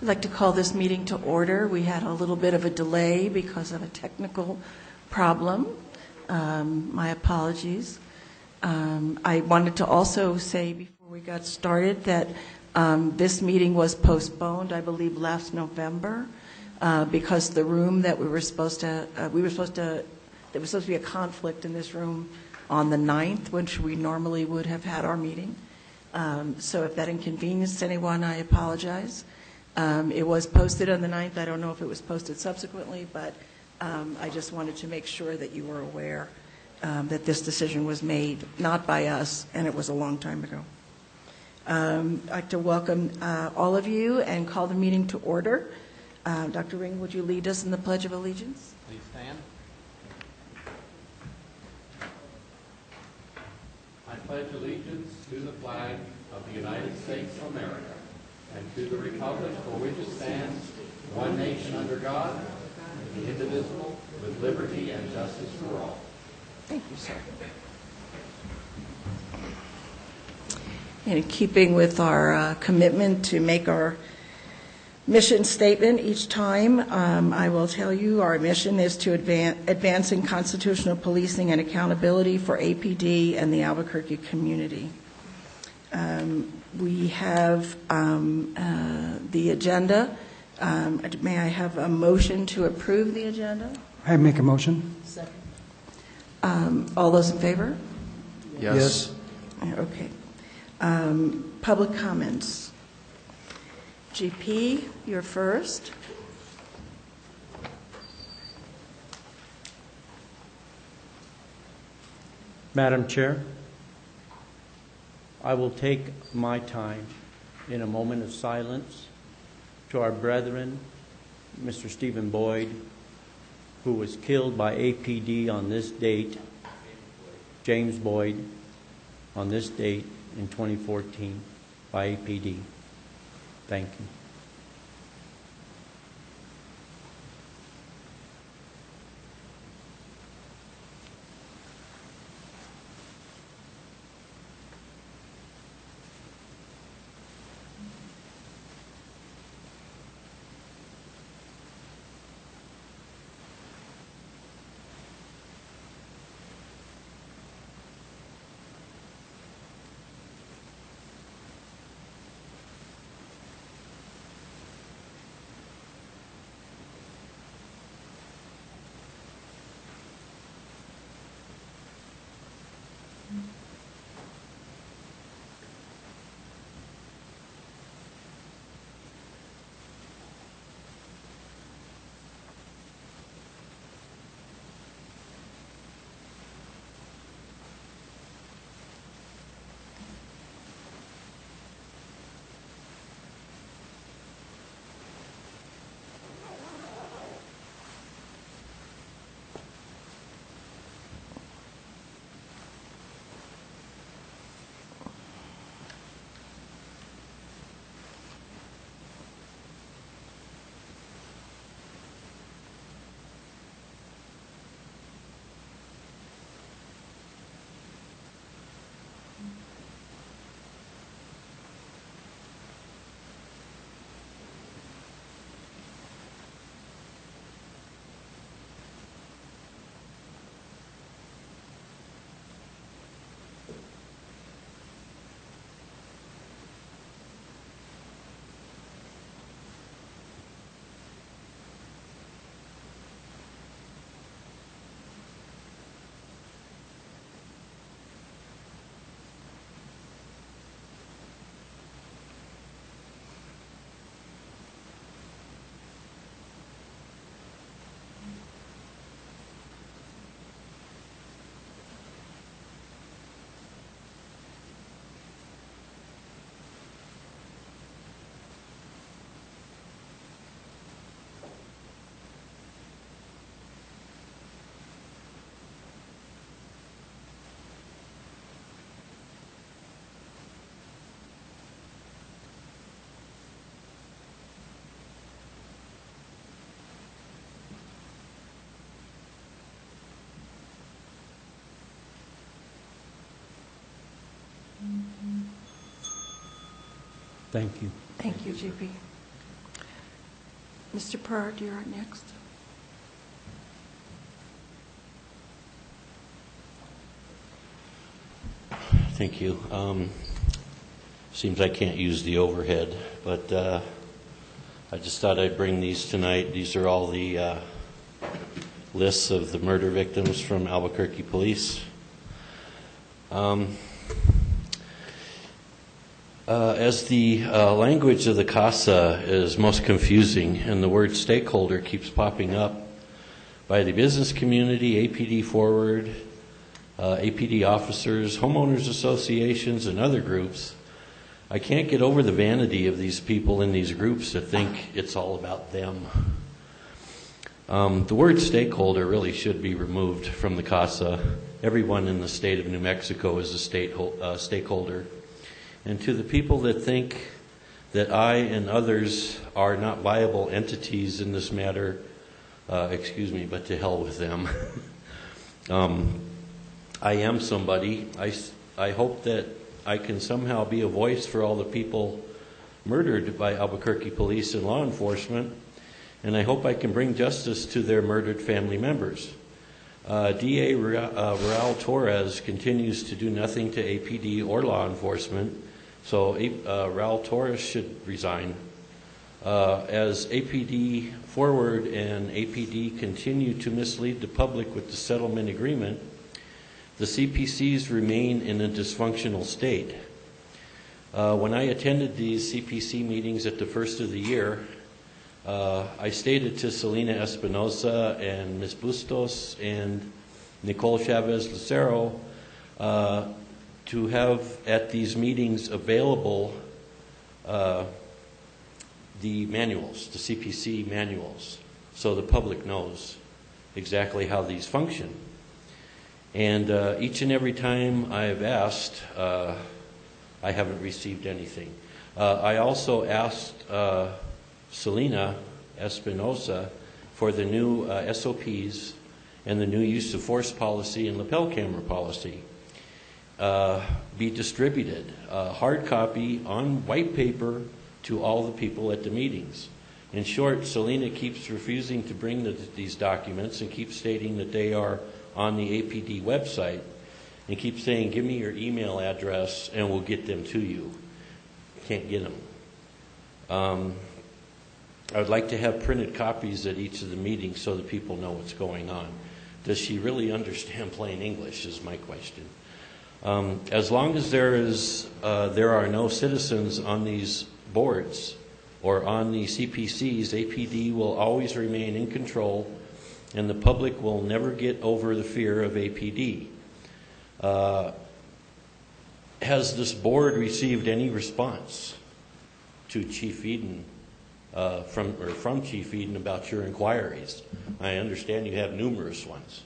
I'd like to call this meeting to order. We had a little bit of a delay because of a technical problem. My apologies. I wanted to also say before we got started that this meeting was postponed, I believe, last November because the room that there was supposed to be a conflict in this room on the 9th, which we normally would have had our meeting. So if that inconvenienced anyone, I apologize. It was posted on the 9th. I don't know if it was posted subsequently, but I just wanted to make sure that you were aware that this decision was made, not by us, and it was a long time ago. I'd like to welcome all of you and call the meeting to order. Dr. Ring, would you lead us in the Pledge of Allegiance? Please stand. I pledge allegiance to the flag of the United States of America and to the republic for which it stands, one nation under God, indivisible, with liberty and justice for all. Thank you, sir. In keeping with our commitment to make our mission statement each time, I will tell you our mission is to advancing constitutional policing and accountability for APD and the Albuquerque community. We have the agenda. May I have a motion to approve the agenda? I make a motion. Second. All those in favor? Yes. Okay. Public comments. GP, you're first. Madam Chair, I will take my time in a moment of silence to our brethren, Mr. Stephen Boyd, who was killed by APD on this date, James Boyd, on this date in 2014 by APD. Thank you. Thank you. Thank you, GP. Mr. Pert, you're next. Thank you. Seems I can't use the overhead, but I just thought I'd bring these tonight. These are all the lists of the murder victims from Albuquerque Police. As the language of the CASA is most confusing and the word stakeholder keeps popping up by the business community, APD Forward, APD officers, homeowners associations, and other groups, I can't get over the vanity of these people in these groups that think it's all about them. The word stakeholder really should be removed from the CASA. Everyone in the state of New Mexico is a stakeholder. And to the people that think that I and others are not viable entities in this matter, excuse me, but to hell with them. I am somebody. I hope that I can somehow be a voice for all the people murdered by Albuquerque police and law enforcement, and I hope I can bring justice to their murdered family members. DA Raul Torres continues to do nothing to APD or law enforcement, so Raul Torres should resign. As APD Forward and APD continue to mislead the public with the settlement agreement, the CPCs remain in a dysfunctional state. When I attended these CPC meetings at the first of the year, I stated to Selena Espinosa and Ms. Bustos and Nicole Chavez Lucero to have at these meetings available the manuals, the CPC manuals, so the public knows exactly how these function. And each and every time I have asked, I haven't received anything. I also asked Selena Espinosa for the new SOPs and the new use of force policy and lapel camera policy be distributed, hard copy on white paper to all the people at the meetings. In short, Selena keeps refusing to bring these documents and keeps stating that they are on the APD website and keeps saying, give me your email address and we'll get them to you. Can't get them. I would like to have printed copies at each of the meetings so that people know what's going on. Does she really understand plain English is my question. As long as there are no citizens on these boards or on the CPCs, APD will always remain in control and the public will never get over the fear of APD. Has this board received any response to Chief Eden, from Chief Eden about your inquiries? I understand you have numerous ones.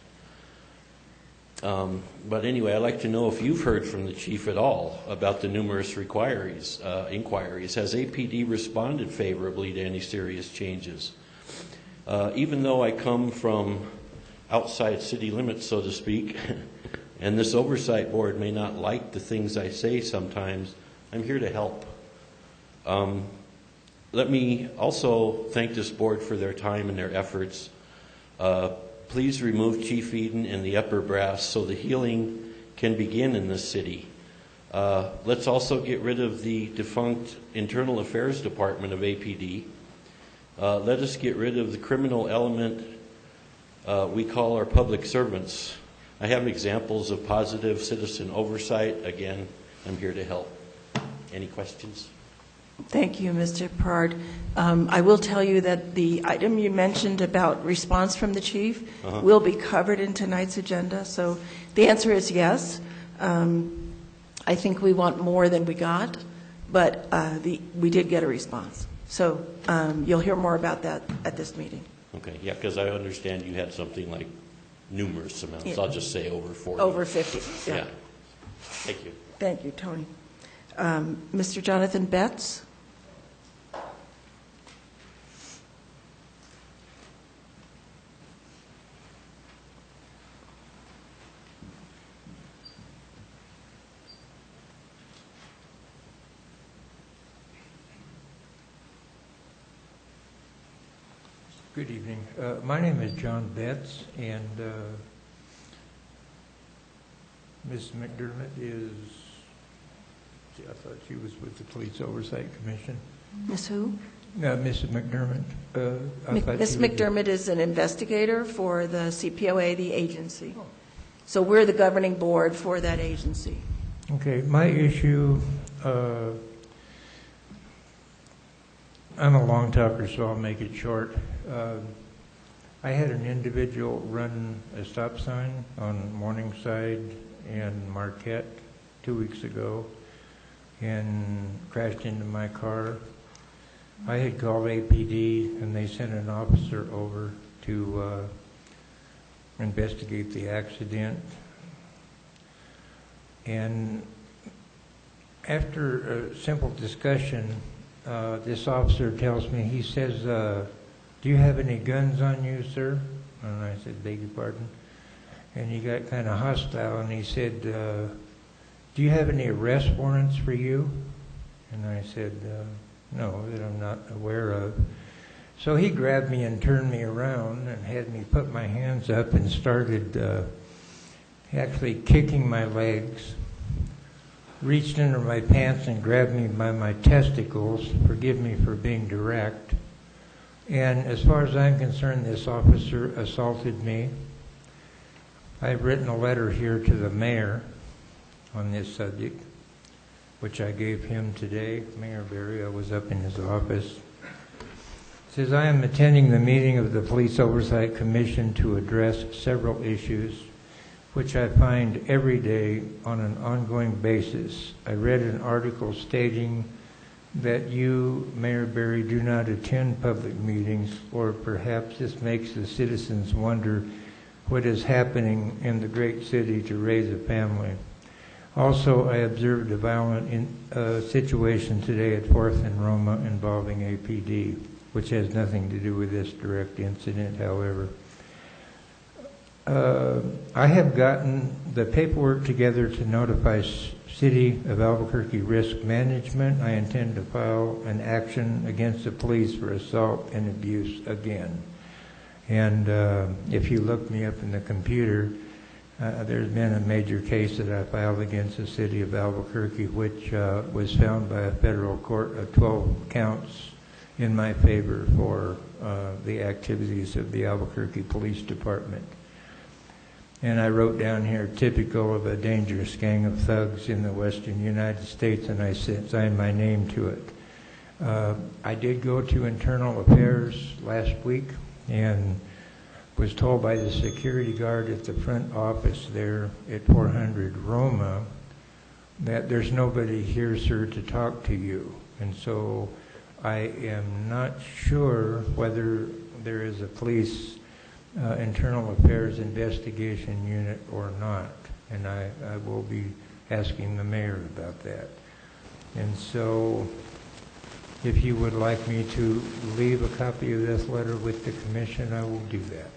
But anyway, I'd like to know if you've heard from the chief at all about the numerous inquiries. Has APD responded favorably to any serious changes? Even though I come from outside city limits, so to speak, and this oversight board may not like the things I say sometimes, I'm here to help. Let me also thank this board for their time and their efforts. Please remove Chief Eden and the upper brass so the healing can begin in this city. Let's also get rid of the defunct Internal Affairs Department of APD. Let us get rid of the criminal element we call our public servants. I have examples of positive citizen oversight. Again, I'm here to help. Any questions? Thank you, Mr. Pard. I will tell you that the item you mentioned about response from the chief will be covered in tonight's agenda. So the answer is yes. I think we want more than we got, but we did get a response. So you'll hear more about that at this meeting. Okay, yeah, because I understand you had something like numerous amounts. Yeah. I'll just say over 40. Over 50, yeah. Thank you. Thank you, Tony. Mr. Jonathan Betts. Good evening. My name is John Betts, and Ms. McDermott is, I thought she was with the Police Oversight Commission. Miss who? Ms. McDermott. Miss McDermott is an investigator for the CPOA, the agency. So we're the governing board for that agency. Okay, my issue, I'm a long talker, so I'll make it short. I had an individual run a stop sign on Morningside and Marquette 2 weeks ago and crashed into my car. I had called APD and they sent an officer over to investigate the accident. And after a simple discussion, this officer tells me, he says, do you have any guns on you, sir? And I said, beg your pardon. And he got kind of hostile and he said, do you have any arrest warrants for you? And I said, no, that I'm not aware of. So he grabbed me and turned me around and had me put my hands up and started actually kicking my legs, reached under my pants and grabbed me by my testicles. Forgive me for being direct. And as far as I'm concerned, this officer assaulted me. I've written a letter here to the mayor on this subject, which I gave him today. Mayor Berry, I was up in his office. It says, I am attending the meeting of the Police Oversight Commission to address several issues which I find every day on an ongoing basis. I read an article stating that you, Mayor Berry, do not attend public meetings, or perhaps this makes the citizens wonder what is happening in the great city to raise a family. Also, I observed a violent situation today at 4th and Roma involving APD, which has nothing to do with this direct incident, however. I have gotten the paperwork together to notify City of Albuquerque Risk Management. I intend to file an action against the police for assault and abuse again. And if you look me up in the computer, there's been a major case that I filed against the City of Albuquerque, which was found by a federal court of 12 counts in my favor for the activities of the Albuquerque Police Department. And I wrote down here, typical of a dangerous gang of thugs in the western United States, and I signed my name to it. I did go to Internal Affairs last week and was told by the security guard at the front office there at 400 Roma that there's nobody here, sir, to talk to you. And so I am not sure whether there is a police internal affairs investigation unit or not, and I will be asking the mayor about that. And so if you would like me to leave a copy of this letter with the commission, I will do that.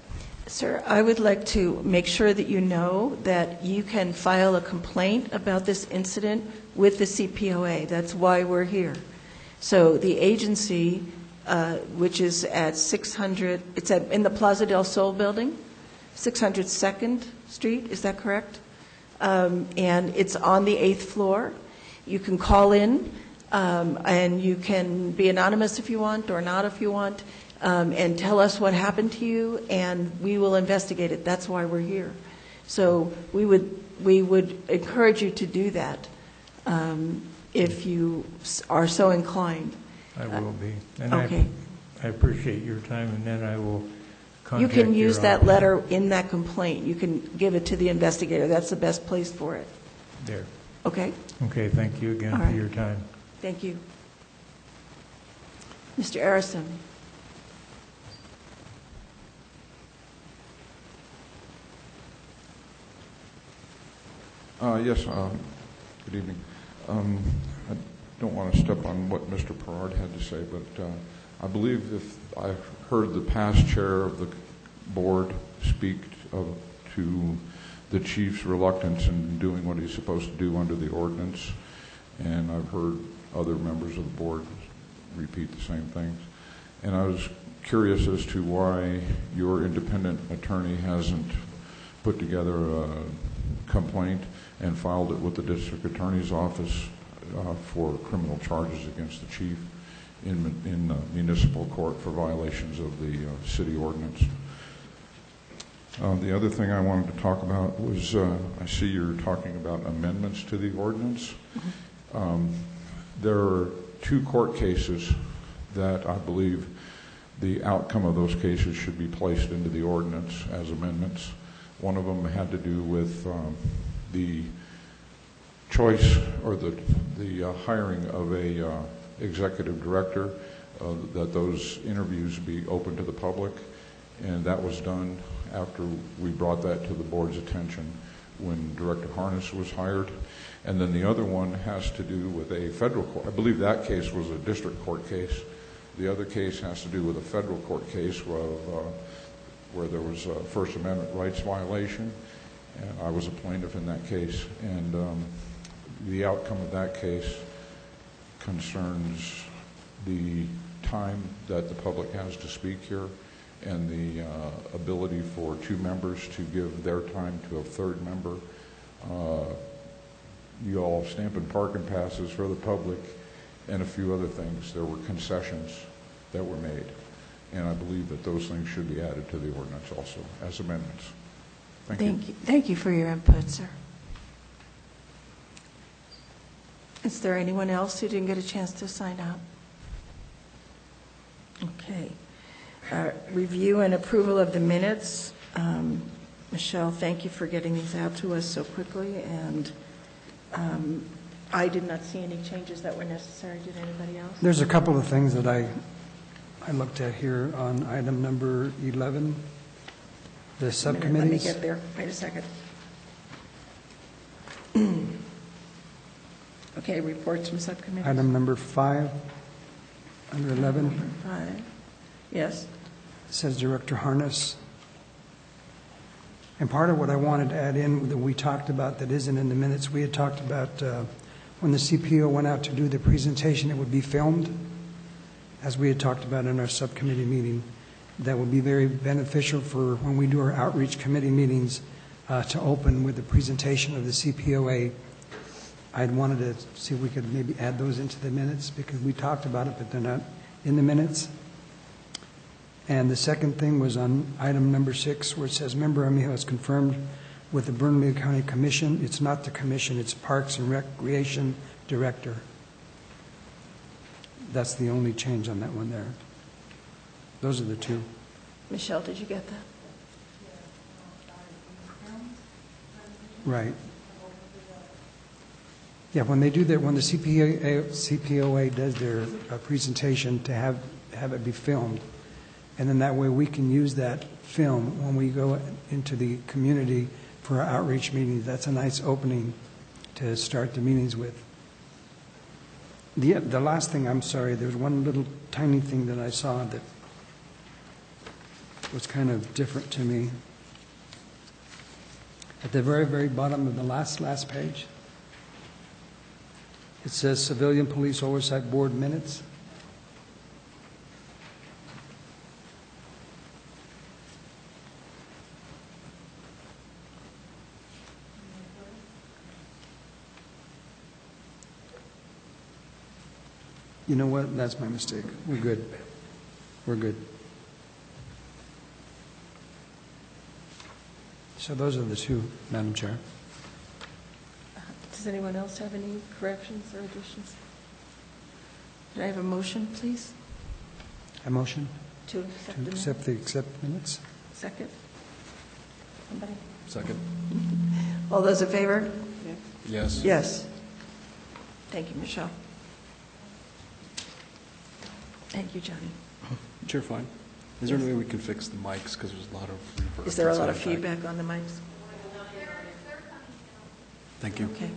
Sir, I would like to make sure that you know that you can file a complaint about this incident with the CPOA. That's why we're here. So the agency, which is at 600, it's in the Plaza del Sol building, 600 2nd Street, is that correct? And it's on the 8th floor. You can call in, and you can be anonymous if you want or not if you want, and tell us what happened to you, and we will investigate it. That's why we're here. So we would encourage you to do that if you are so inclined. I will be. And okay. I appreciate your time, and then I will contact you can use that office. letter in that complaint. You can give it to the investigator. That's the best place for it. There. Okay? Okay, thank you again All for your time. Thank you. Mr. Arison. Yes, good evening. I don't want to step on what Mr. Perard had to say, but I believe if I heard the past chair of the board speak to the chief's reluctance in doing what he's supposed to do under the ordinance, and I've heard other members of the board repeat the same things. And I was curious as to why your independent attorney hasn't put together a complaint and filed it with the district attorney's office for criminal charges against the chief in municipal court for violations of the city ordinance. The other thing I wanted to talk about was, I see you're talking about amendments to the ordinance. There are 2 court cases that I believe the outcome of those cases should be placed into the ordinance as amendments. One of them had to do with the choice or the hiring of a executive director, that those interviews be open to the public, and that was done after we brought that to the board's attention when Director Harness was hired. And then the other one has to do with a federal court. I believe that case was a district court case. The other case has to do with a federal court case where there was a First Amendment rights violation, and I was a plaintiff in that case. And the outcome of that case concerns the time that the public has to speak here and the ability for 2 members to give their time to a 3rd member. You all stamping parking passes for the public and a few other things. There were concessions that were made, and I believe that those things should be added to the ordinance also as amendments. Thank you. Thank you for your input, sir. Is there anyone else who didn't get a chance to sign up? Okay. Review and approval of the minutes. Michelle, thank you for getting these out to us so quickly. And I did not see any changes that were necessary. Did anybody else? There's a couple of things that I looked at here on item number 11, the subcommittees. Let me get there. Wait a second. Okay, reports from subcommittees. Item number 5, under 11. Number 5. Yes. It says Director Harness. And part of what I wanted to add in that we talked about that isn't in the minutes, we had talked about when the CPO went out to do the presentation, it would be filmed, as we had talked about in our subcommittee meeting. That would be very beneficial for when we do our outreach committee meetings to open with the presentation of the CPOA. I'd wanted to see if we could maybe add those into the minutes because we talked about it, but they're not in the minutes. And the second thing was on item number 6, where it says Member Amijo has confirmed with the Bernalillo County Commission. It's not the commission, it's Parks and Recreation Director. That's the only change on that one there. Those are the 2. Michelle, did you get that? Right. Yeah, when they do that, when the CPOA does their presentation, to have it be filmed, and then that way we can use that film when we go into the community for our outreach meetings. That's a nice opening to start the meetings with. The last thing, I'm sorry, there's one little tiny thing that I saw that was kind of different to me. At the very, very bottom of the last page, it says Civilian Police Oversight Board Minutes. You know what? That's my mistake. We're good. We're good. So those are the 2, Madam Chair. Does anyone else have any corrections or additions? Did I have a motion, please? A motion To accept to the accept the minutes? Second? Somebody? Second. All those in favor? Yes. Yes. Thank you, Michelle. Thank you, Johnny. Chair, fine. Is there any way we can fix the mics because there's a lot of reverb? Is there a lot of feedback on the mics? Thank you. Okay.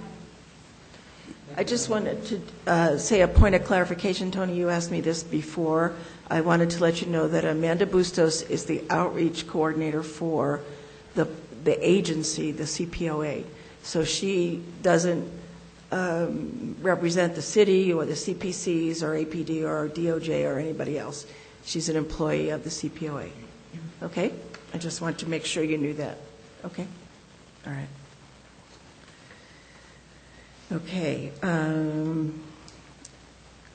I just wanted to say a point of clarification. Tony, you asked me this before. I wanted to let you know that Amanda Bustos is the outreach coordinator for the agency, the CPOA. So she doesn't represent the city or the CPCs or APD or DOJ or anybody else. She's an employee of the CPOA. Okay? I just want to make sure you knew that. Okay? All right. Okay.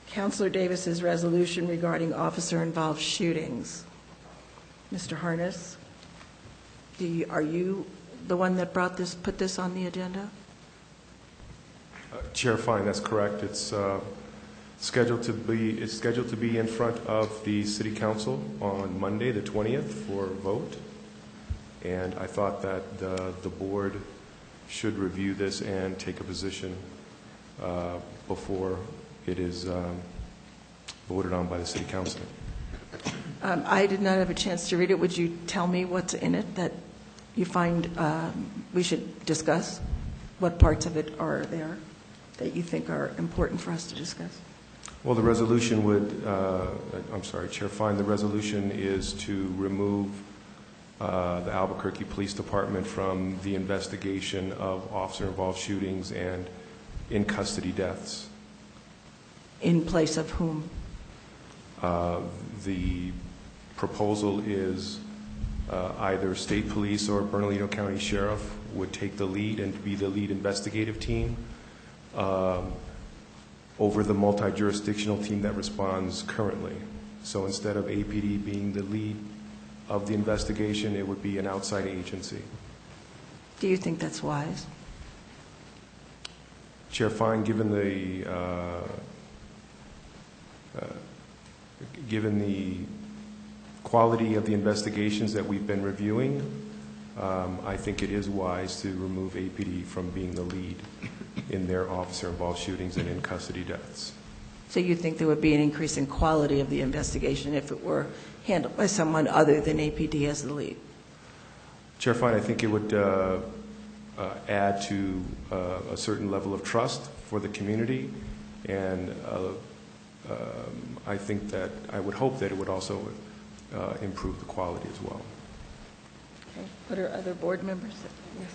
Counselor Davis's resolution regarding officer-involved shootings. Mr. Harness, are you the one that put this on the agenda? Chair Fine, that's correct. It's scheduled to be in front of the City Council on Monday, the 20th, for a vote. And I thought that the board should review this and take a position before it is voted on by the City Council. I did not have a chance to read it. Would you tell me what's in it that you find we should discuss? What parts of it are there that you think are important for us to discuss? Well, the resolution would, I'm sorry, Chair Fine, the resolution is to remove the Albuquerque Police Department from the investigation of officer-involved shootings and in-custody deaths. In place of whom? The proposal is either state police or Bernalillo County Sheriff would take the lead and be the lead investigative team over the multi-jurisdictional team that responds currently. So instead of APD being the lead of the investigation, it would be an outside agency. Do you think that's wise? Chair Fine, given the quality of the investigations that we've been reviewing, I think it is wise to remove APD from being the lead in their officer-involved shootings and in-custody deaths. So you think there would be an increase in quality of the investigation if it were handled by someone other than APD as the lead? Chair Fine, I think it would add to a certain level of trust for the community, and I think that I would hope that it would also improve the quality as well. Okay. What are other board members? Yes.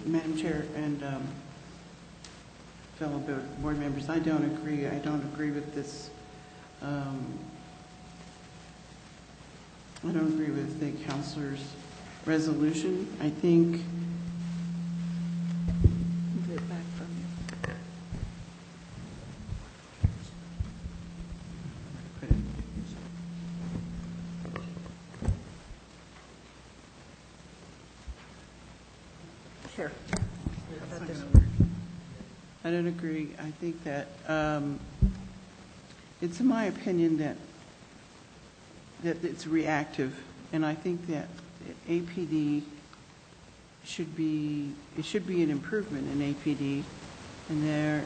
Madam Chair and fellow board members, I don't agree. I don't agree with this. I don't agree with the councilor's resolution. I think. Move it back from you. Here. I don't agree. I think that it's in my opinion that it's reactive, and I think that APD should be an improvement in APD, and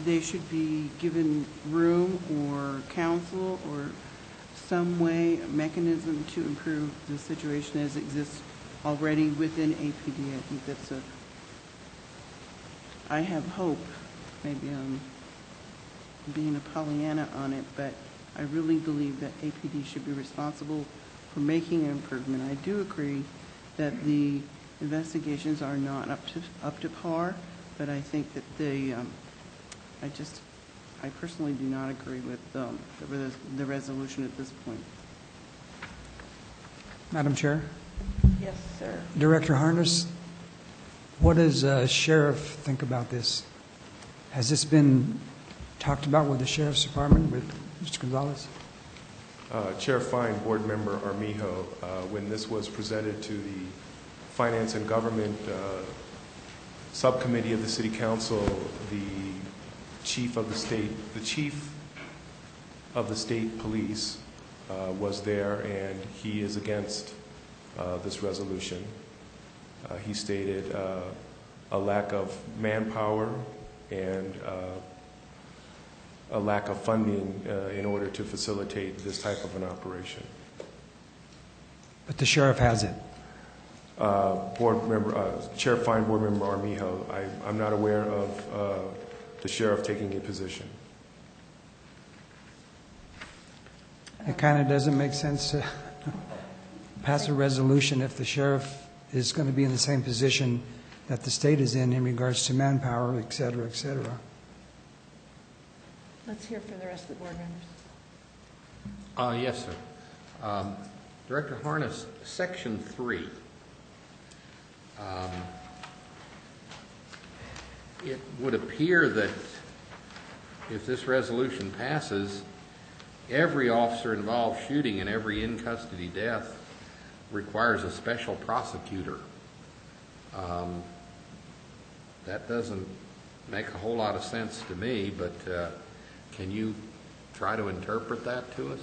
they should be given room or counsel or some way, a mechanism to improve the situation as it exists already within APD. I think that's I have hope. Maybe I'm being a Pollyanna on it, but I really believe that APD should be responsible for making an improvement. I do agree that the investigations are not up to par, but I think that I personally do not agree with the resolution at this point. Madam Chair? Yes, sir. Director Harness, what does Sheriff think about this? Has this been talked about with the Sheriff's Department, with Mr. Gonzalez? Chair Fine, Board Member Armijo, when this was presented to the Finance and Government Subcommittee of the City Council, the chief of the state police was there, and he is against this resolution. He stated a lack of manpower and a lack of funding in order to facilitate this type of an operation. But the sheriff has it. Chair Fine, Board Member Armijo, I'm not aware of the sheriff taking a position. It kind of doesn't make sense to pass a resolution if the sheriff is going to be in the same position that the state is in regards to manpower, et cetera, et cetera. Let's hear from the rest of the board members. Yes, sir. Director Harness, Section 3. It would appear that if this resolution passes, every officer involved shooting and every in-custody death requires a special prosecutor. That doesn't make a whole lot of sense to me, but can you try to interpret that to us?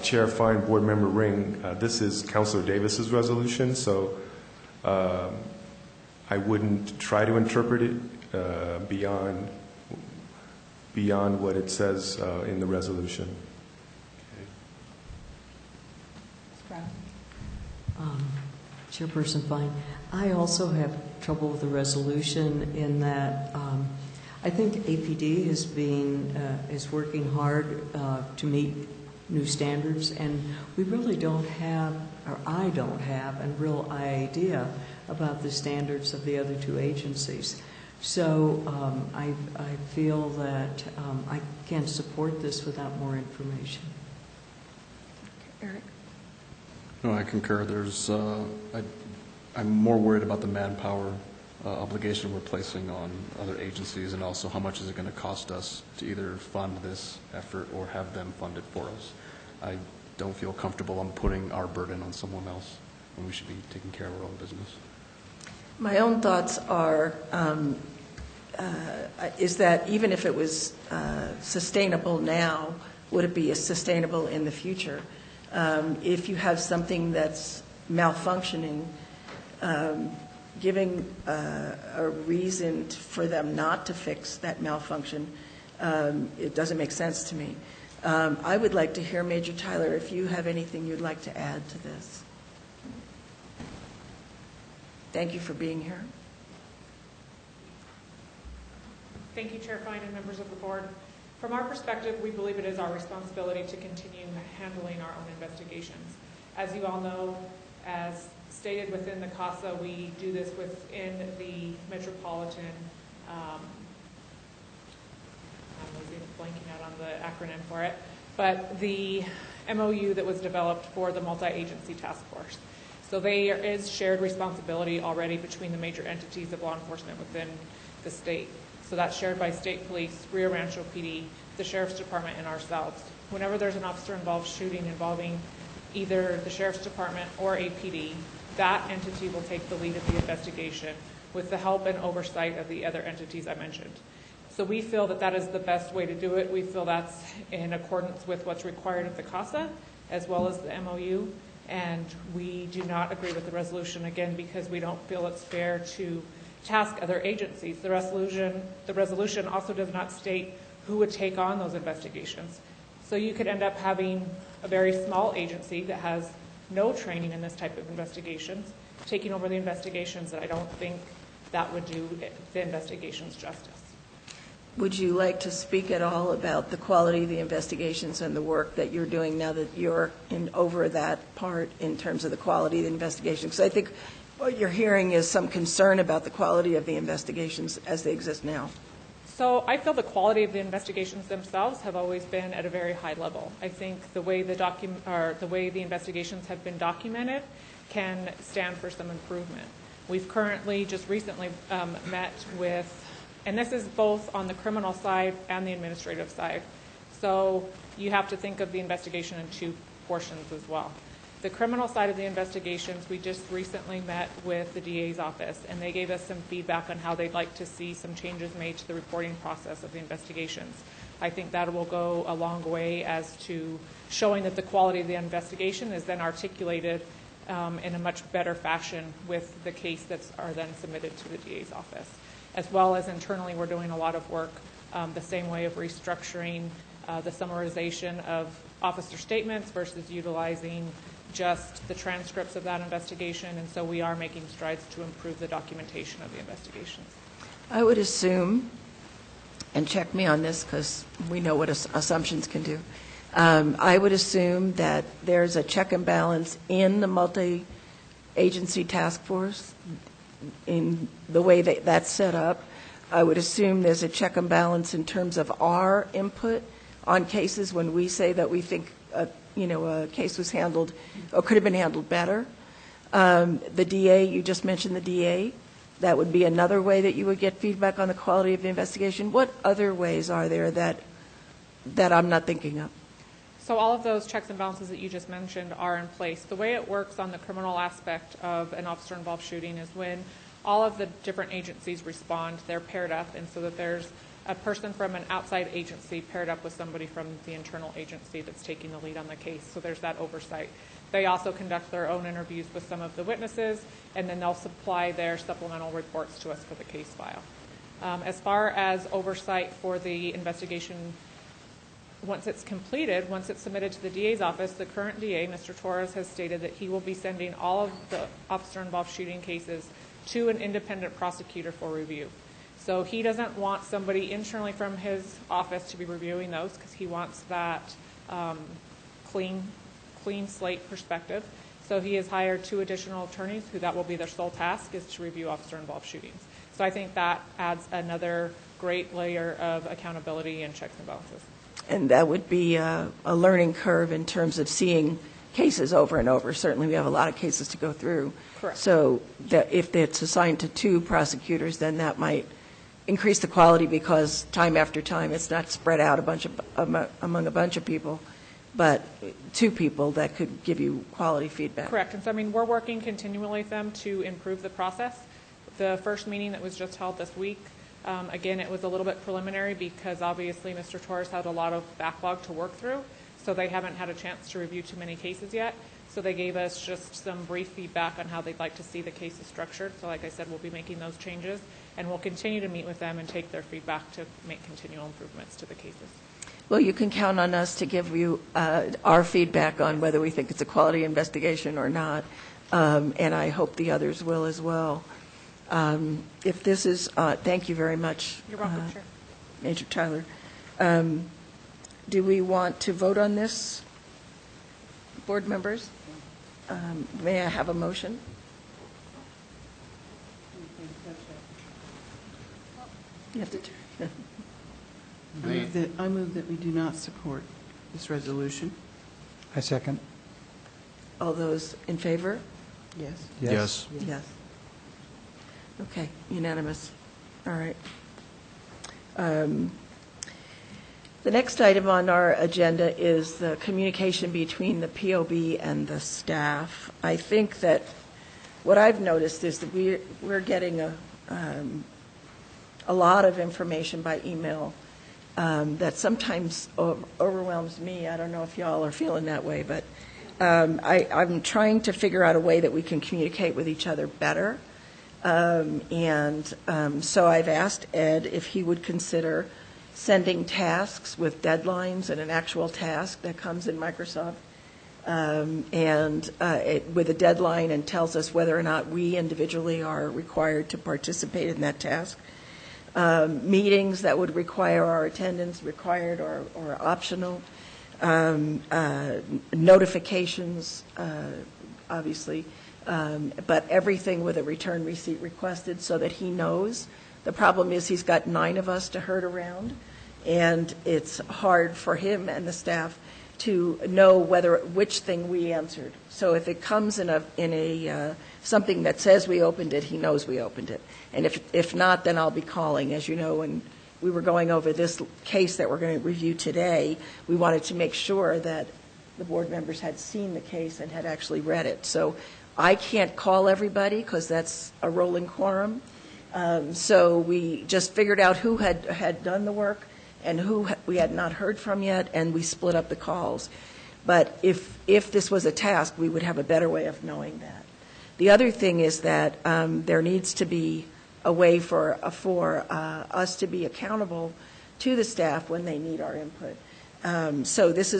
Chair Fine, Board Member Ring, this is Councilor Davis's resolution, so I wouldn't try to interpret it beyond what it says in the resolution. Chairperson Fine, I also have trouble with the resolution in that I think APD is working hard to meet new standards, and we really don't have, or I don't have, a real idea about the standards of the other two agencies. So I feel that I can't support this without more information. Eric? No, I concur. I'm more worried about the manpower obligation we're placing on other agencies, and also how much is it going to cost us to either fund this effort or have them fund it for us. I don't feel comfortable on putting our burden on someone else when we should be taking care of our own business. My own thoughts are, is that even if it was sustainable now, would it be sustainable in the future? If you have something that's malfunctioning, giving a reason for them not to fix that malfunction, it doesn't make sense to me. I would like to hear, Major Tyler, if you have anything you'd like to add to this. Thank you for being here. Thank you, Chair Fine and members of the board. From our perspective, we believe it is our responsibility to continue handling our own investigations. As you all know, as stated within the CASA, we do this within the metropolitan, I'm blanking out on the acronym for it, but the MOU that was developed for the multi-agency task force. So there is shared responsibility already between the major entities of law enforcement within the state. So that's shared by state police, Rio Rancho PD, the Sheriff's Department, and ourselves. Whenever there's an officer-involved shooting involving either the Sheriff's Department or APD, that entity will take the lead of the investigation with the help and oversight of the other entities I mentioned. So we feel that that is the best way to do it. We feel that's in accordance with what's required of the CASA as well as the MOU. And we do not agree with the resolution, again, because we don't feel it's fair to task other agencies. The resolution also does not state who would take on those investigations. So you could end up having a very small agency that has no training in this type of investigations taking over the investigations, and I don't think that would do the investigations justice. Would you like to speak at all about the quality of the investigations and the work that you're doing now that you're over that part in terms of the quality of the investigations? Because I think what you're hearing is some concern about the quality of the investigations as they exist now. So I feel the quality of the investigations themselves have always been at a very high level. I think the way the investigations have been documented can stand for some improvement. We've currently just recently met with, and this is both on the criminal side and the administrative side. So you have to think of the investigation in two portions as well. The criminal side of the investigations, we just recently met with the DA's office, and they gave us some feedback on how they'd like to see some changes made to the reporting process of the investigations. I think that will go a long way as to showing that the quality of the investigation is then articulated in a much better fashion with the case that's are then submitted to the DA's office. As well as internally, we're doing a lot of work the same way of restructuring the summarization of officer statements versus utilizing just the transcripts of that investigation, and so we are making strides to improve the documentation of the investigations. I would assume, and check me on this because we know what assumptions can do, I would assume that there's a check and balance in the multi-agency task force in the way that that's set up I would assume there's a check and balance in terms of our input on cases when we say that we think, a case was handled or could have been handled better. The DA, you just mentioned the DA. That would be another way that you would get feedback on the quality of the investigation. What other ways are there that I'm not thinking of? So all of those checks and balances that you just mentioned are in place. The way it works on the criminal aspect of an officer-involved shooting is when all of the different agencies respond, they're paired up, and so that there's a person from an outside agency paired up with somebody from the internal agency that's taking the lead on the case. So there's that oversight. They also conduct their own interviews with some of the witnesses, and then they'll supply their supplemental reports to us for the case file. As far as oversight for the investigation, once it's completed, once it's submitted to the DA's office, the current DA, Mr. Torres, has stated that he will be sending all of the officer-involved shooting cases to an independent prosecutor for review. So he doesn't want somebody internally from his office to be reviewing those because he wants that clean slate perspective. So he has hired 2 additional attorneys who that will be their sole task, is to review officer-involved shootings. So I think that adds another great layer of accountability and checks and balances. And that would be a learning curve in terms of seeing cases over and over. Certainly we have a lot of cases to go through. Correct. So that if it's assigned to 2 prosecutors, then that might increase the quality because time after time it's not spread out among a bunch of people, but 2 people that could give you quality feedback. Correct. And so, we're working continually with them to improve the process. The first meeting that was just held this week, again, it was a little bit preliminary because obviously Mr. Torres had a lot of backlog to work through, so they haven't had a chance to review too many cases yet. So they gave us just some brief feedback on how they'd like to see the cases structured. So like I said, we'll be making those changes, and we'll continue to meet with them and take their feedback to make continual improvements to the cases. Well, you can count on us to give you our feedback on whether we think it's a quality investigation or not, and I hope the others will as well. If this is, thank you very much. You're welcome, Chair. Major Tyler. Do we want to vote on this, board members? May I have a motion? You have to turn. I move that we do not support this resolution. I second. All those in favor? Yes. Yes. Yes. Okay, unanimous. All right. The next item on our agenda is the communication between the POB and the staff. I think that what I've noticed is that we're getting a lot of information by email that sometimes overwhelms me. I don't know if y'all are feeling that way, but I'm trying to figure out a way that we can communicate with each other better. So I've asked Ed if he would consider sending tasks with deadlines and an actual task that comes in Microsoft with a deadline and tells us whether or not we individually are required to participate in that task. Meetings that would require our attendance, required or optional. Notifications, obviously. But everything with a return receipt requested so that he knows. The problem is he's got 9 of us to herd around, and it's hard for him and the staff to know which thing we answered. So if it comes in a something that says we opened it, he knows we opened it. And if not, then I'll be calling. As you know, when we were going over this case that we're going to review today, we wanted to make sure that the board members had seen the case and had actually read it. So I can't call everybody because that's a rolling quorum. So we just figured out who had done the work and who we had not heard from yet, and we split up the calls. But if this was a task, we would have a better way of knowing that. The other thing is that there needs to be a way for us to be accountable to the staff when they need our input. So this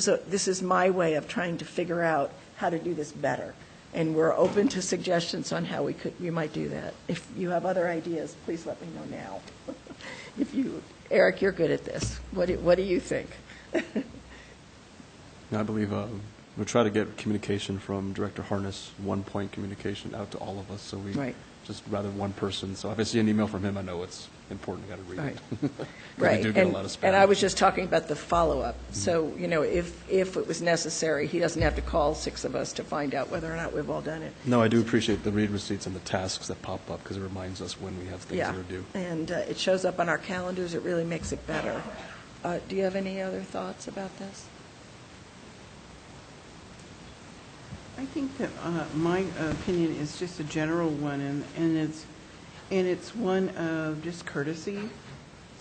is my way of trying to figure out how to do this better. And we're open to suggestions on how we might do that. If you have other ideas, please let me know now. Eric, you're good at this. What do you think? I believe we'll try to get communication from Director Harness, one-point communication out to all of us. So we just rather one person. So if I see an email from him, I know it's important, got to read Right. it. 'Cause Right. we do get a lot of spam. And I was just talking about the follow-up. So, if it was necessary, he doesn't have to call 6 of us to find out whether or not we've all done it. No, I do appreciate the read receipts and the tasks that pop up, because it reminds us when we have things Yeah. that are due. And it shows up on our calendars. It really makes it better. Do you have any other thoughts about this? I think that my opinion is just a general one, and it's one of just courtesy.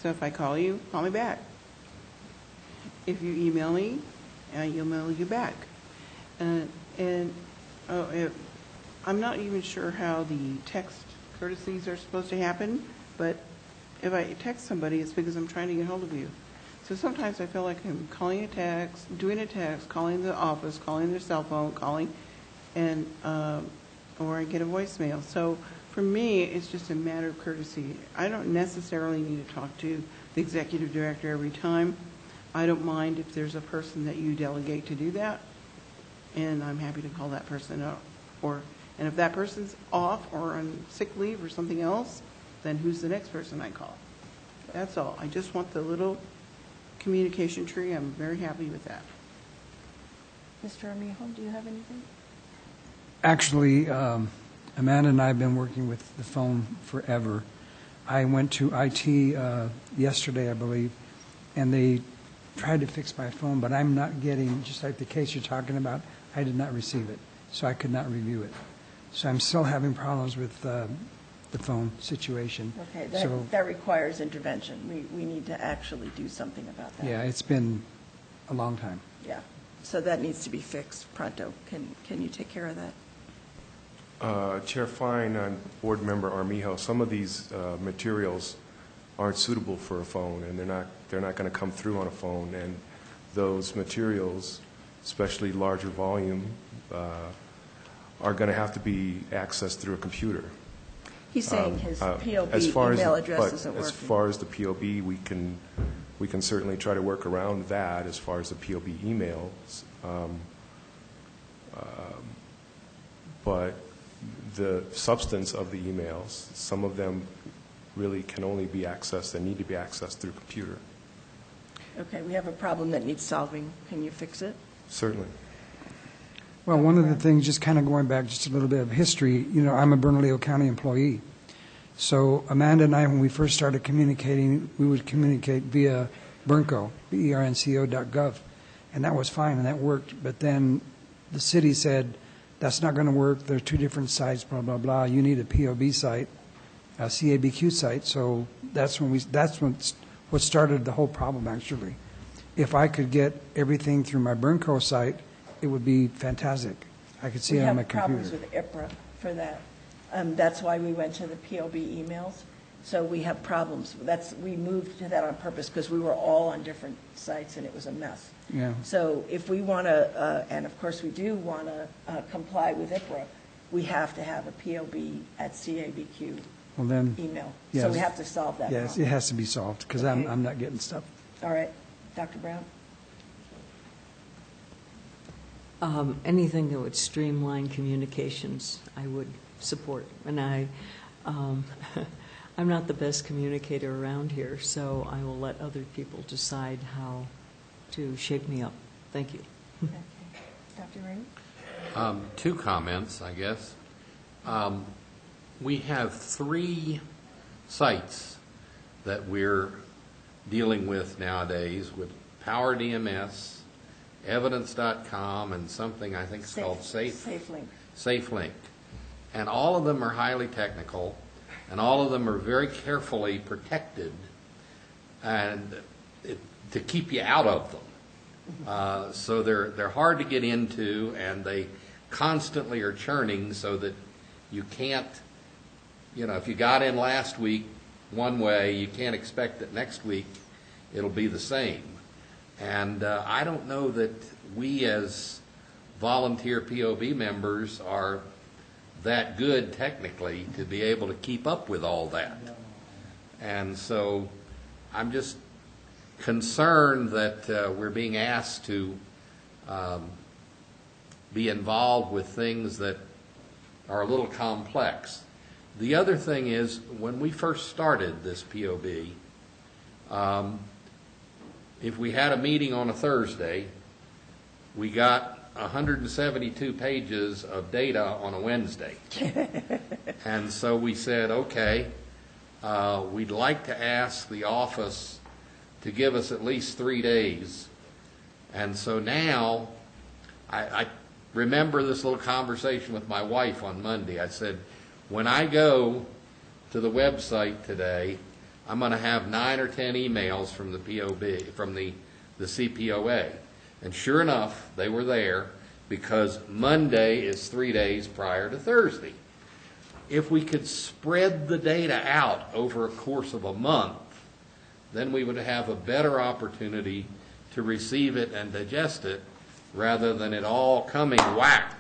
So if I call you, call me back. If you email me, I email you back. I'm not even sure how the text courtesies are supposed to happen, but if I text somebody, it's because I'm trying to get hold of you. So sometimes I feel like I'm calling a text, doing a text, calling the office, calling their cell phone, calling, and or I get a voicemail. So for me, it's just a matter of courtesy. I don't necessarily need to talk to the executive director every time. I don't mind if there's a person that you delegate to do that, and I'm happy to call that person up. And if that person's off or on sick leave or something else, then who's the next person I call? That's all. I just want the little communication tree. I'm very happy with that. Mr. Armijo, do you have anything? Actually, Amanda and I have been working with the phone forever. I went to IT yesterday, I believe, and they tried to fix my phone, but I'm not getting, just like the case you're talking about, I did not receive it, so I could not review it. So I'm still having problems with the phone situation. Okay, So, that requires intervention. We need to actually do something about that. yeah, it's been a long time. Yeah. So that needs to be fixed pronto. Can you take care of that? Chair Fine and Board Member Armijo, some of these materials aren't suitable for a phone, and they're not going to come through on a phone. And those materials, especially larger volume, are going to have to be accessed through a computer. He's saying his POB email address isn't working. As far as the POB, we can certainly try to work around that as far as the POB emails. But the substance of the emails, some of them really can only be accessed and need to be accessed through a computer. Okay, we have a problem that needs solving. Can you fix it? Certainly. Well, one of the things, just kind of going back just a little bit of history, I'm a Bernalillo County employee. So Amanda and I, when we first started communicating, we would communicate via BERNCO, BERNCO.gov, and that was fine, and that worked. But then the city said, that's not going to work. There are 2 different sites, blah, blah, blah. You need a POB site, a CABQ site. So that's what started the whole problem, actually. If I could get everything through my BERNCO site, it would be fantastic. I could see it on my computer. We have problems with IPRA for that. That's why we went to the POB emails. So we have problems. We moved to that on purpose because we were all on different sites and it was a mess. Yeah. So if we want to, and of course we do want to comply with IPRA, we have to have a POB at CABQ Well, then, email. yes. So we have to solve that yes, problem. it has to be solved because Okay. I'm not getting stuff. All right. Dr. Brown? Anything that would streamline communications, I would support. And I'm not the best communicator around here, so I will let other people decide how to shape me up. Thank you. Okay. Dr. Ring? 2 comments, I guess. We have 3 sites that we're dealing with nowadays with Power DMS, Evidence.com, and something I think is called SafeLink. SafeLink. And all of them are highly technical, and all of them are very carefully protected and to keep you out of them. So they're hard to get into, and they constantly are churning so that you can't, if you got in last week one way, you can't expect that next week it'll be the same. And I don't know that we as volunteer POB members are that good technically to be able to keep up with all that. And so I'm just concerned that we're being asked to be involved with things that are a little complex. The other thing is, when we first started this POB, if we had a meeting on a Thursday, we got 172 pages of data on a Wednesday. And so we said, okay, we'd like to ask the office to give us at least 3 days. And so now, I remember this little conversation with my wife on Monday. I said, when I go to the website today, I'm going to have 9 or 10 emails from the POB, from the CPOA. And sure enough, they were there, because Monday is 3 days prior to Thursday. If we could spread the data out over a course of a month, then we would have a better opportunity to receive it and digest it, rather than it all coming whack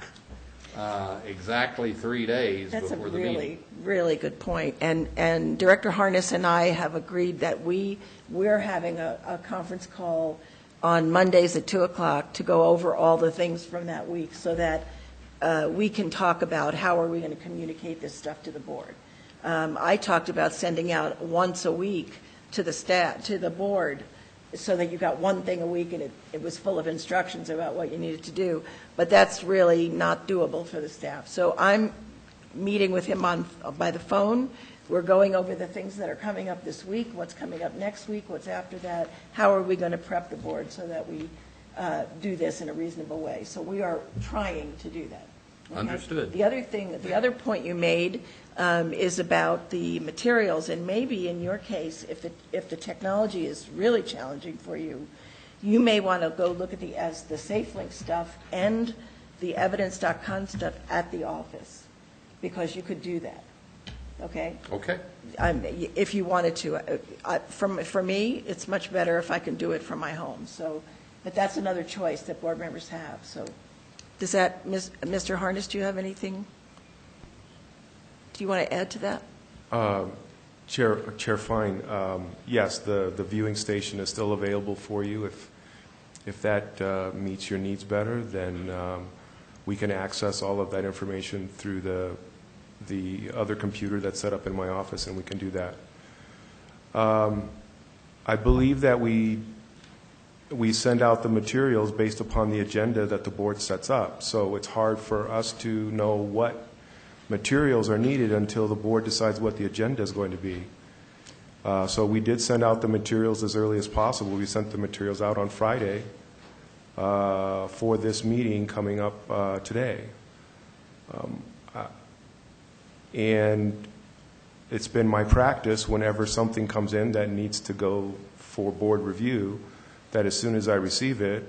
exactly 3 days before the meeting. That's a really, really good point. And Director Harness and I have agreed that we're having a conference call on Mondays at 2 o'clock to go over all the things from that week, so that we can talk about how are we going to communicate this stuff to the board. I talked about sending out once a week to the staff, to the board, so that you got one thing a week and it was full of instructions about what you needed to do. But that's really not doable for the staff. So I'm meeting with him by the phone. We're going over the things that are coming up this week, what's coming up next week, what's after that, how are we going to prep the board so that we do this in a reasonable way. So we are trying to do that. Okay? Understood. The other point you made is about the materials, and maybe in your case, if the technology is really challenging for you, you may want to go look at the SafeLink stuff and the evidence.com stuff at the office, because you could do that. Okay? Okay. If you wanted to. For me, it's much better if I can do it from my home. So, but that's another choice that board members have. So, does that, Mr. Harness, do you have anything? Do you want to add to that? Chair Fine, yes, the viewing station is still available for you. If that meets your needs better, then we can access all of that information through the other computer that's set up in my office, and we can do that. I believe that we send out the materials based upon the agenda that the board sets up. So it's hard for us to know what materials are needed until the board decides what the agenda is going to be. So we did send out the materials as early as possible. We sent the materials out on Friday for this meeting coming up today. And it's been my practice whenever something comes in that needs to go for board review, that as soon as I receive it,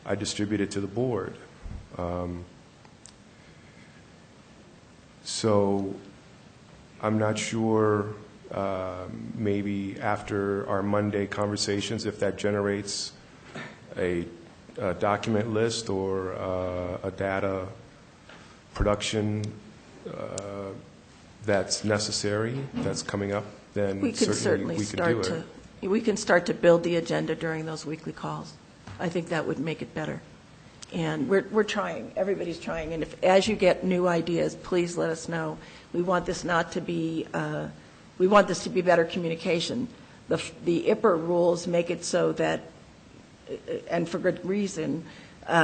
I distribute it to the board. So I'm not sure, maybe after our Monday conversations, if that generates a document list or a data production that's necessary, that's coming up, then We can certainly we can do it. We can start to build the agenda during those weekly calls. I think that would make it better. And we're trying. Everybody's trying. And as you get new ideas, please let us know. We want this not to be. We want this to be better communication. The IPR rules make it so that, and for good reason,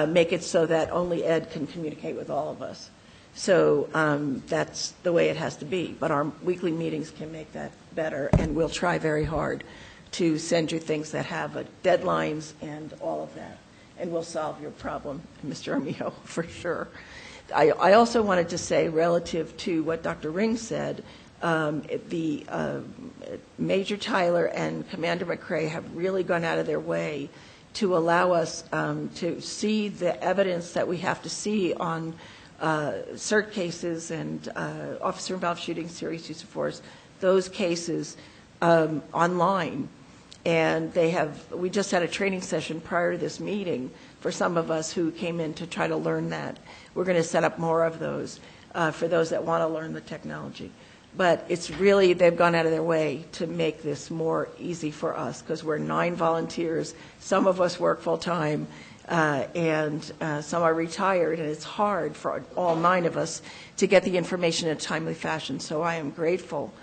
make it so that only Ed can communicate with all of us. So that's the way it has to be. But our weekly meetings can make that better, and we'll try very hard to send you things that have deadlines and all of that. And we'll solve your problem, Mr. Armijo, for sure. I also wanted to say, relative to what Dr. Ring said, Major Tyler and Commander McCrae have really gone out of their way to allow us to see the evidence that we have to see on cert cases and officer-involved shootings, serious use of force, those cases online. And we just had a training session prior to this meeting for some of us who came in to try to learn that. We're going to set up more of those for those that want to learn the technology. But it's really, they've gone out of their way to make this more easy for us, because we're 9 volunteers. Some of us work full-time. and some are retired, and it's hard for all 9 of us to get the information in a timely fashion. So I am grateful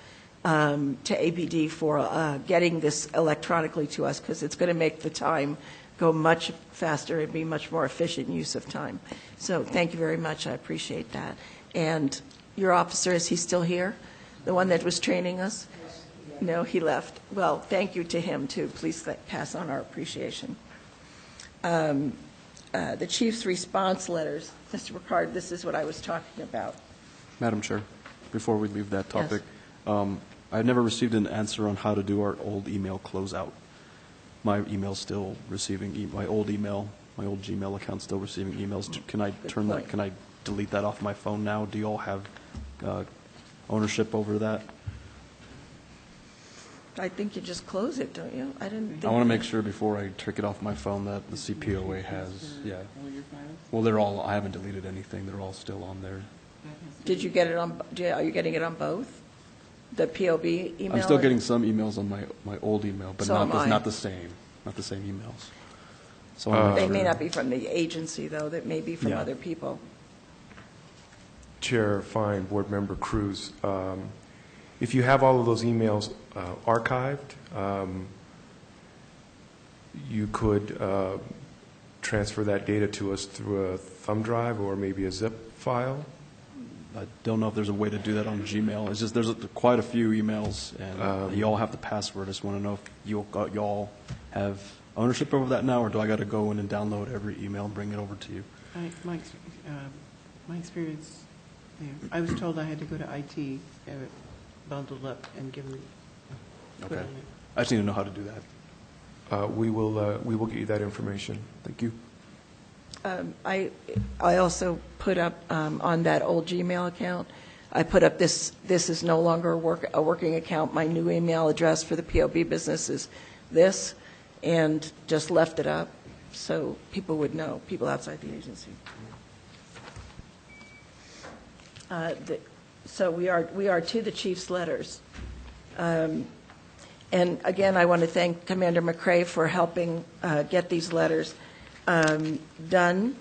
to APD for getting this electronically to us, because it's going to make the time go much faster and be much more efficient use of time. So thank you very much. I appreciate that. And your officer, is he still here? The one that was training us? No, he left. Well, thank you to him, too. Please pass on our appreciation. The chief's response letters. Mr. Ricard, this is what I was talking about. Madam Chair, before we leave that topic, I've never received an answer on how to do our old email closeout. My email's still receiving, my old email, my old Gmail account's still receiving emails. Can I turn that, can I delete that off my phone now? Do you all have ownership over that? I think you just close it, don't you? I didn't think I want to make sure before I take it off my phone that the CPOA has, Well, they're all, I haven't deleted anything. They're all still on there. Did you get it on, are you getting it on both? The POB email? I'm still getting some emails on my old email, but So not the same emails. So they may not be from the agency, though. That may be from other people. Chair Fine, Board Member Cruz, if you have all of those emails archived, you could transfer that data to us through a thumb drive or maybe a zip file. I don't know if there's a way to do that on Gmail. It's just there's quite a few emails, and you all have the password. I just want to know if you all have ownership over that now, or do I got to go in and download every email and bring it over to you? My experience there, I was told I had to go to IT, have it bundled up, and give me. Okay. I just need to know how to do that. We will get you that information. Thank you. I also put up on that old Gmail account, I put up this is no longer a working account. My new email address for the POB business is this, and just left it up so people would know, people outside the agency. So we are to the chief's letters. And again, I want to thank Commander McCrae for helping get these letters done.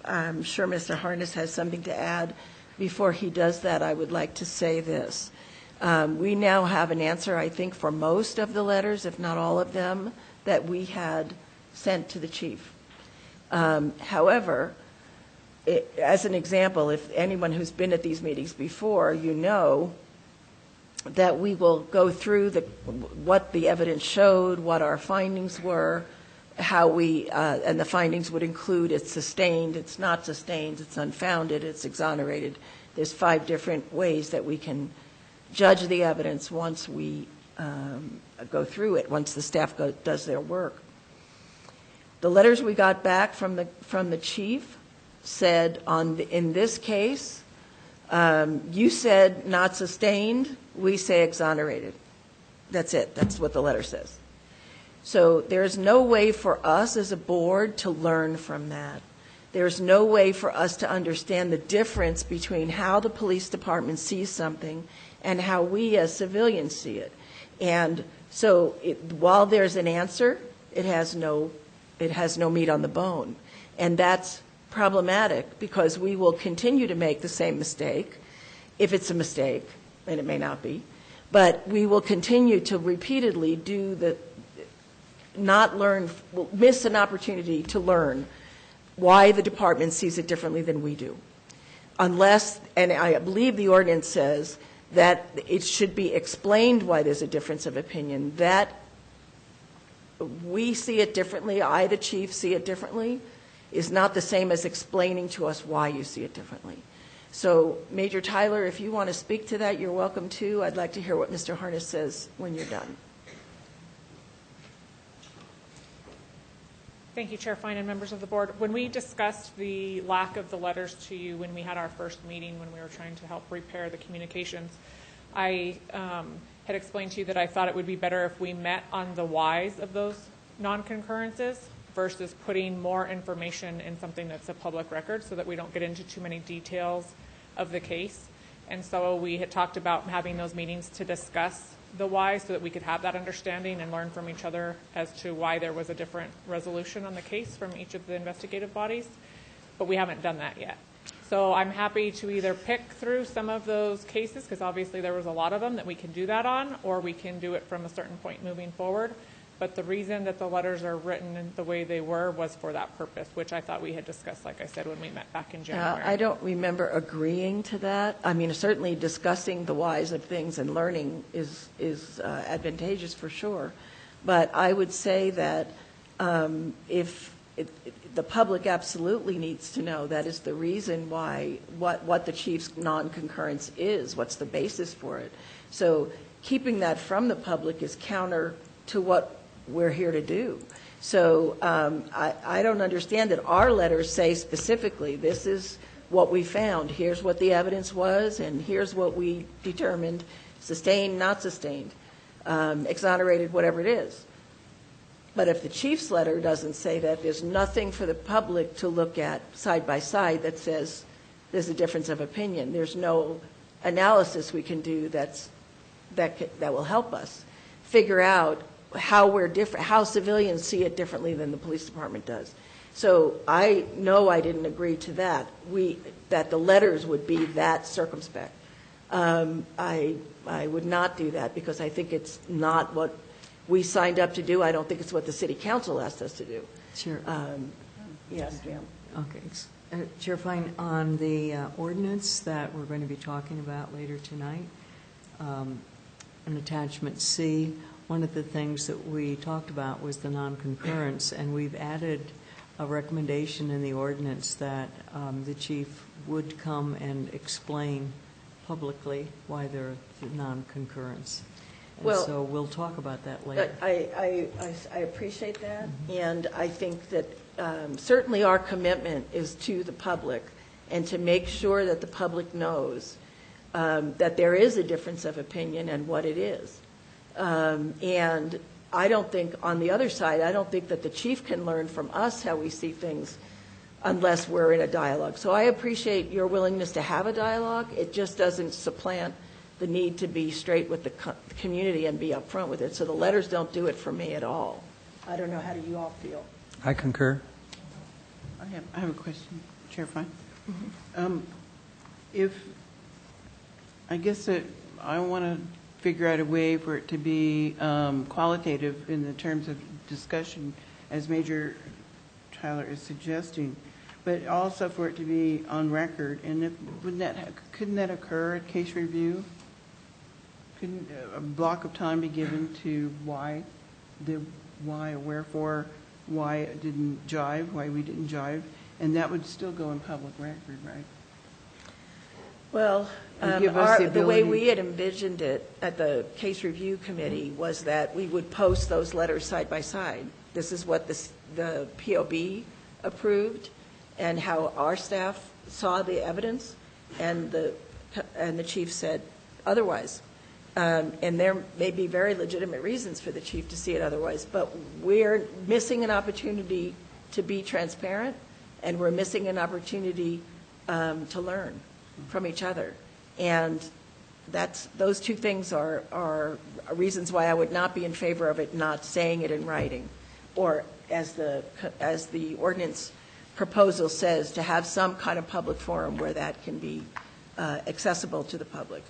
I'm sure Mr. Harness has something to add. Before he does that, I would like to say this. We now have an answer, I think, for most of the letters, if not all of them, that we had sent to the chief. However, as an example, if anyone who's been at these meetings before, you know that we will go through what the evidence showed, what our findings were, how we, and the findings would include it's sustained, it's not sustained, it's unfounded, it's exonerated. There's 5 different ways that we can judge the evidence once we go through it, once the staff does their work. The letters we got back from the chief said in this case, you said not sustained, we say exonerated. That's it. That's what the letter says. So there's no way for us as a board to learn from that. There's no way for us to understand the difference between how the police department sees something and how we as civilians see it. And so while there's an answer, it has no meat on the bone. And that's problematic because we will continue to make the same mistake, if it's a mistake, and it may not be, but we will continue to repeatedly miss an opportunity to learn why the department sees it differently than we do. Unless, and I believe the ordinance says that it should be explained why there's a difference of opinion, that we see it differently, I, the chief, see it differently, is not the same as explaining to us why you see it differently. So, Major Tyler, if you want to speak to that, you're welcome to. I'd like to hear what Mr. Harness says when you're done. Thank you, Chair Fine and members of the board. When we discussed the lack of the letters to you when we had our first meeting, when we were trying to help repair the communications, I had explained to you that I thought it would be better if we met on the whys of those non-concurrences versus putting more information in something that's a public record so that we don't get into too many details of the case. And so we had talked about having those meetings to discuss the why so that we could have that understanding and learn from each other as to why there was a different resolution on the case from each of the investigative bodies, but we haven't done that yet. So I'm happy to either pick through some of those cases, because obviously there was a lot of them that we can do that on, or we can do it from a certain point moving forward. But the reason that the letters are written in the way they were was for that purpose, which I thought we had discussed, like I said, when we met back in January. I don't remember agreeing to that. I mean, certainly discussing the whys of things and learning is advantageous for sure. But I would say that the public absolutely needs to know that is the reason why, what the chief's non-concurrence is, what's the basis for it. So keeping that from the public is counter to what we're here to do. So I don't understand that our letters say specifically, this is what we found, here's what the evidence was, and here's what we determined, sustained, not sustained, exonerated, whatever it is. But if the chief's letter doesn't say that, there's nothing for the public to look at side by side that says there's a difference of opinion. There's no analysis we can do that will help us figure out how we're different, how civilians see it differently than the police department does. So I know I didn't agree to that. That the letters would be that circumspect. I would not do that because I think it's not what we signed up to do. I don't think it's what the city council asked us to do. Sure. Yes, ma'am. Okay. Chair Fine, on the ordinance that we're going to be talking about later tonight, in attachment C, one of the things that we talked about was the non-concurrence, and we've added a recommendation in the ordinance that the chief would come and explain publicly why there's non-concurrence. And Well, so we'll talk about that later. I appreciate that, and I think that certainly our commitment is to the public and to make sure that the public knows that there is a difference of opinion and what it is. And I don't think, on the other side, I don't think that the chief can learn from us how we see things unless we're in a dialogue. So I appreciate your willingness to have a dialogue. It just doesn't supplant the need to be straight with the community and be upfront with it. So the letters don't do it for me at all. I don't know, how do you all feel? I concur. I have a question, Chair Fine. Mm-hmm. I guess that I want to figure out a way for it to be qualitative in the terms of discussion, as Major Tyler is suggesting, but also for it to be on record. And couldn't that occur at case review? Couldn't a block of time be given to why, wherefore, why it didn't jive, why we didn't jive, and that would still go in public record, right? Well, the way we had envisioned it at the case review committee was that we would post those letters side by side. This is what the POB approved and how our staff saw the evidence, and the chief said otherwise. And there may be very legitimate reasons for the chief to see it otherwise, but we're missing an opportunity to be transparent, and we're missing an opportunity to learn from each other. And those two things are reasons why I would not be in favor of it not saying it in writing, or as the ordinance proposal says, to have some kind of public forum where that can be accessible to the public.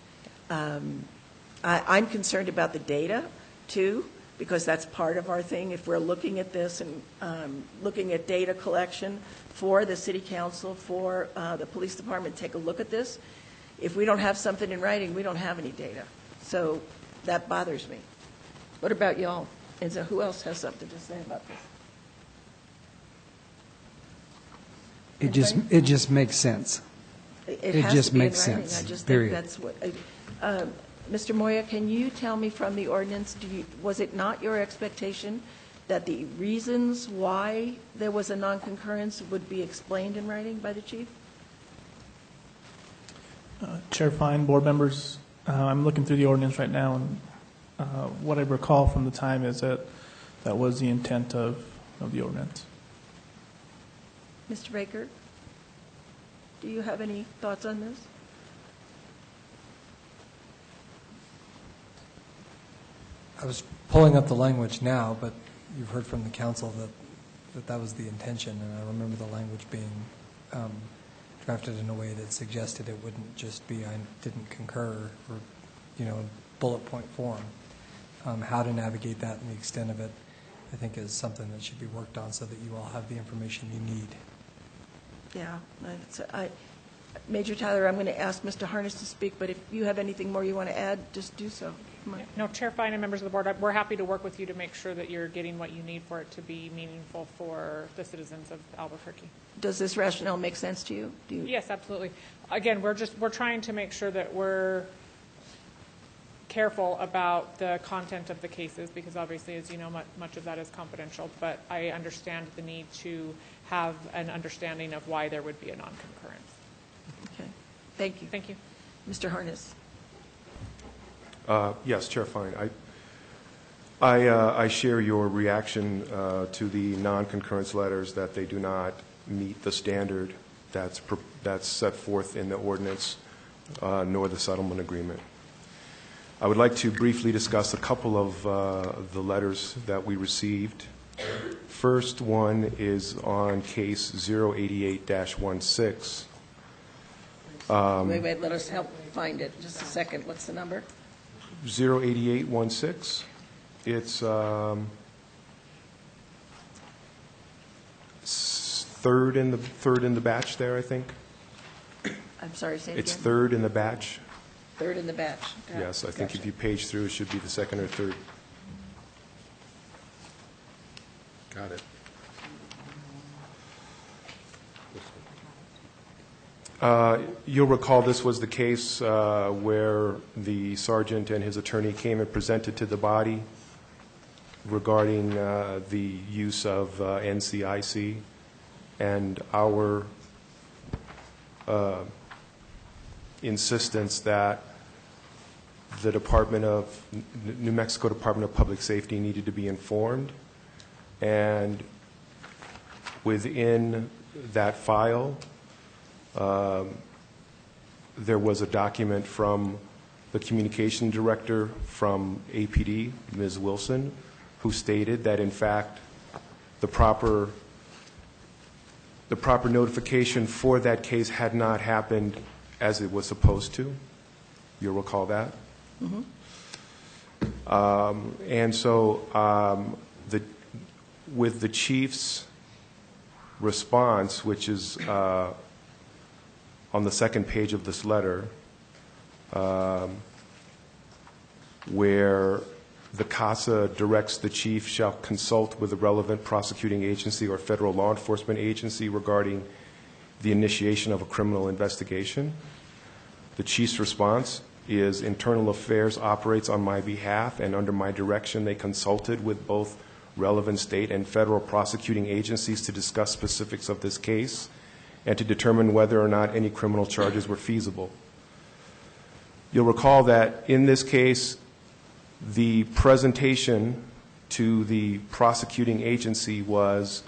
I'm concerned about the data, too, because that's part of our thing. If we're looking at this and looking at data collection for the city council, for the police department, take a look at this. If we don't have something in writing, we don't have any data. So that bothers me. What about y'all? And so who else has something to say about this? It just makes sense. It has just to be in makes writing. sense, I just period. think that's what. Mr. Moya, can you tell me from the ordinance, was it not your expectation that the reasons why there was a non-concurrence would be explained in writing by the chief? Chair Fine, board members, I'm looking through the ordinance right now, and what I recall from the time is that was the intent of the ordinance. Mr. Baker, do you have any thoughts on this? I was pulling up the language now, but you've heard from the council that was the intention, and I remember the language being drafted in a way that suggested it wouldn't just be I didn't concur or, in bullet point form. How to navigate that and the extent of it, I think, is something that should be worked on so that you all have the information you need. Yeah. Major Tyler, I'm going to ask Mr. Harness to speak, but if you have anything more you want to add, just do so. No, Chair Fine and members of the board, we're happy to work with you to make sure that you're getting what you need for it to be meaningful for the citizens of Albuquerque. Does this rationale make sense to you? Yes, absolutely. Again, we're trying to make sure that we're careful about the content of the cases because obviously, as you know, much of that is confidential, but I understand the need to have an understanding of why there would be a non-concurrence. Okay. Thank you. Thank you. Mr. Harness. Yes, Chair Fine. I share your reaction to the non-concurrence letters that they do not meet the standard that's set forth in the ordinance nor the settlement agreement. I would like to briefly discuss a couple of the letters that we received. First one is on case 088-16. Wait, let us help find it. Just a second. What's the number? 08816. It's third in the batch there, I think. I'm sorry, say it It's again. third in the batch. Third in the batch. Yes, I think Gotcha. if you page through, it should be the second or third. Got it. You'll recall this was the case where the sergeant and his attorney came and presented to the body regarding the use of NCIC and our insistence that the New Mexico Department of Public Safety needed to be informed. And within that file, there was a document from the communication director from APD, Ms. Wilson, who stated that, in fact, the proper notification for that case had not happened as it was supposed to. You'll recall that? Mm-hmm. And so with the chief's response, which is on the second page of this letter, where the CASA directs the chief shall consult with the relevant prosecuting agency or federal law enforcement agency regarding the initiation of a criminal investigation. The chief's response is internal affairs operates on my behalf, and under my direction they consulted with both relevant state and federal prosecuting agencies to discuss specifics of this case and to determine whether or not any criminal charges were feasible. You'll recall that in this case, the presentation to the prosecuting agency was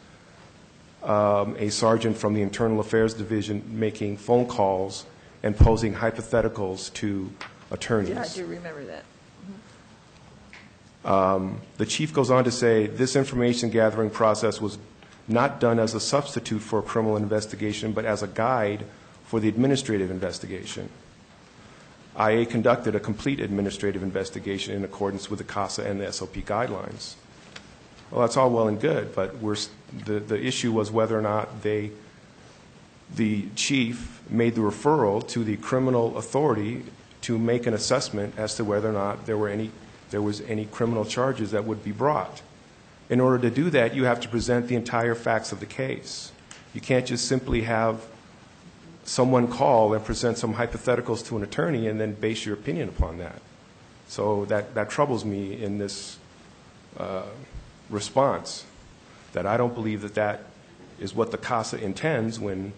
a sergeant from the Internal Affairs Division making phone calls and posing hypotheticals to attorneys. Yeah, I do remember that. The chief goes on to say, this information gathering process was not done as a substitute for a criminal investigation, but as a guide for the administrative investigation. IA conducted a complete administrative investigation in accordance with the CASA and the SOP guidelines. Well, that's all well and good, but the issue was whether or not the chief made the referral to the criminal authority to make an assessment as to whether or not there was any criminal charges that would be brought. In order to do that, you have to present the entire facts of the case. You can't just simply have someone call and present some hypotheticals to an attorney and then base your opinion upon that. So that troubles me in this response, that I don't believe that is what the CASA intends when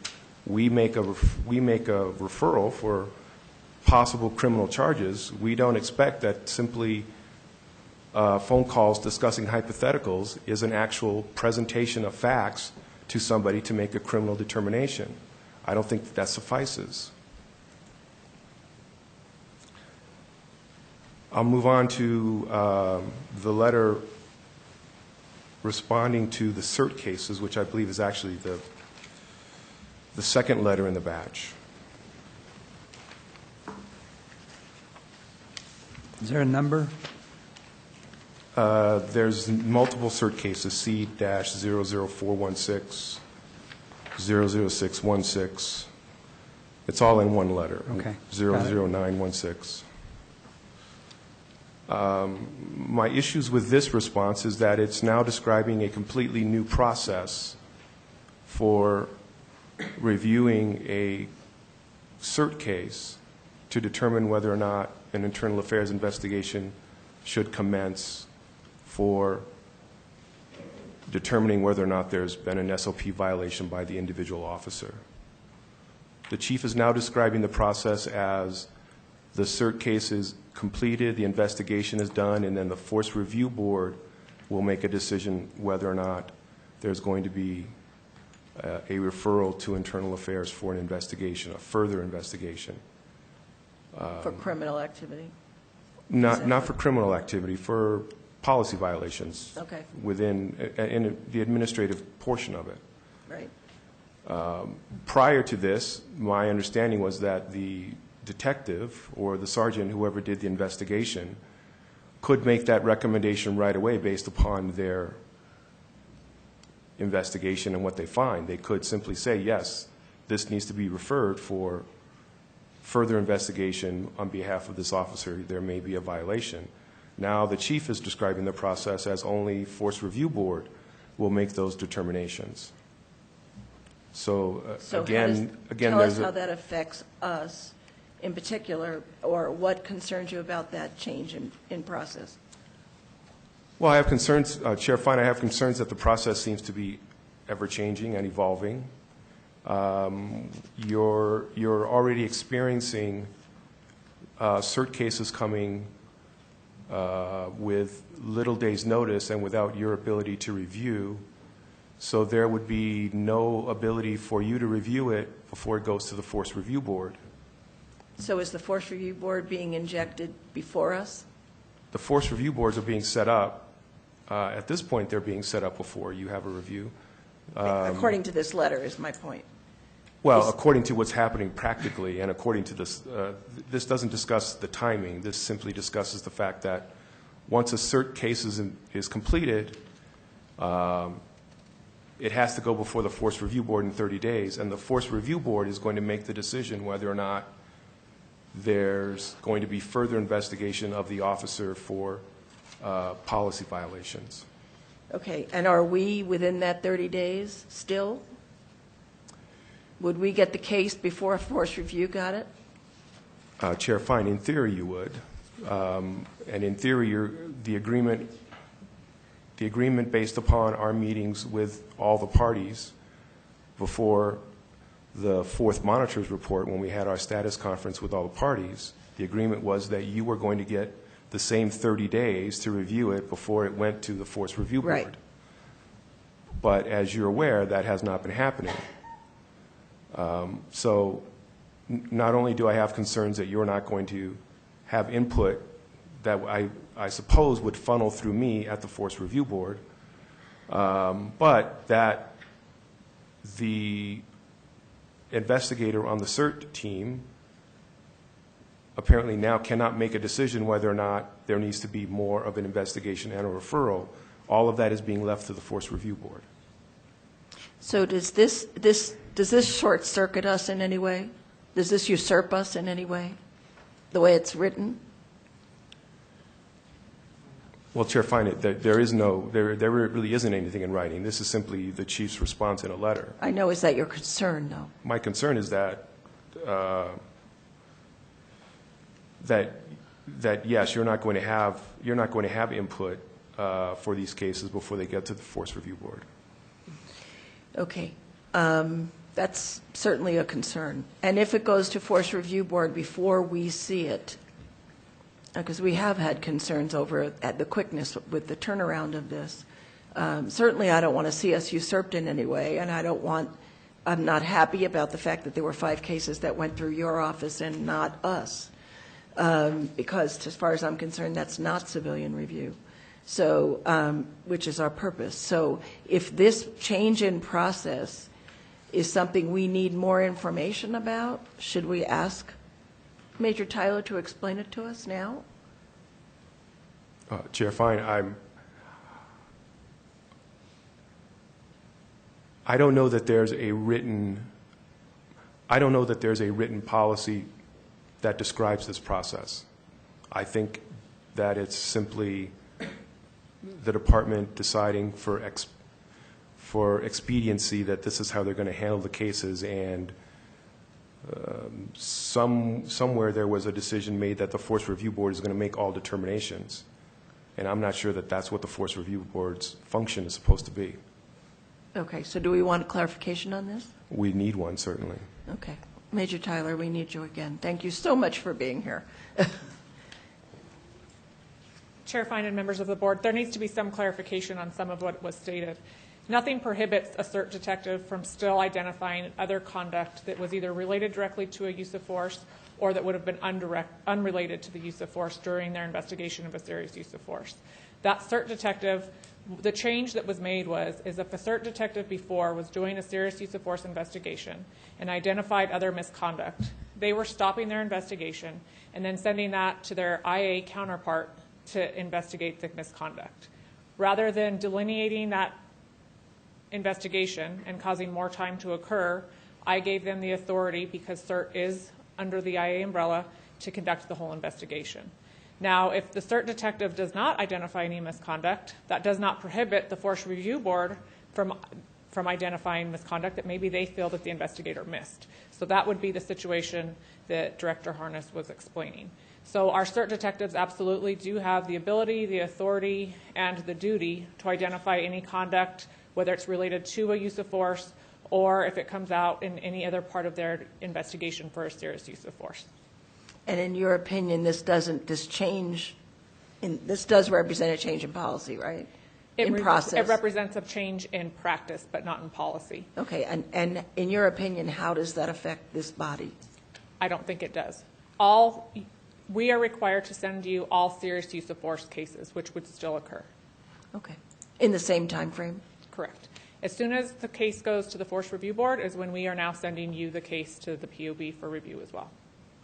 we make a referral for possible criminal charges. We don't expect that simply phone calls discussing hypotheticals is an actual presentation of facts to somebody to make a criminal determination. I don't think that suffices. I'll move on to the letter responding to the cert cases, which I believe is actually the second letter in the batch. Is there a number? There's multiple cert cases, C-00416, 00616. It's all in one letter. Okay. 00916. My issues with this response is that it's now describing a completely new process for reviewing a cert case to determine whether or not an internal affairs investigation should commence for determining whether or not there's been an SOP violation by the individual officer. The chief is now describing the process as the cert case is completed, the investigation is done, and then the Force Review Board will make a decision whether or not there's going to be a referral to internal affairs for an investigation, a further investigation. For criminal activity? Not for criminal activity, for policy violations. Okay. Within in the administrative portion of it. Right. Prior to this, my understanding was that the detective or the sergeant, whoever did the investigation, could make that recommendation right away based upon their investigation and what they find. They could simply say, yes, this needs to be referred for further investigation on behalf of this officer. There may be a violation. Now the chief is describing the process as only Force Review Board will make those determinations. So again, tell us how that affects us in particular, or what concerns you about that change in process? Well, I have concerns, Chair Fine, I have concerns that the process seems to be ever-changing and evolving. You're already experiencing cert cases coming with little days' notice and without your ability to review. So there would be no ability for you to review it before it goes to the Force Review Board. So is the Force Review Board being injected before us? The Force Review Boards are being set up. At this point, they're being set up before you have a review. According to this letter is my point. Well, according to what's happening practically, and according to this, this doesn't discuss the timing. This simply discusses the fact that once a cert case is completed, it has to go before the Force Review Board in 30 days, and the Force Review Board is going to make the decision whether or not there's going to be further investigation of the officer for policy violations. Okay, and are we within that 30 days still? Would we get the case before a Force Review got it? Chair Fine, in theory you would. And in theory, the agreement based upon our meetings with all the parties before the fourth monitor's report, when we had our status conference with all the parties, the agreement was that you were going to get the same 30 days to review it before it went to the Force Review Board. Right. But as you're aware, that has not been happening. So not only do I have concerns that you're not going to have input that I suppose would funnel through me at the Force Review Board, but that the investigator on the CERT team apparently now cannot make a decision whether or not there needs to be more of an investigation and a referral. All of that is being left to the Force Review Board. So does this short circuit us in any way? Does this usurp us in any way, the way it's written? Well, Chair Fine, there really isn't anything in writing. This is simply the chief's response in a letter. I know. Is that your concern, though? My concern is that yes, you're not going to have input for these cases before they get to the Force Review Board. Okay. That's certainly a concern. And if it goes to Force Review Board before we see it, because we have had concerns over at the quickness with the turnaround of this, certainly I don't want to see us usurped in any way, and I'm not happy about the fact that there were 5 cases that went through your office and not us. because as far as I'm concerned, that's not civilian review, so, which is our purpose. So if this change in process is something we need more information about, should we ask Major Tyler to explain it to us now? Chair Fine, I don't know that there's a written policy that describes this process. I think that it's simply the department deciding for expediency that this is how they're going to handle the cases, and somewhere there was a decision made that the Force Review Board is going to make all determinations. And I'm not sure that that's what the Force Review Board's function is supposed to be. Okay, so do we want a clarification on this? We need one, certainly. Okay. Major Tyler, we need you again. Thank you so much for being here. Chair Fine and members of the board, there needs to be some clarification on some of what was stated. Nothing prohibits a CERT detective from still identifying other conduct that was either related directly to a use of force or that would have been unrelated to the use of force during their investigation of a serious use of force. That CERT detective, the change that was made is if a CERT detective before was doing a serious use of force investigation and identified other misconduct, they were stopping their investigation and then sending that to their IA counterpart to investigate the misconduct. Rather than delineating that investigation and causing more time to occur, I gave them the authority, because CERT is under the IA umbrella, to conduct the whole investigation. Now, if the CERT detective does not identify any misconduct, that does not prohibit the Force Review Board from identifying misconduct that maybe they feel that the investigator missed. So that would be the situation that Director Harness was explaining. So our CERT detectives absolutely do have the ability, the authority, and the duty to identify any conduct, whether it's related to a use of force or if it comes out in any other part of their investigation for a serious use of force. And in your opinion, this does represent a change in policy, right? In process. It represents a change in practice, but not in policy. Okay, and in your opinion, how does that affect this body? I don't think it does. We are required to send you all serious use of force cases, which would still occur. Okay. In the same time frame? Correct. As soon as the case goes to the Force Review Board is when we are now sending you the case to the POB for review as well.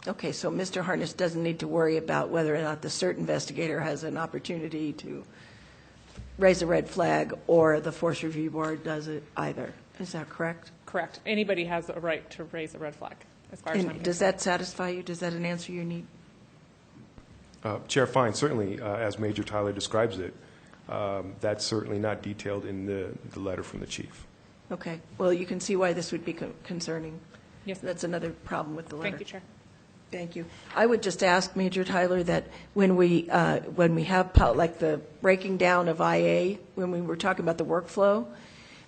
Okay, so Mr. Harness doesn't need to worry about whether or not the CERT investigator has an opportunity to raise a red flag, or the Force Review Board does it either. Is that correct? Correct. Anybody has a right to raise a red flag, as far as I'm concerned. Does that satisfy you? Does that an answer you need? Chair Fine, certainly, as Major Tyler describes it, that's certainly not detailed in the letter from the chief. Okay. Well, you can see why this would be concerning. Yes. That's another problem with the letter. Thank you, Chair. Thank you. I would just ask Major Tyler that when we have like the breaking down of IA, when we were talking about the workflow,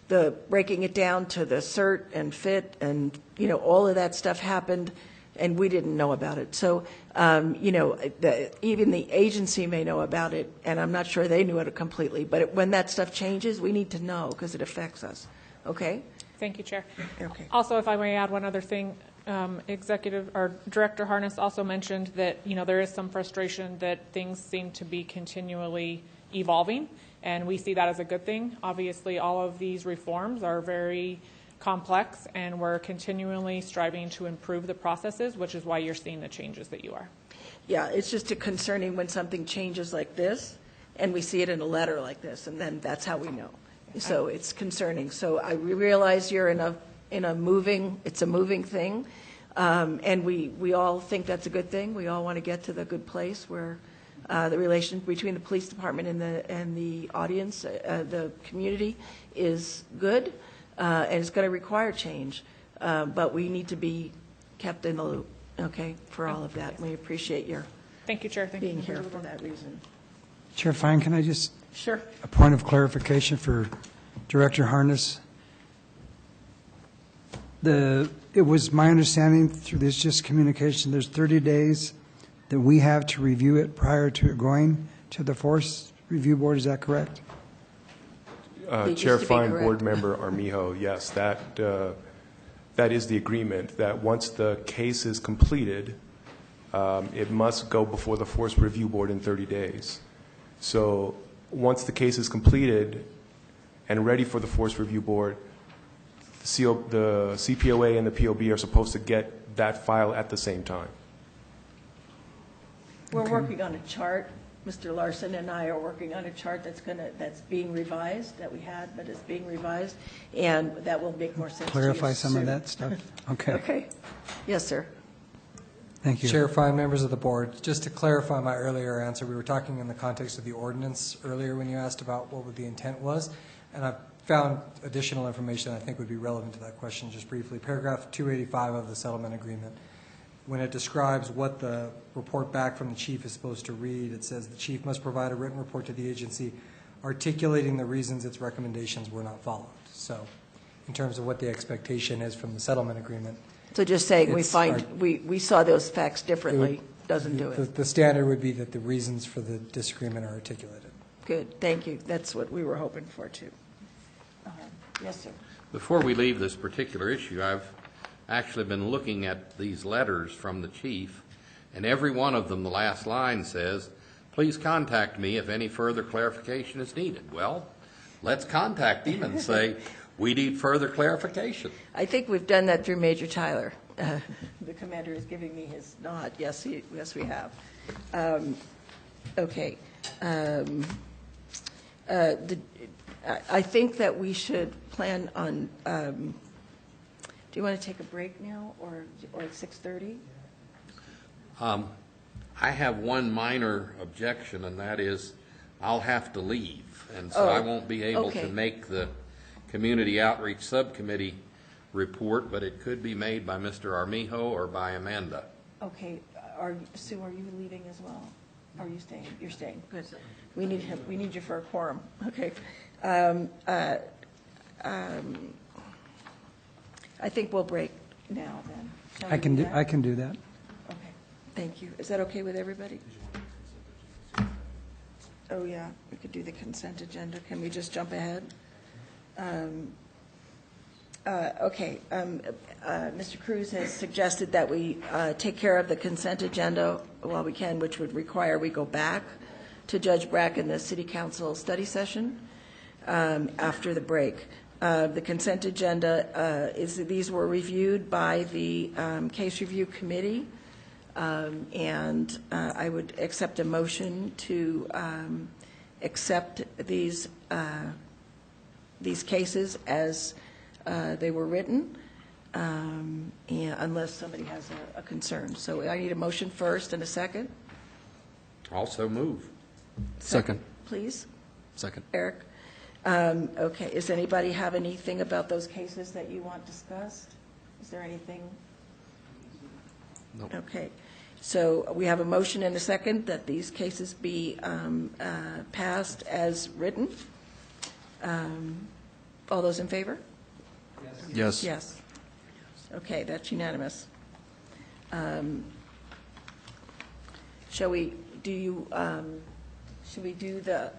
the breaking it down to the CERT and FIT and, all of that stuff happened and we didn't know about it. So, even the agency may know about it, and I'm not sure they knew it completely. But when that stuff changes, we need to know because it affects us. Okay? Thank you, Chair. Okay. Also, if I may add one other thing, Director Harness also mentioned that there is some frustration that things seem to be continually evolving, and we see that as a good thing. Obviously, all of these reforms are very complex, and we're continually striving to improve the processes, which is why you're seeing the changes that you are. Yeah, it's just concerning when something changes like this, and we see it in a letter like this, and then that's how we know. So it's concerning. So I realize you're it's a moving thing, and we all think that's a good thing. We all want to get to the good place where the relation between the police department and the audience, the community, is good, and it's going to require change. But we need to be kept in the loop, okay, for all of that. Yes. We appreciate your Thank you, Chair. being here for that reason. Chair Fine, can I just... Sure. A point of clarification for Director Harness. It was my understanding through this just communication, there's 30 days that we have to review it prior to it going to the Force Review Board. Is that correct? Chair Fine, Board Member Armijo, yes, that is the agreement, that once the case is completed, it must go before the Forest Review Board in 30 days. So once the case is completed and ready for the Forest Review Board, the CPOA and the POB are supposed to get that file at the same time. We're working on a chart. Mr. Larson and I are working on a chart that's being revised, that we had, but it's being revised, and that will make more sense to you Clarify some soon. of that stuff? Okay. Okay. Yes, sir. Thank you. Chair, fine members of the board, just to clarify my earlier answer, we were talking in the context of the ordinance earlier when you asked about what the intent was, and I found additional information I think would be relevant to that question just briefly. Paragraph 285 of the settlement agreement, when it describes what the report back from the chief is supposed to read, it says the chief must provide a written report to the agency articulating the reasons its recommendations were not followed. So in terms of what the expectation is from the settlement agreement. So just saying we saw those facts differently doesn't do it. The standard would be that the reasons for the disagreement are articulated. Good, thank you. That's what we were hoping for, too. Yes, sir. Before we leave this particular issue, I've actually been looking at these letters from the chief, and every one of them, the last line says, please contact me if any further clarification is needed. Well, let's contact him and say, we need further clarification. I think we've done that through Major Tyler. The commander is giving me his nod. Yes, we have. Okay. I think that we should plan on, do you want to take a break now or at 6:30? I have one minor objection, and that is I'll have to leave, and so I won't be able to make the Community Outreach Subcommittee report, but it could be made by Mr. Armijo or by Amanda. Okay. Sue, are you leaving as well? Are you staying? You're staying. Good. We need you for a quorum. Okay. I think we'll break now then. I can do that. Okay. Thank you. Is that okay with everybody? Oh, yeah. We could do the consent agenda. Can we just jump ahead? Okay. Mr. Cruz has suggested that we take care of the consent agenda while we can, which would require we go back to Judge Brack in the City Council study session after the break. The consent agenda these were reviewed by the Case Review Committee, and I would accept a motion to accept these cases as they were written, and unless somebody has a concern. So I need a motion first and a second. Also move. Second. Please. Second. Eric. Okay. Does anybody have anything about those cases that you want discussed? Is there anything? Nope. Okay. So we have a motion and a second that these cases be passed as written. All those in favor? Yes. Yes. Okay, that's unanimous. Should we do the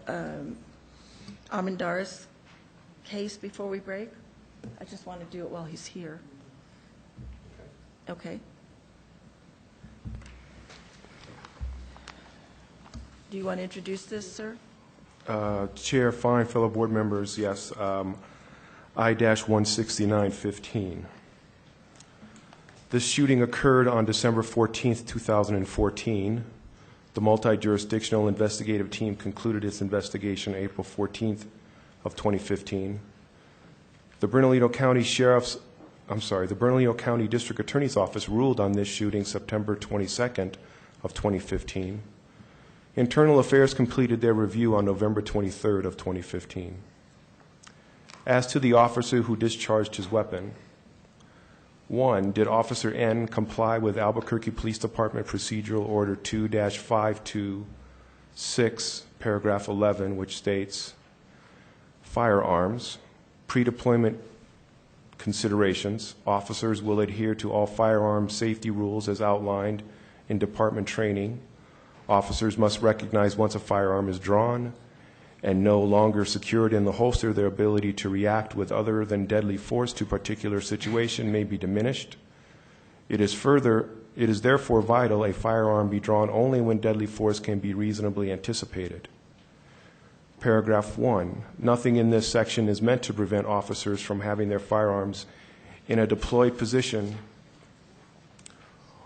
Armendariz case before we break? I just want to do it while he's here. Okay. Do you want to introduce this, sir? Chair, fine, fellow board members, yes. I-16915. This shooting occurred on December 14th, 2014. The multi-jurisdictional investigative team concluded its investigation April 14th of 2015. The Bernalillo County District Attorney's Office ruled on this shooting September 22nd of 2015. Internal Affairs completed their review on November 23rd of 2015. As to the officer who discharged his weapon, 1, did Officer N comply with Albuquerque Police Department Procedural Order 2-526, paragraph 11, which states, firearms, pre-deployment considerations, officers will adhere to all firearm safety rules as outlined in department training. Officers must recognize once a firearm is drawn and no longer secured in the holster, their ability to react with other than deadly force to a particular situation may be diminished. It is therefore vital a firearm be drawn only when deadly force can be reasonably anticipated. Paragraph 1, nothing in this section is meant to prevent officers from having their firearms in a deployed position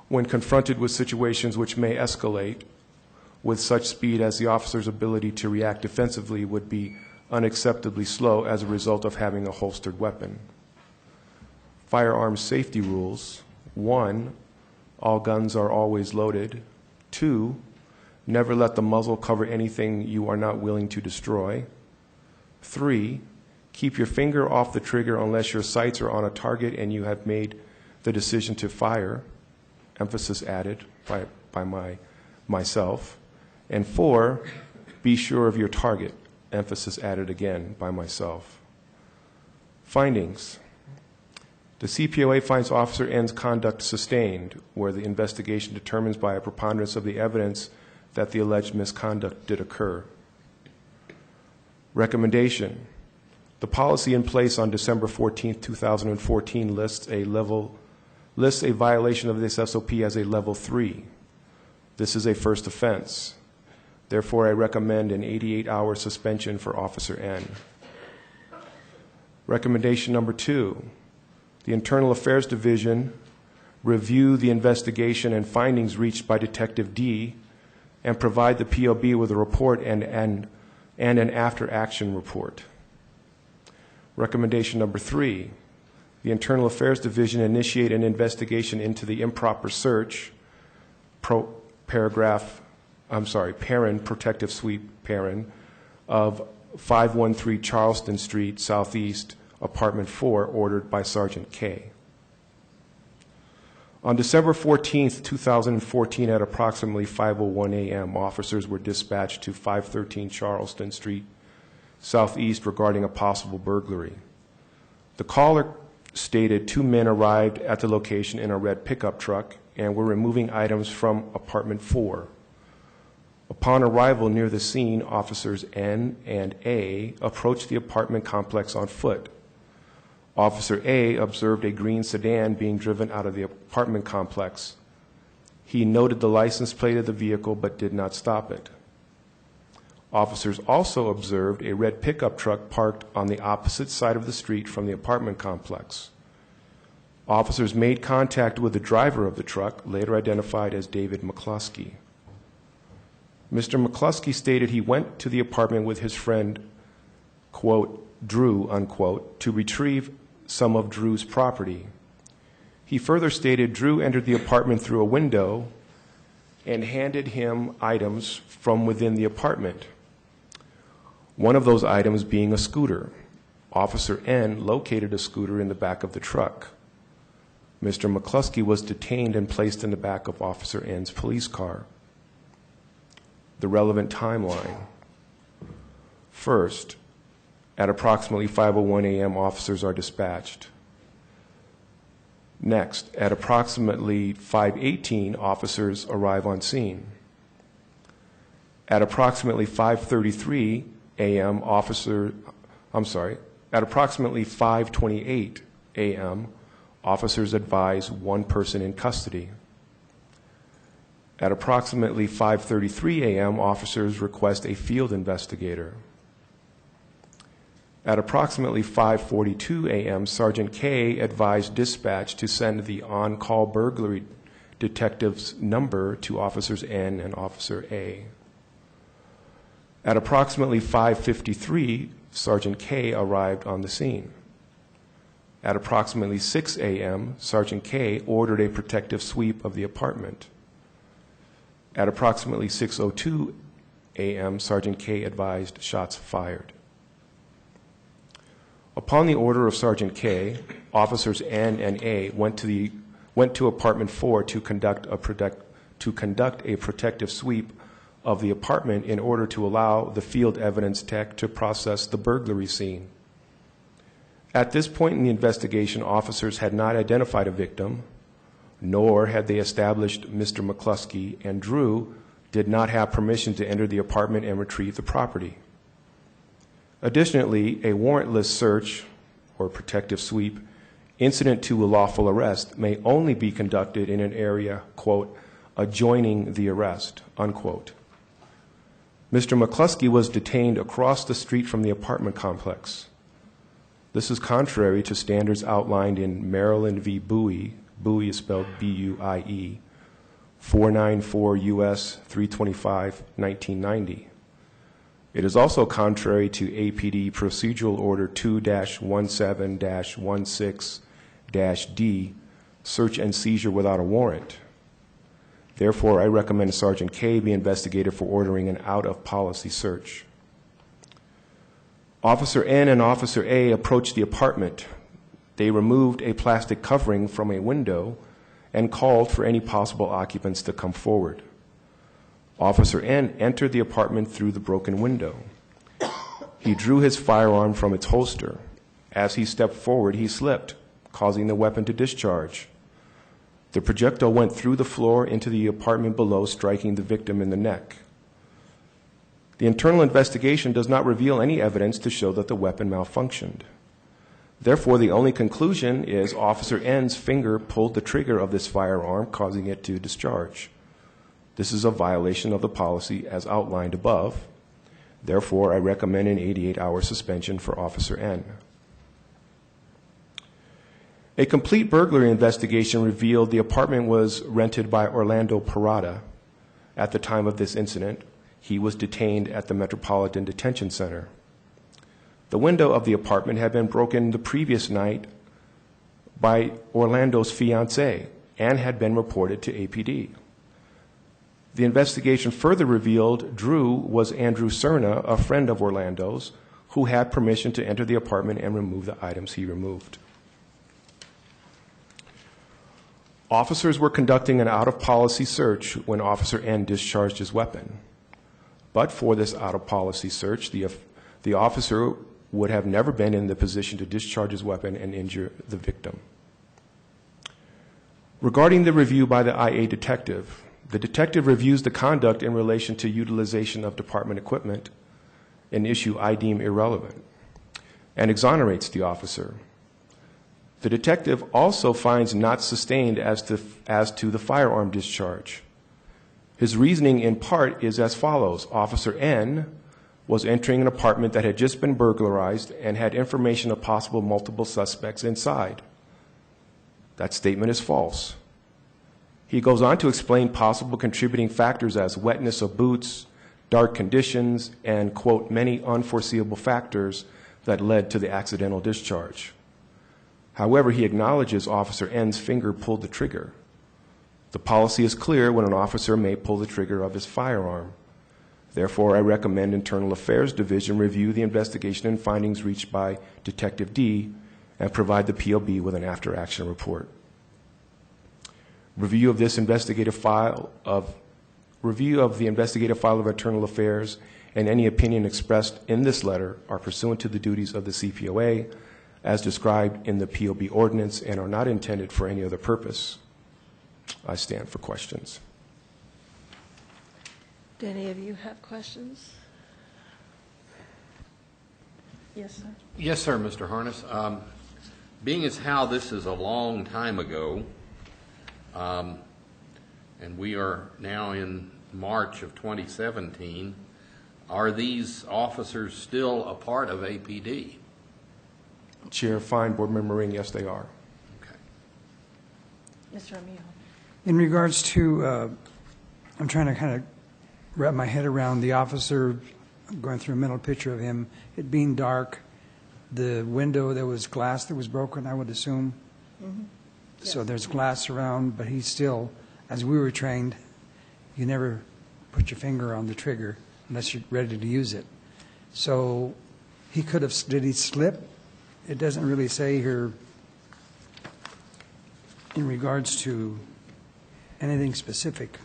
when confronted with situations which may escalate with such speed as the officer's ability to react defensively would be unacceptably slow as a result of having a holstered weapon. Firearms safety rules: 1, all guns are always loaded. 2, never let the muzzle cover anything you are not willing to destroy. 3, keep your finger off the trigger unless your sights are on a target and you have made the decision to fire. Emphasis added by myself. And 4, be sure of your target. Emphasis added again by myself. Findings. The CPOA finds Officer N's conduct sustained, where the investigation determines by a preponderance of the evidence that the alleged misconduct did occur. Recommendation. The policy in place on December 14, 2014 lists a violation of this SOP as a level 3. This is a first offense. Therefore, I recommend an 88-hour suspension for Officer N. Recommendation number 2. The Internal Affairs Division review the investigation and findings reached by Detective D and provide the POB with a report and an after-action report. Recommendation number 3. The Internal Affairs Division initiate an investigation into the improper search, Perrin, protective sweep Perrin, of 513 Charleston Street, Southeast, Apartment 4, ordered by Sergeant K. On December 14, 2014, at approximately 5:01 a.m., officers were dispatched to 513 Charleston Street, Southeast, regarding a possible burglary. The caller stated 2 men arrived at the location in a red pickup truck and were removing items from Apartment 4. Upon arrival near the scene, Officers N and A approached the apartment complex on foot. Officer A observed a green sedan being driven out of the apartment complex. He noted the license plate of the vehicle but did not stop it. Officers also observed a red pickup truck parked on the opposite side of the street from the apartment complex. Officers made contact with the driver of the truck, later identified as David McCluskey. Mr. McCluskey stated he went to the apartment with his friend, quote, Drew, unquote, to retrieve some of Drew's property. He further stated Drew entered the apartment through a window and handed him items from within the apartment. One of those items being a scooter. Officer N located a scooter in the back of the truck. Mr. McCluskey was detained and placed in the back of Officer N's police car. The relevant timeline. First, at approximately 5:01 a.m., officers are dispatched. Next, at approximately 5:18, officers arrive on scene. At approximately 5:33 a.m., at approximately 5:28 a.m., officers advise 1 person in custody. At approximately 5:33 a.m., officers request a field investigator. At approximately 5:42 a.m., Sergeant K advised dispatch to send the on-call burglary detective's number to Officers N and Officer A. At approximately 5:53, Sergeant K arrived on the scene. At approximately 6 a.m., Sergeant K ordered a protective sweep of the apartment. At approximately 6:02 a.m., Sergeant K advised shots fired. Upon the order of Sergeant K, Officers N and A went to Apartment 4 to conduct a protective sweep of the apartment in order to allow the field evidence tech to process the burglary scene. At this point in the investigation, officers had not identified a victim, nor had they established Mr. McCluskey, and Drew did not have permission to enter the apartment and retrieve the property. Additionally, a warrantless search or protective sweep incident to a lawful arrest may only be conducted in an area, quote, adjoining the arrest, unquote. Mr. McCluskey was detained across the street from the apartment complex. This is contrary to standards outlined in Maryland v. Bowie. Bowie is spelled B-U-I-E, 494 U.S. 325, 1990. It is also contrary to APD Procedural Order 2-17-16-D, search and seizure without a warrant. Therefore, I recommend Sergeant K be investigated for ordering an out-of-policy search. Officer N and Officer A approached the apartment. They removed a plastic covering from a window and called for any possible occupants to come forward. Officer N entered the apartment through the broken window. He drew his firearm from its holster. As he stepped forward, he slipped, causing the weapon to discharge. The projectile went through the floor into the apartment below, striking the victim in the neck. The internal investigation does not reveal any evidence to show that the weapon malfunctioned. Therefore, the only conclusion is Officer N's finger pulled the trigger of this firearm, causing it to discharge. This is a violation of the policy as outlined above. Therefore, I recommend an 88-hour suspension for Officer N. A complete burglary investigation revealed the apartment was rented by Orlando Parada. At the time of this incident, he was detained at the Metropolitan Detention Center. The window of the apartment had been broken the previous night by Orlando's fiancée and had been reported to APD. The investigation further revealed Drew was Andrew Cerna, a friend of Orlando's, who had permission to enter the apartment and remove the items he removed. Officers were conducting an out-of-policy search when Officer N discharged his weapon. But for this out-of-policy search, the officer would have never been in the position to discharge his weapon and injure the victim. Regarding the review by the IA detective, the detective reviews the conduct in relation to utilization of department equipment, an issue I deem irrelevant, and exonerates the officer. The detective also finds not sustained as to the firearm discharge. His reasoning in part is as follows. Officer N was entering an apartment that had just been burglarized and had information of possible multiple suspects inside. That statement is false. He goes on to explain possible contributing factors as wetness of boots, dark conditions, and, quote, many unforeseeable factors that led to the accidental discharge. However, he acknowledges Officer N's finger pulled the trigger. The policy is clear when an officer may pull the trigger of his firearm. Therefore, I recommend Internal Affairs Division review the investigation and findings reached by Detective D and provide the POB with an after-action report. Review of the investigative file of Internal Affairs and any opinion expressed in this letter are pursuant to the duties of the CPOA as described in the POB ordinance and are not intended for any other purpose. I stand for questions. Do any of you have questions? Yes, sir. Yes, sir, Mr. Harness. Being as how this is a long time ago, and we are now in March of 2017, are these officers still a part of APD? Chair, fine. Board Member Ring, yes, they are. Okay. Mr. Armijo. In regards to, I'm trying to kind of wrap my head around the officer, I'm going through a mental picture of him, it being dark, the window, there was glass that was broken, I would assume. Mm-hmm. Yes. So there's glass around, but he's still, as we were trained, you never put your finger on the trigger unless you're ready to use it. So he could have, did he slip? It doesn't really say here in regards to anything specific.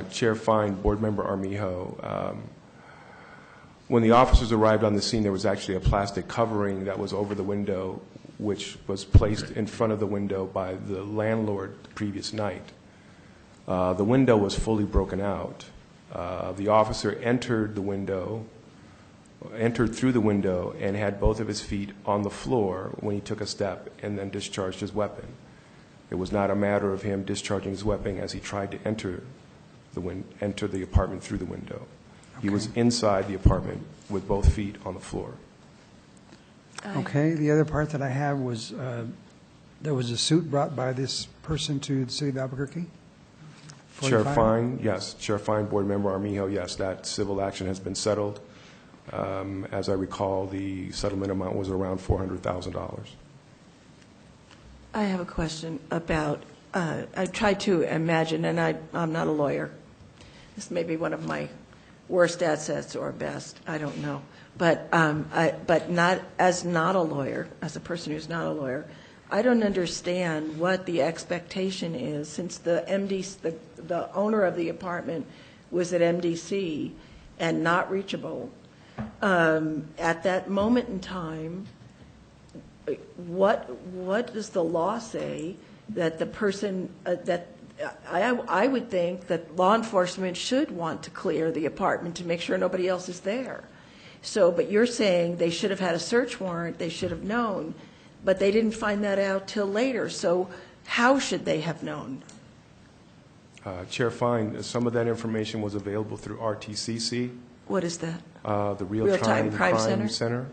Chair, fine. Board Member Armijo. When the officers arrived on the scene, there was actually a plastic covering that was over the window, which was placed in front of the window by the landlord the previous night. The window was fully broken out. The officer entered the window, entered through the window and had both of his feet on the floor when he took a step and then discharged his weapon. It was not a matter of him discharging his weapon as he tried to enter the apartment through the window. He was inside the apartment with both feet on the floor. Okay, the other part that I have was there was a suit brought by this person to the city of Albuquerque? Chair Fine, yes. Chair Fine, Board Member Armijo, yes, that civil action has been settled. As I recall, the settlement amount was around $400,000. I have a question about, I try to imagine, and I'm not a lawyer. This may be one of my worst assets or best, I don't know. But not a lawyer, as a person who's not a lawyer, I don't understand what the expectation is, since the owner of the apartment was at MDC and not reachable. At that moment in time, what does the law say that the person that I would think that law enforcement should want to clear the apartment to make sure nobody else is there. So, but you're saying they should have had a search warrant, they should have known, but they didn't find that out till later. So how should they have known? Chair Fine, some of that information was available through RTCC. What is that? The Real-Time Crime Center.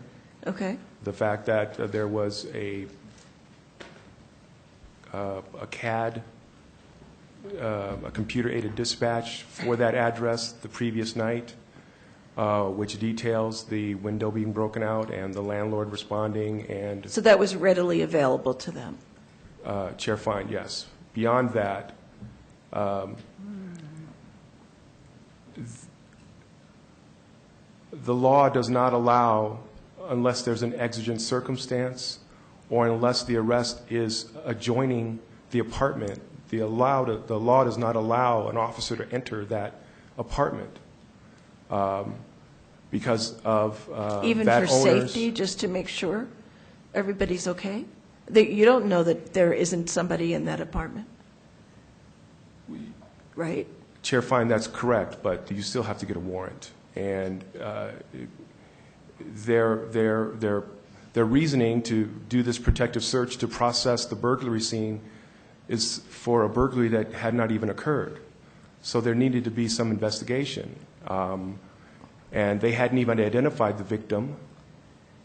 Okay. The fact that there was a CAD, a computer-aided dispatch for that address the previous night, which details the window being broken out and the landlord responding. And so that was readily available to them? Chair Fine, yes. Beyond that, the law does not allow, unless there's an exigent circumstance or unless the arrest is adjoining the apartment, the law does not allow an officer to enter that apartment because of even that for safety, just to make sure everybody's okay? You don't know that there isn't somebody in that apartment, right? Chair Fine, that's correct, but you still have to get a warrant. And their reasoning to do this protective search to process the burglary scene is for a burglary that had not even occurred. So there needed to be some investigation. And they hadn't even identified the victim.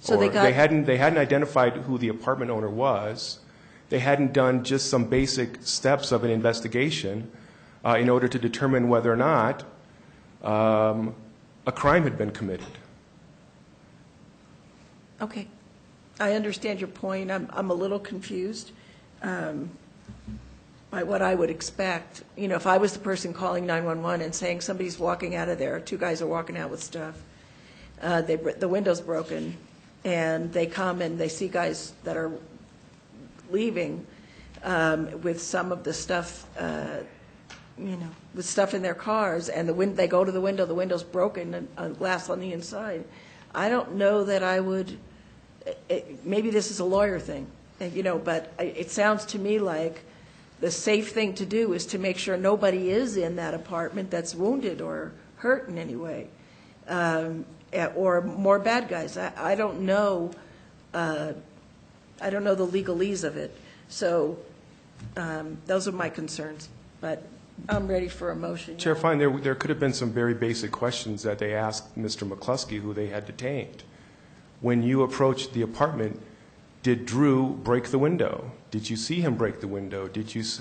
So they hadn't identified who the apartment owner was. They hadn't done just some basic steps of an investigation in order to determine whether or not a crime had been committed. Okay. I understand your point. I'm a little confused by what I would expect. You know, if I was the person calling 911 and saying somebody's walking out of there, two guys are walking out with stuff, the window's broken, and they come and they see guys that are leaving with some of the stuff, with stuff in their cars, and they go to the window's broken, and glass on the inside. I don't know that I would, maybe this is a lawyer thing, but it sounds to me like the safe thing to do is to make sure nobody is in that apartment that's wounded or hurt in any way, or more bad guys. I don't know. I don't know the legalese of it. So those are my concerns. But I'm ready for a motion. Chair Fine, there could have been some very basic questions that they asked Mr. McCluskey, who they had detained. When you approached the apartment, did Drew break the window? Did you see him break the window?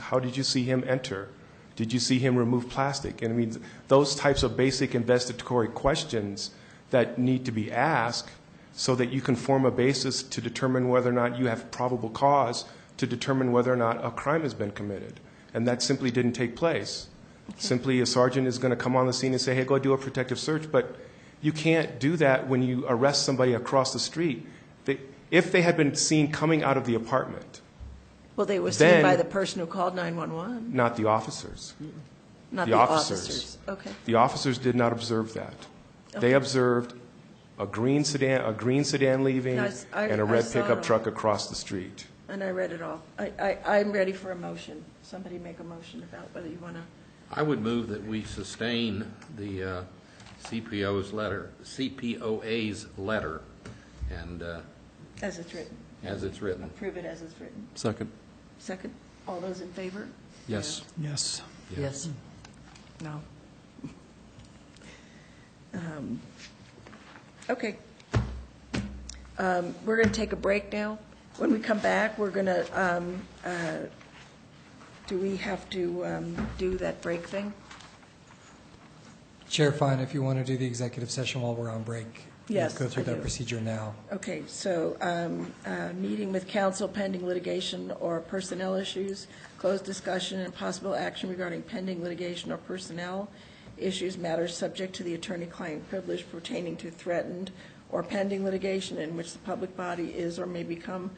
How did you see him enter? Did you see him remove plastic? And I mean, those types of basic investigatory questions that need to be asked so that you can form a basis to determine whether or not you have probable cause to determine whether or not a crime has been committed. And that simply didn't take place. Okay. Simply a sergeant is going to come on the scene and say, hey, go do a protective search. But you can't do that when you arrest somebody across the street. If they had been seen coming out of the apartment. Well, they were seen by the person who called 911. Not the officers. Not the officers. Okay. The officers did not observe that. Okay. They observed a green sedan leaving and a red pickup truck across the street. And I read it all. I'm ready for a motion. Somebody make a motion about whether you want to. I would move that we sustain the CPOA's letter, and As it's written. as it's written. Approve it as it's written. Second. Second? All those in favor? Yes. Yes. Yes. No. Okay. We're going to take a break now. When we come back, we're going to, do we have to do that break thing? Chair, fine, if you want to do the executive session while we're on break. Yes, Go through I that do. procedure now. Okay, so meeting with counsel pending litigation or personnel issues, closed discussion and possible action regarding pending litigation or personnel issues, matters subject to the attorney-client privilege pertaining to threatened or pending litigation in which the public body is or may become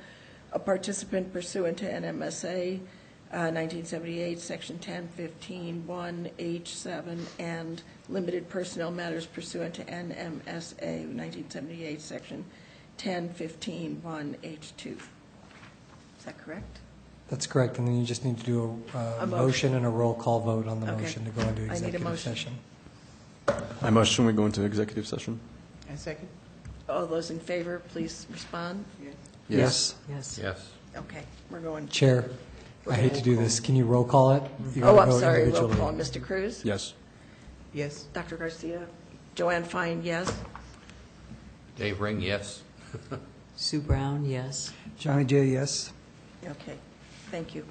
a participant pursuant to NMSA 1978, Section 1015(1)H7, and limited personnel matters pursuant to NMSA 1978, Section 1015(1)H2. Is that correct? That's correct, and then you just need to do a motion and a roll call vote on the Okay. motion to go into I need a executive motion. session. I motion we go into executive session. A second? All those in favor, please respond. Yes. Yes. Yes. Okay, we're going. Chair, I hate to do this. Can you roll call it? You Oh, gotta I'm vote sorry, roll individually. call. Mr. Cruz? Yes. Yes. Dr. Garcia? Joanne Fine, yes? Dave Ring, yes. Sue Brown, yes. Johnny J, yes. Okay, thank you.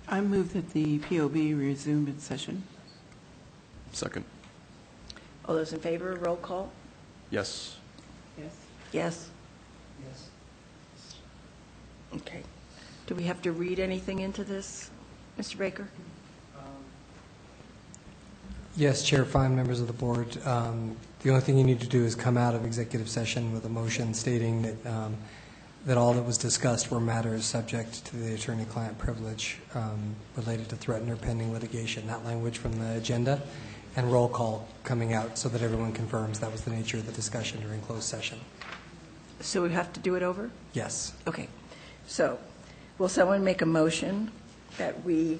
I move that the POB resume its session. Second. All those in favor, roll call? Yes. Yes. Yes? Yes. Okay. Do we have to read anything into this, Mr. Baker? Yes, Chair, fine, members of the board. The only thing you need to do is come out of executive session with a motion stating that that all that was discussed were matters subject to the attorney-client privilege related to threatened or pending litigation. That language from the agenda, and roll call coming out so that everyone confirms that was the nature of the discussion during closed session. So we have to do it over? Yes. Okay. So will someone make a motion that we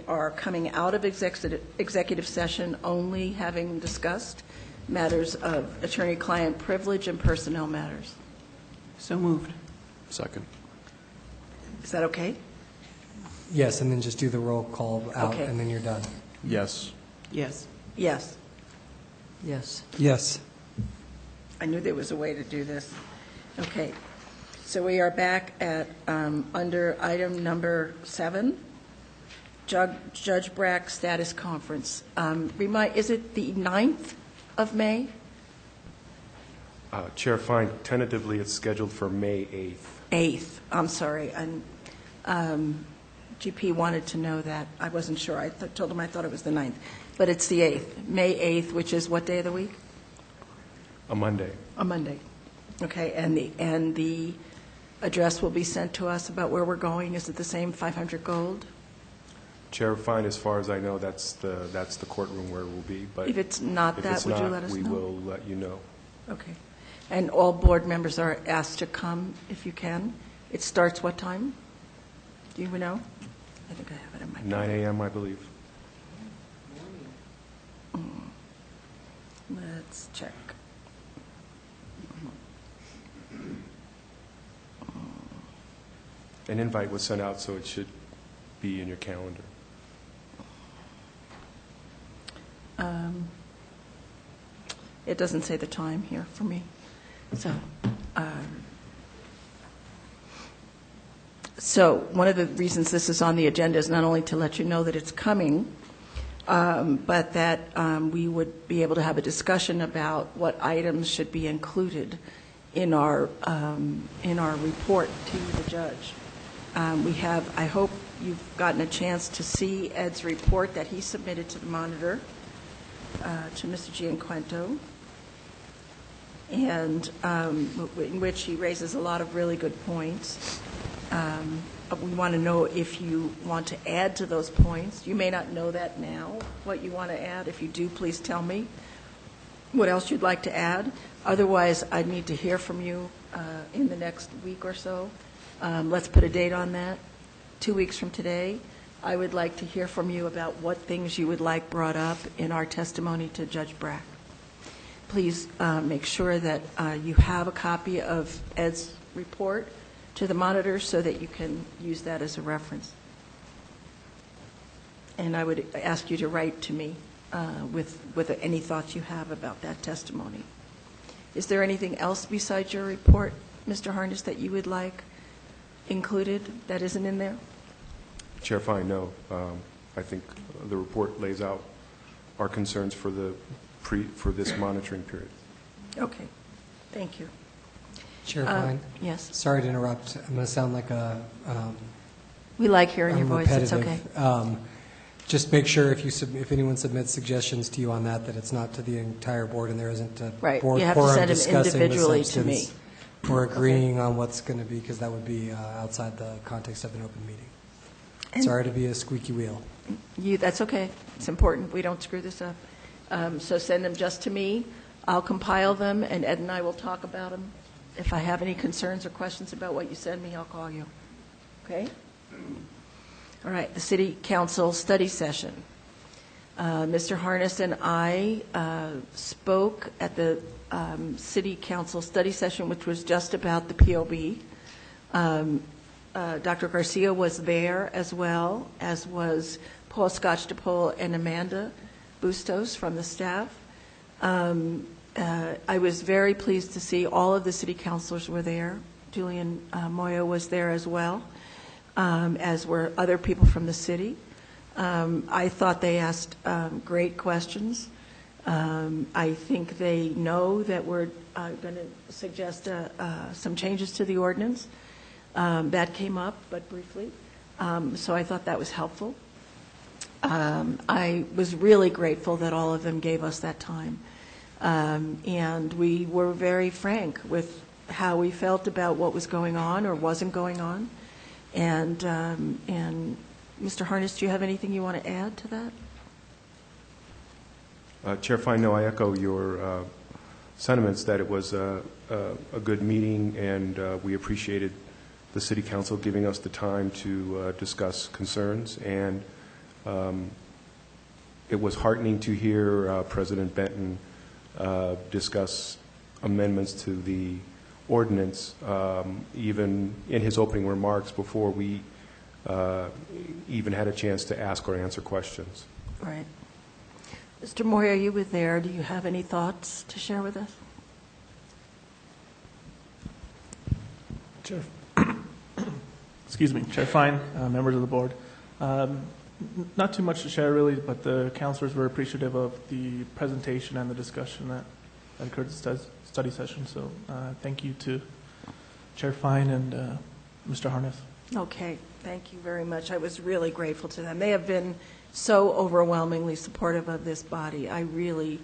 are coming out of executive session only having discussed matters of attorney-client privilege and personnel matters? So moved. Second. Is that okay? Yes, and then just do the roll call out, Okay. and then you're done. Yes. Yes. Yes. Yes. Yes. I knew there was a way to do this. Okay. So we are back at, under item number 7, Judge Brack status conference. Is it the 9th of May? Chair Fine, tentatively it's scheduled for May 8th. 8th, I'm sorry. And GP wanted to know that. I wasn't sure. I told him I thought it was the 9th. But it's the 8th, May 8th, which is what day of the week? A Monday. A Monday. Okay, and the address will be sent to us about where we're going. Is it the same 500 Gold? Chair Fine, as far as I know, that's the courtroom where we'll be. But If it's not if that, it's would you not, let us we know? will let you know. Okay. And all board members are asked to come if you can. It starts what time? Do you know? I think I have it in my 9 a.m., I believe. Let's check. An invite was sent out, so it should be in your calendar. It doesn't say the time here for me. So one of the reasons this is on the agenda is not only to let you know that it's coming, but that we would be able to have a discussion about what items should be included in our report to the judge. I hope you've gotten a chance to see Ed's report that he submitted to the monitor, to Mr. Gianquento, and in which he raises a lot of really good points. We want to know if you want to add to those points. You may not know that now, what you want to add. If you do, please tell me what else you'd like to add. Otherwise, I need to hear from you in the next week or so. Let's put a date on that. 2 weeks from today, I would like to hear from you about what things you would like brought up in our testimony to Judge Brack. Please make sure that you have a copy of Ed's report to the monitor so that you can use that as a reference. And I would ask you to write to me with any thoughts you have about that testimony. Is there anything else besides your report, Mr. Harness, that you would like included that isn't in there? Chair Fine, no. I think the report lays out our concerns for this monitoring period. Okay. Thank you. Chair Fine? Yes. Sorry to interrupt. I'm going to sound like a... we like hearing your voice. It's okay. Just make sure if anyone submits suggestions to you on that it's not to the entire board and there isn't a right. board you have to send them individually to me. We're agreeing on what's going to be, because that would be outside the context of an open meeting. And sorry to be a squeaky wheel. That's okay. It's important. We don't screw this up. So send them just to me. I'll compile them, and Ed and I will talk about them. If I have any concerns or questions about what you send me, I'll call you. Okay? All right. The City Council study session. Mr. Harness and I spoke at the City Council study session, which was just about the POB. Dr. Garcia was there, as well as was Paul Scotch-DePole and Amanda Bustos from the staff. I was very pleased to see all of the city councilors were there. Julian Moyo was there as well, as were other people from the city. I thought they asked great questions. I think they know that we're going to suggest some changes to the ordinance. That came up, but briefly. So I thought that was helpful. I was really grateful that all of them gave us that time. And we were very frank with how we felt about what was going on or wasn't going on. And Mr. Harness, do you have anything you want to add to that? Chair Fine, no, I echo your sentiments that it was a good meeting, and we appreciated the City Council giving us the time to discuss concerns. And it was heartening to hear President Benton discuss amendments to the ordinance, even in his opening remarks before we even had a chance to ask or answer questions. Right. Mr. Moyer, you were there. Do you have any thoughts to share with us? Chair. Excuse me, Chair Fine, members of the board. Not too much to share, really, but the councilors were appreciative of the presentation and the discussion that occurred at the study session. So thank you to Chair Fine and Mr. Harness. Okay, thank you very much. I was really grateful to them. They have been so overwhelmingly supportive of this body. I really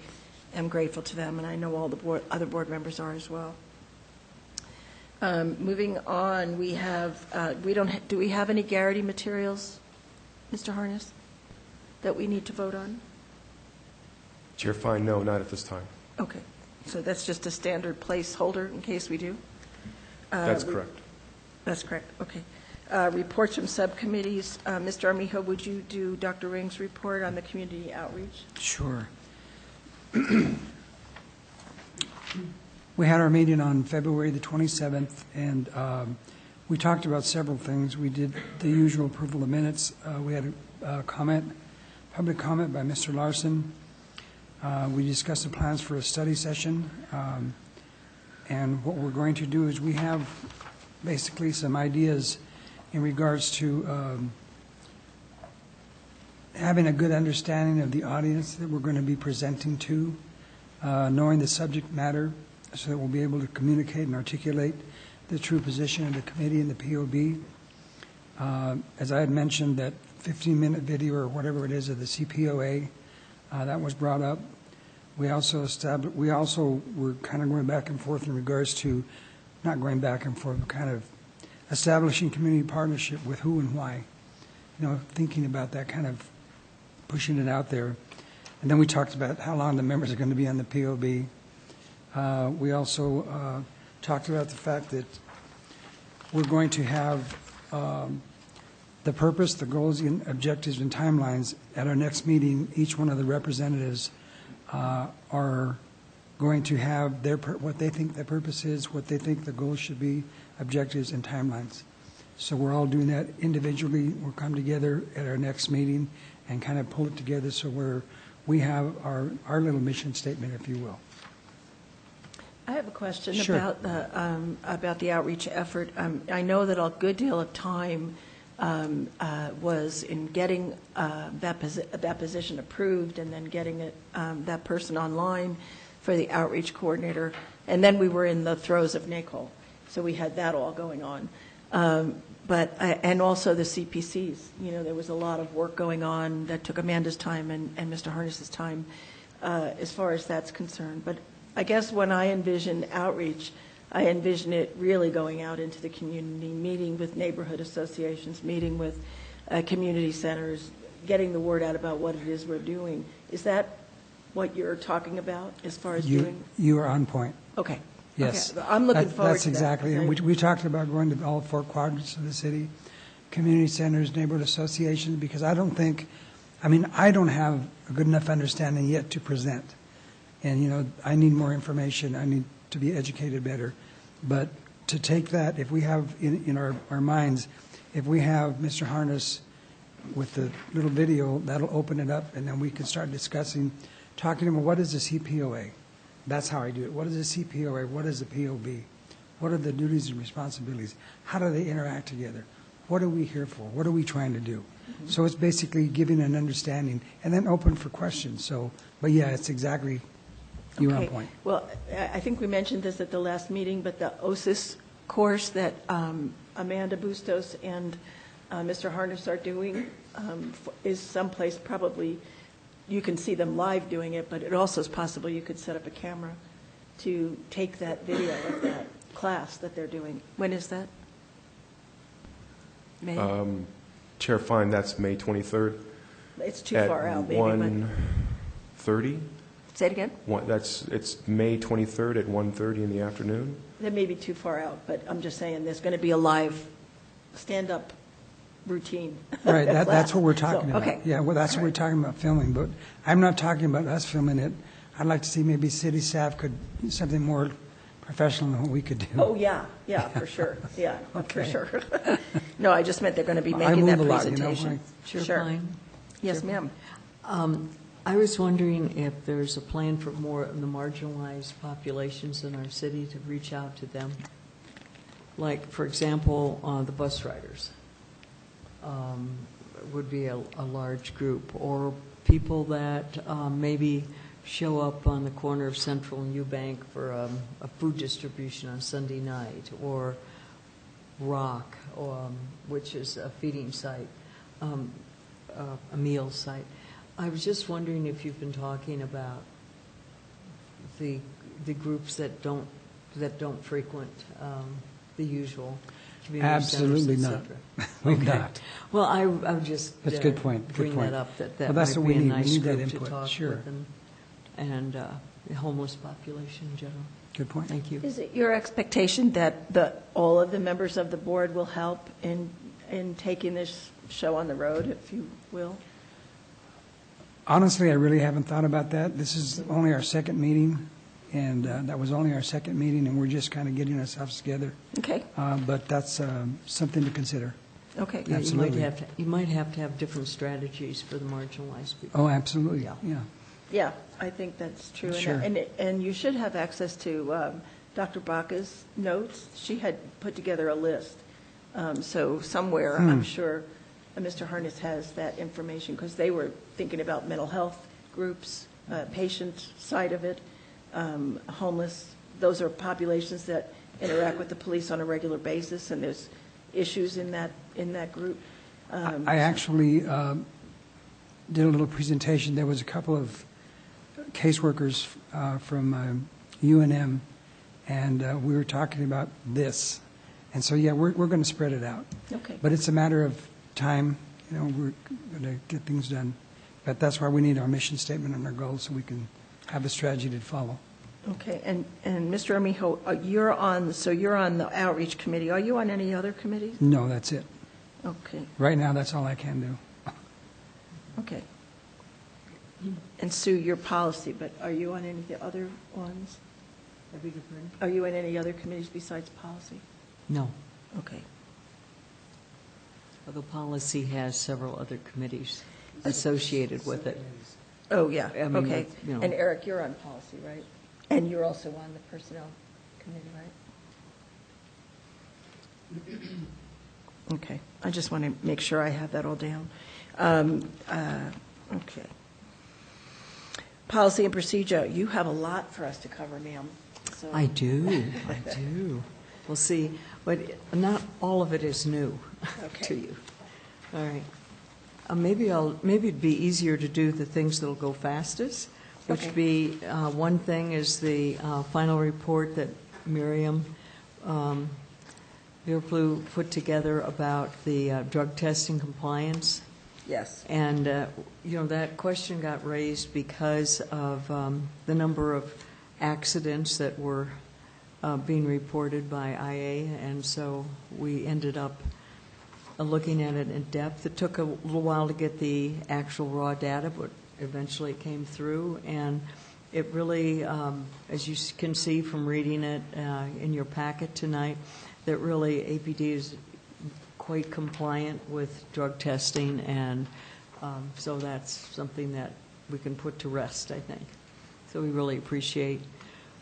am grateful to them, and I know all the other board members are as well. Moving on, we have do we have any Garrity materials, Mr. Harness, that we need to vote on? Chair Fine, no, not at this time. Okay, so that's just a standard placeholder in case we do? That's correct. That's correct, okay. Reports from subcommittees. Mr. Armijo, would you do Dr. Ring's report on the community outreach? Sure. We had our meeting on February the 27th, and we talked about several things. We did the usual approval of minutes. We had a public comment by Mr. Larson. We discussed the plans for a study session. And what we're going to do is we have basically some ideas in regards to having a good understanding of the audience that we're going to be presenting to, knowing the subject matter, so that we'll be able to communicate and articulate the true position of the committee and the POB. As I had mentioned, that 15-minute video or whatever it is of the CPOA, that was brought up. We also were kind of going back and forth in regards to, not going back and forth, but kind of establishing community partnership with who and why. Thinking about that, kind of pushing it out there. And then we talked about how long the members are going to be on the POB. We also talked about the fact that we're going to have the purpose, the goals, and objectives, and timelines at our next meeting. Each one of the representatives are going to have what they think their purpose is, what they think the goals should be, objectives, and timelines. So we're all doing that individually. We'll come together at our next meeting and kind of pull it together so we have our little mission statement, if you will. I have a question Sure. about the outreach effort. I know that a good deal of time was in getting that position approved and then getting that person online for the outreach coordinator. And then we were in the throes of NACOL, so we had that all going on. And also the CPCs. There was a lot of work going on that took Amanda's time and Mr. Harness's time as far as that's concerned. But I guess when I envision outreach, I envision it really going out into the community, meeting with neighborhood associations, meeting with community centers, getting the word out about what it is we're doing. Is that what you're talking about as far as doing? You are on point. Okay. Yes. Okay. I'm looking forward that's to exactly. that. And we talked about going to all 4 quadrants of the city, community centers, neighborhood associations, because I don't have a good enough understanding yet to present. And, I need more information. I need to be educated better. But to take that, if we have in our minds, if we have Mr. Harness with the little video, that'll open it up, and then we can start discussing, talking about what is the CPOA. That's how I do it. What is the CPOA? What is the POB? What are the duties and responsibilities? How do they interact together? What are we here for? What are we trying to do? Mm-hmm. So it's basically giving an understanding and then open for questions. But yeah, it's exactly, you're on point. Well, I think we mentioned this at the last meeting, but the OSIS course that Amanda Bustos and Mr. Harness are doing is someplace probably you can see them live doing it, but it also is possible you could set up a camera to take that video of that class that they're doing. When is that? May? Chair Fine, that's May 23rd. It's too far out, maybe. At 1:30? Say it again? It's May 23rd at 1:30 in the afternoon. That may be too far out, but I'm just saying there's going to be a live stand-up routine. Right, that's what we're talking about. Okay. Yeah, well, that's what we're talking about filming, but I'm not talking about us filming it. I'd like to see maybe city staff could do something more professional than what we could do. Oh, yeah, for sure. Yeah, Okay. for sure. No, I just meant they're going to be making that presentation. Sure. Fine. Yes, ma'am. I was wondering if there's a plan for more of the marginalized populations in our city to reach out to them. Like, for example, the bus riders would be a large group, or people that maybe show up on the corner of Central and Eubank for a food distribution on Sunday night, or Rock, which is a feeding site, a meal site. I was just wondering if you've been talking about the groups that don't frequent the usual community Absolutely centers, not. et cetera. We've Okay. not. Well, I would just That's a good point. bring Good point. that up, that Well, that's might what be we a need. We nice need that group to input. talk Sure. with, and the homeless population in general. Good point. Thank you. Is it your expectation that all of the members of the board will help in taking this show on the road, if you will? Honestly, I really haven't thought about that. This is only our second meeting, and that was only our second meeting, and we're just kind of getting ourselves together. Okay. But that's something to consider. Okay. Yeah, Absolutely. you might have to have different strategies for the marginalized people. Oh, absolutely. Yeah. Yeah. Yeah, I think that's true. Sure. And you should have access to Dr. Baca's notes. She had put together a list. So somewhere, I'm sure Mr. Harness has that information, because they were thinking about mental health groups, patient side of it, homeless. Those are populations that interact with the police on a regular basis, and issues in that group. I actually did a little presentation. There was a couple of caseworkers from UNM, and we were talking about this. And so, yeah, we're going to spread it out. Okay. But it's a matter of time. You know, we're going to get things done. But that's why we need our mission statement and our goals so we can have a strategy to follow. Okay, and Mr. Armijo, you're on the outreach committee. Are you on any other committees? No, that's it. Okay, Right now, that's all I can do. okay. And Sue, your policy, but are you on any of the other ones? Are you in any other committees besides policy? No. Okay. Although policy has several other committees associated with it. Oh, yeah, I mean, okay. you know. And Eric, you're on policy, right? And you're also on the personnel committee, right? Okay, I just want to make sure I have that all down. Okay. Policy and procedure, you have a lot for us to cover, ma'am. So. I do. We'll see, but not all of it is new to you. All right. Maybe it'd be easier to do the things that'll go fastest, which would be one thing is the final report that Miriam Beerflew put together about the drug testing compliance. Yes. And, that question got raised because of the number of accidents that were being reported by IA, and so we ended up looking at it in depth. It took a little while to get the actual raw data, but eventually it came through, and it really, as you can see from reading it in your packet tonight, that really APD is quite compliant with drug testing, and so that's something that we can put to rest, I think. So we really appreciate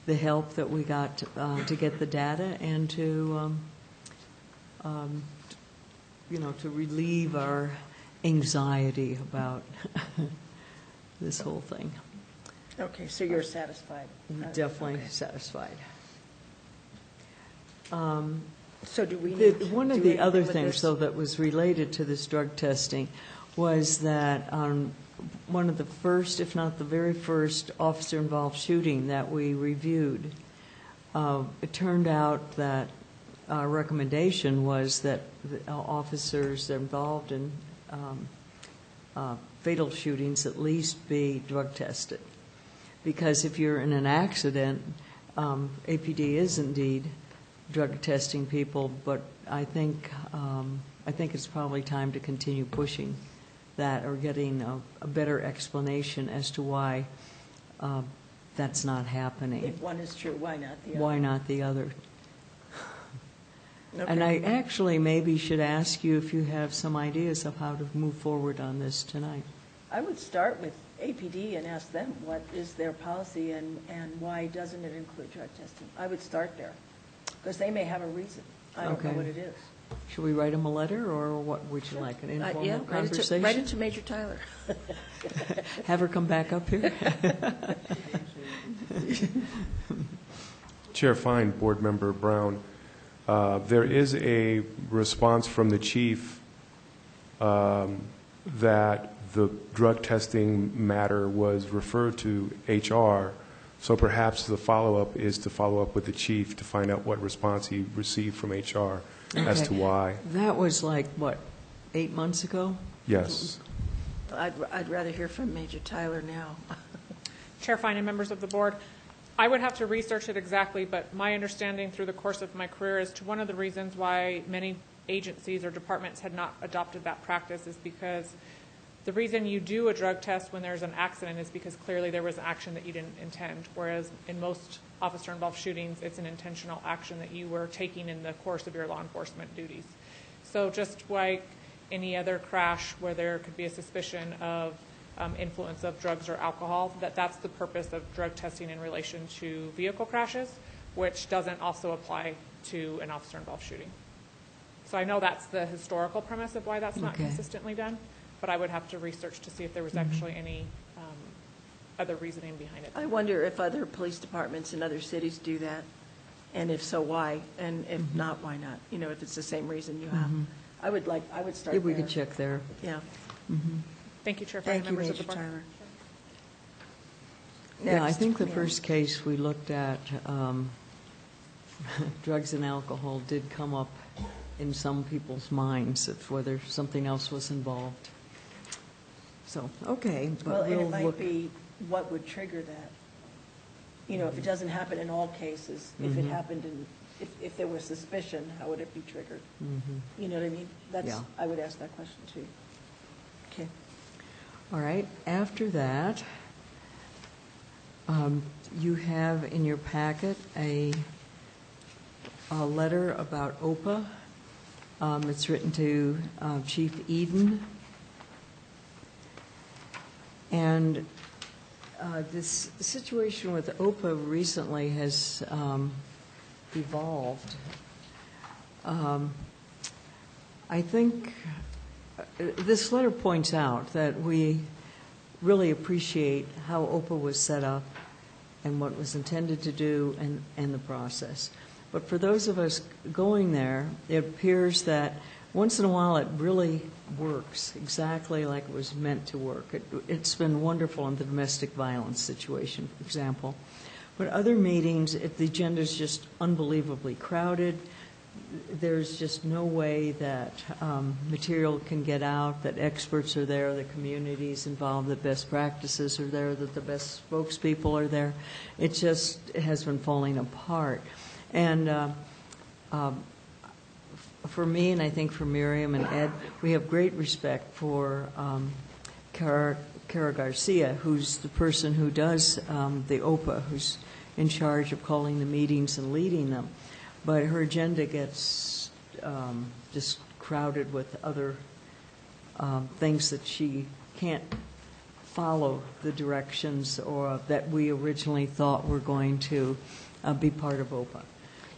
the help that we got to get the data and to to relieve our anxiety about this whole thing. Okay, so you're satisfied? Definitely okay. Satisfied. So do we need one to of do the other anything with things, this? though, that was related to this drug testing was that one of the first, if not the very first, officer-involved shooting that we reviewed, it turned out that our recommendation was that the officers involved in fatal shootings at least be drug tested. Because if you're in an accident, APD is indeed drug testing people, but I think it's probably time to continue pushing that or getting a better explanation as to why that's not happening. If one is true, why not the other? Why not the other? Okay. And I actually maybe should ask you if you have some ideas of how to move forward on this tonight. I would start with APD and ask them what is their policy and why doesn't it include drug testing. I would start there because they may have a reason. I don't know what it is. Should we write them a letter, or what would you like, an informal conversation? Write it to Major Tyler. Have her come back up here? Chair Fine, Board Member Brown, there is a response from the chief that the drug testing matter was referred to HR, so perhaps the follow-up is to follow up with the chief to find out what response he received from HR as to why. That was like, what, 8 months ago? Yes. I'd rather hear from Major Tyler now. Chair Fine and members of the board, I would have to research it exactly, but my understanding through the course of my career is to one of the reasons why many agencies or departments had not adopted that practice is because the reason you do a drug test when there's an accident is because clearly there was an action that you didn't intend, whereas in most officer-involved shootings, it's an intentional action that you were taking in the course of your law enforcement duties. So just like any other crash where there could be a suspicion of influence of drugs or alcohol, that's the purpose of drug testing in relation to vehicle crashes, which doesn't also apply to an officer-involved shooting. So I know that's the historical premise of why that's not consistently done, but I would have to research to see if there was actually any other reasoning behind it. I wonder if other police departments in other cities do that, And if so, why? And if not, why not? You know, if it's the same reason you have. I would start Yeah, we there. could check there. Yeah. Thank you, Chair Fine, Thank you, members of the Major board. Tyler. Yeah, I Next, think the ma'am. first case we looked at, drugs and alcohol did come up in some people's minds of whether something else was involved. So, okay, Well, but and we'll it might look. be what would trigger that. You know, if it doesn't happen in all cases, if it happened in, if there was suspicion, how would it be triggered? You know what I mean? That's, Yeah. I would ask that question too. Okay. All right, after that, you have in your packet a letter about OPA. It's written to Chief Eden. And this situation with OPA recently has evolved. I think this letter points out that we really appreciate how OPA was set up and what was intended to do and the process. But for those of us going there, it appears that once in a while it really works exactly like it was meant to work. It's been wonderful in the domestic violence situation, for example. But other meetings, the agenda is just unbelievably crowded. There's just no way that material can get out, that experts are there, the community is involved, that best practices are there, that the best spokespeople are there. It has been falling apart. And for me, and I think for Miriam and Ed, we have great respect for Cara Garcia, who's the person who does the OPA, who's in charge of calling the meetings and leading them. But her agenda gets just crowded with other things that she can't follow the directions or that we originally thought were going to be part of OPA.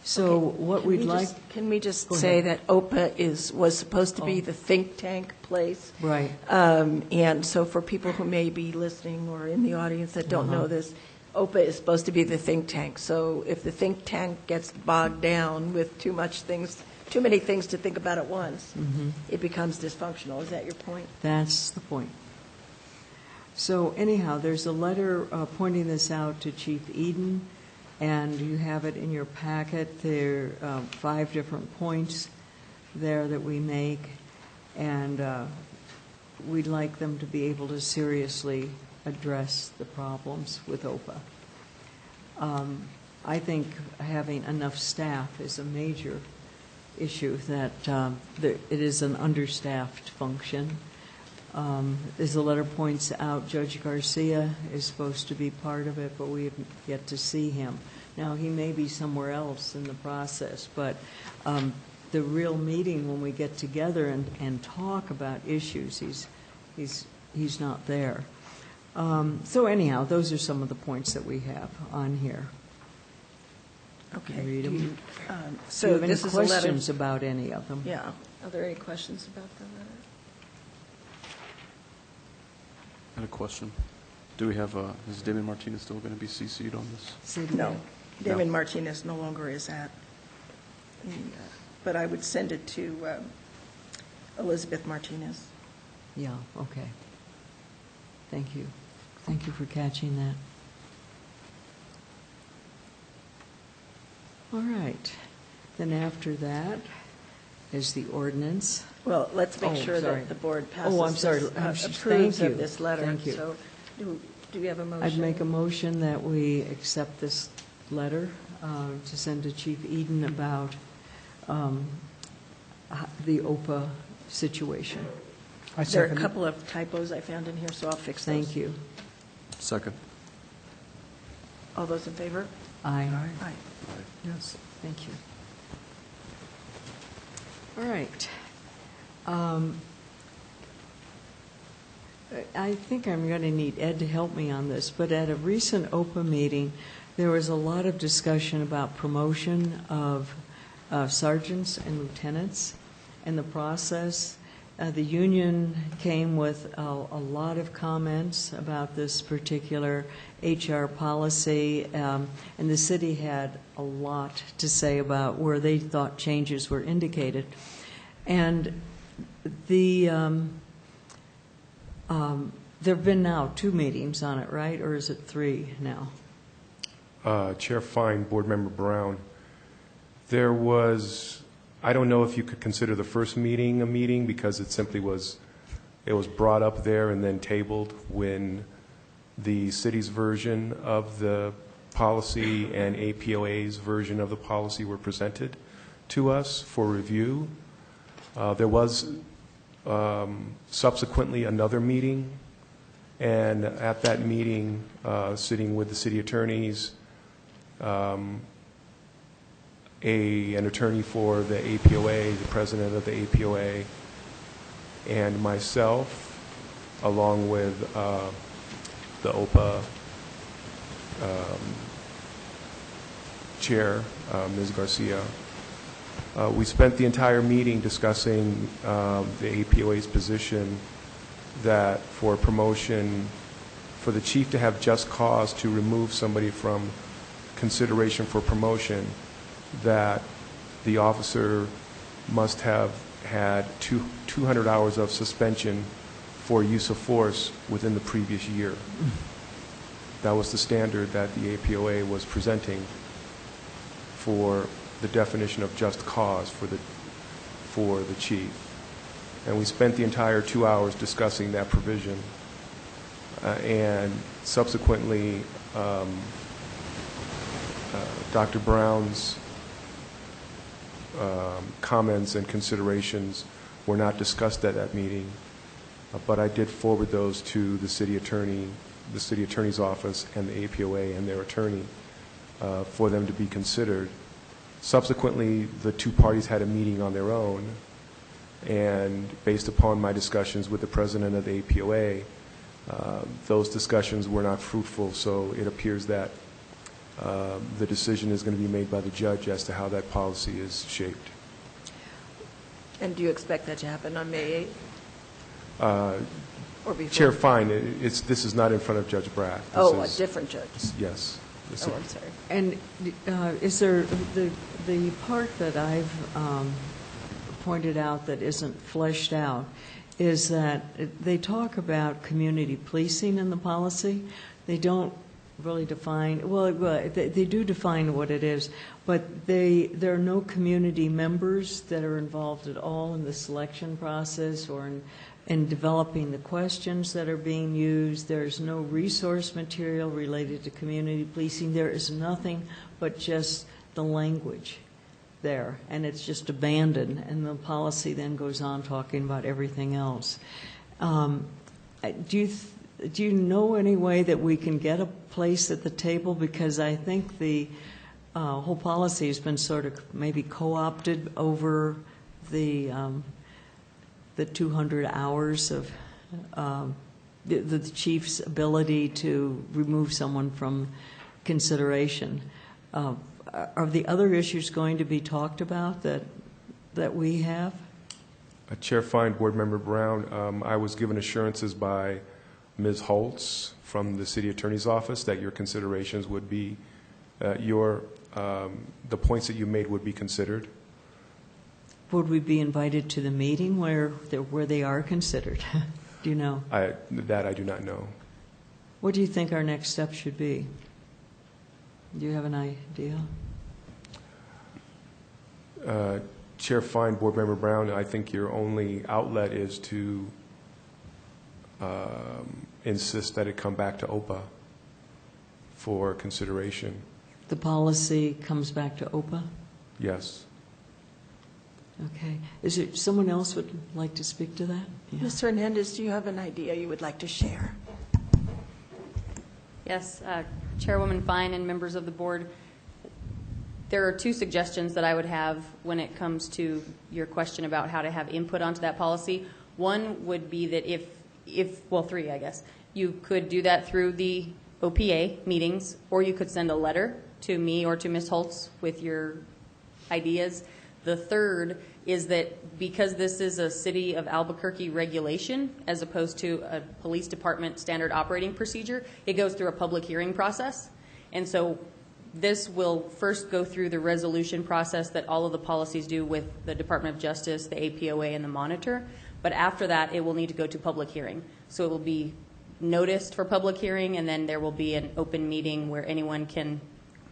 So Okay. what Can we'd we like... just- Can we just Go say ahead. that OPA was supposed to be the think tank place? Right. And so for people who may be listening or in the audience that don't know this, OPA is supposed to be the think tank. So if the think tank gets bogged down with too many things to think about at once, it becomes dysfunctional. Is that your point? That's the point. So anyhow, there's a letter pointing this out to Chief Eden, and you have it in your packet. There are 5 different points there that we make, and we'd like them to be able to seriously address the problems with OPA. I think having enough staff is a major issue, that it is an understaffed function. As the letter points out, Judge Garcia is supposed to be part of it, but we have yet to see him. Now, he may be somewhere else in the process, but the real meeting when we get together and talk about issues, he's not there. So anyhow, those are some of the points that we have on here. Okay. Read them. Do you, So do you have any this is a letter- questions about any of them? Yeah. Are there any questions about the letter? I had a question. Do we have, is Damon Martinez still going to be CC'd on this? Say it No. again. Damon Martinez no longer is at. But I would send it to Elizabeth Martinez. Yeah, okay. Thank you. Thank you for catching that. All right. Then after that is the ordinance. Well, let's make Oh, sure sorry. that the board passes. Oh, I'm sorry. approves Thank you. of this letter. Thank you. So do we have a motion? I'd make a motion that we accept this letter to send to Chief Eden about the OPA situation. I There are a second it. couple of typos I found in here, so I'll fix those. Thank you. Second. All those in favor? Aye. Aye. Yes. Thank you. All right. I think I'm going to need Ed to help me on this, but at a recent OPA meeting, there was a lot of discussion about promotion of sergeants and lieutenants and the process. The union came with a lot of comments about this particular HR policy, and the city had a lot to say about where they thought changes were indicated. And there have been now 2 meetings on it, right? Or is it 3 now? Chair Fine, Board Member Brown, there was, I don't know if you could consider the first meeting a meeting because it simply was, it was brought up there and then tabled when the city's version of the policy and APOA's version of the policy were presented to us for review. There was subsequently another meeting, and at that meeting, sitting with the city attorneys, an attorney for the APOA, the president of the APOA, and myself, along with the OPA chair, Ms. Garcia. We spent the entire meeting discussing the APOA's position that for promotion, for the chief to have just cause to remove somebody from consideration for promotion, that the officer must have had 200 hours of suspension for use of force within the previous year. That was the standard that the APOA was presenting for the definition of just cause for the chief. And we spent the entire 2 hours discussing that provision. And subsequently, Dr. Brown's comments and considerations were not discussed at that meeting, but I did forward those to the city attorney's office and the APOA and their attorney for them to be considered. Subsequently, the 2 parties had a meeting on their own, and based upon my discussions with the president of the APOA, those discussions were not fruitful, so it appears that the decision is going to be made by the judge as to how that policy is shaped. And do you expect that to happen on May 8th? Or before? Chair Fine, this is not in front of Judge Brack. A different judge. Yes. Oh, I'm sorry. And is there the part that I've pointed out that isn't fleshed out is that they talk about community policing in the policy. They don't really define, well, they do define what it is, but there are no community members that are involved at all in the selection process or in developing the questions that are being used. There's no resource material related to community policing. There is nothing but just the language there, and it's just abandoned, and the policy then goes on talking about everything else. Do you know any way that we can get a place at the table? Because I think the whole policy has been sort of maybe co-opted over the 200 hours of the chief's ability to remove someone from consideration. Are the other issues going to be talked about that we have? Chair Fine, Board Member Brown, I was given assurances by Ms. Holtz from the City Attorney's Office that your considerations would be, the points that you made would be considered. Would we be invited to the meeting where they are considered? Do you know? That I do not know. What do you think our next step should be? Do you have an idea? Chair Fine, Board Member Brown, I think your only outlet is to insist that it come back to OPA for consideration. The policy comes back to OPA? Yes. Okay. Is there someone else would like to speak to that? Yeah. Mr. Hernandez, do you have an idea you would like to share? Yes, Chairwoman Fine and members of the board, there are 2 suggestions that I would have when it comes to your question about how to have input onto that policy. One would be that well, 3, I guess. You could do that through the OPA meetings, or you could send a letter to me or to Ms. Holtz with your ideas. The third is that because this is a city of Albuquerque regulation as opposed to a police department standard operating procedure, it goes through a public hearing process. And so this will first go through the resolution process that all of the policies do with the Department of Justice, the APOA, and the monitor. But after that, it will need to go to public hearing. So it will be noticed for public hearing, and then there will be an open meeting where anyone can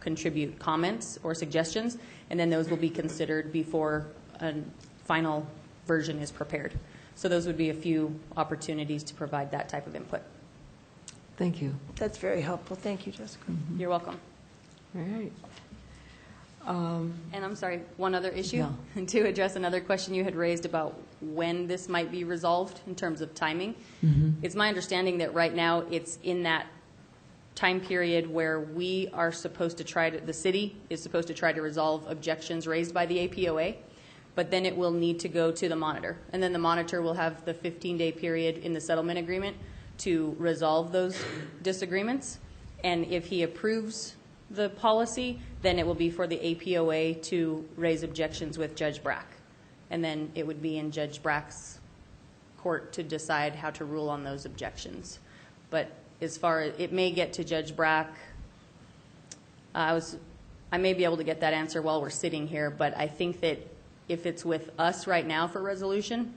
contribute comments or suggestions, and then those will be considered before a final version is prepared. So those would be a few opportunities to provide that type of input. Thank you. That's very helpful. Thank you, Jessica. You're welcome. All right. And I'm sorry, one other issue, Yeah. to address another question you had raised about when this might be resolved in terms of timing. It's my understanding that right now it's in that time period where we are supposed to the city is supposed to try to resolve objections raised by the APOA, but then it will need to go to the monitor. And then the monitor will have the 15-day period in the settlement agreement to resolve those disagreements. And if he approves the policy, then it will be for the APOA to raise objections with Judge Brack. And then it would be in Judge Brack's court to decide how to rule on those objections. But as far as it may get to Judge Brack, I may be able to get that answer while we're sitting here, but I think that if it's with us right now for resolution,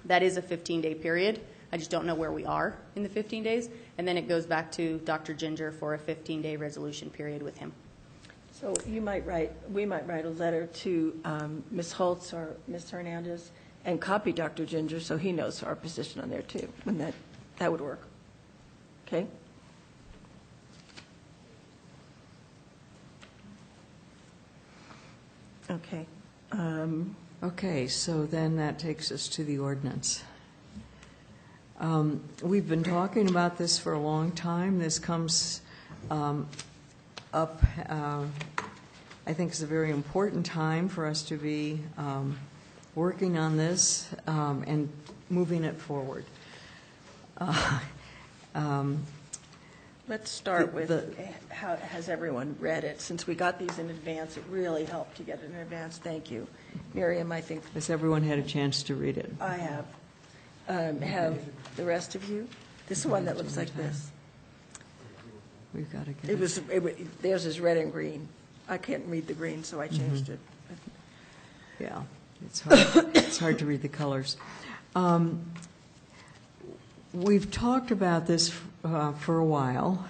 that is a 15-day period. I just don't know where we are in the 15 days. And then it goes back to Dr. Ginger for a 15-day resolution period with him. So we might write a letter to Ms. Holtz or Ms. Hernandez and copy Dr. Ginger so he knows our position on there too, when that would work. Okay? Okay. Okay, so then that takes us to the ordinance. We've been talking about this for a long time. This comes up, I think it's a very important time for us to be working on this and moving it forward. Let's start with how has everyone read it? Since we got these in advance, it really helped to get it in advance. Thank you. Miriam, I think. Has everyone had a chance to read it? I have. Have the rest of you? This is one that looks like this. We've got to get theirs is red and green. I can't read the green, so I changed it. Yeah, it's hard to read the colors. We've talked about this for a while,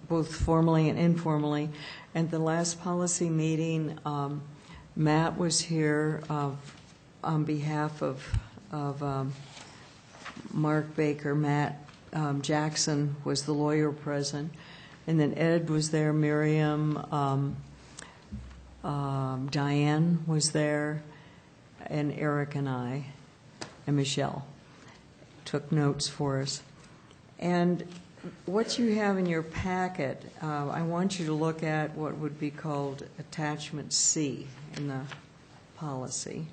both formally and informally. At the last policy meeting, Matt was here on behalf of Mark Baker. Matt Jackson was the lawyer present. And then Ed was there, Miriam, Diane was there, and Eric and I, and Michelle took notes for us. And what you have in your packet, I want you to look at what would be called Attachment C in the policy.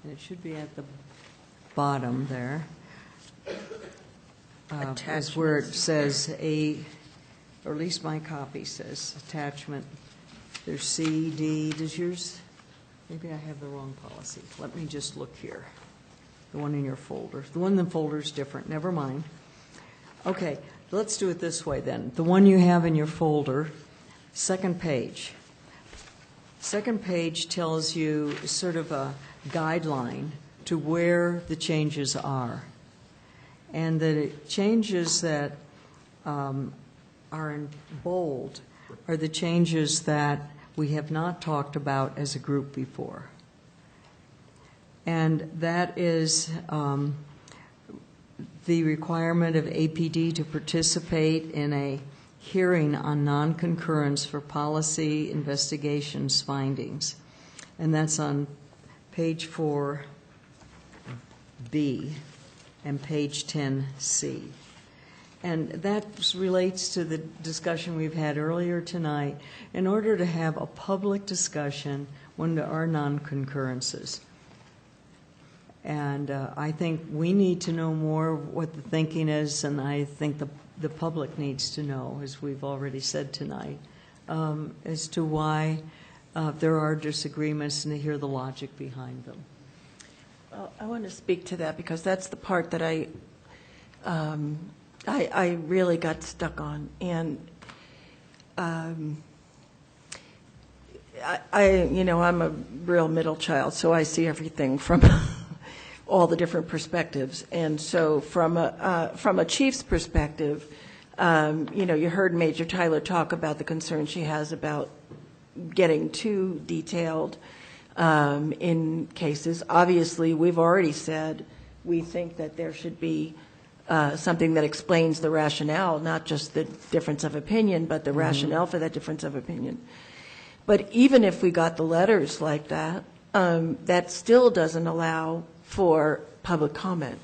And it should be at the bottom there. Is where it says or at least my copy says attachment. There's C, D. Does yours? Maybe I have the wrong policy. Let me just look here. The one in your folder. The one in the folder is different. Never mind. Okay, let's do it this way then. The one you have in your folder, second page. Second page tells you sort of a guideline to where the changes are. And the changes that are in bold are the changes that we have not talked about as a group before. And that is the requirement of APD to participate in a hearing on non-concurrence for policy investigations findings. And that's on page 4B and page 10C. And that relates to the discussion we've had earlier tonight. In order to have a public discussion when there are non-concurrences. And I think we need to know more what the thinking is, and I think the public needs to know, as we've already said tonight, as to why there are disagreements and to hear the logic behind them. Well, I want to speak to that because that's the part that I really got stuck on. And I'm a real middle child, so I see everything from all the different perspectives. And so from a chief's perspective, you heard Major Tyler talk about the concern she has about getting too detailed in cases. Obviously, we've already said we think that there should be something that explains the rationale, not just the difference of opinion, but the rationale for that difference of opinion. But even if we got the letters like that, that still doesn't allow for public comment.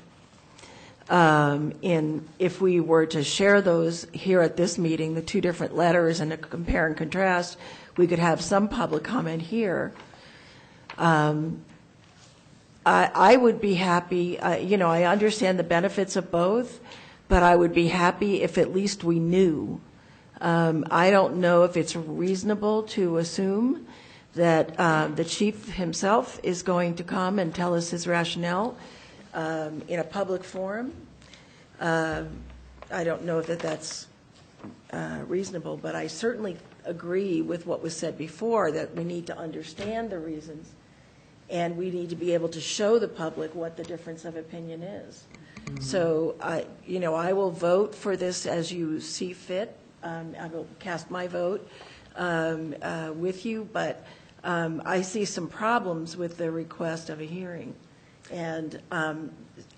If we were to share those here at this meeting, the two different letters, and to compare and contrast, we could have some public comment here. I would be happy, I understand the benefits of both, but I would be happy if at least we knew. I don't know if it's reasonable to assume that the chief himself is going to come and tell us his rationale in a public forum. I don't know that that's reasonable, but I certainly agree with what was said before, that we need to understand the reasons, and we need to be able to show the public what the difference of opinion is. So, I will vote for this as you see fit. I will cast my vote with you, but I see some problems with the request of a hearing, and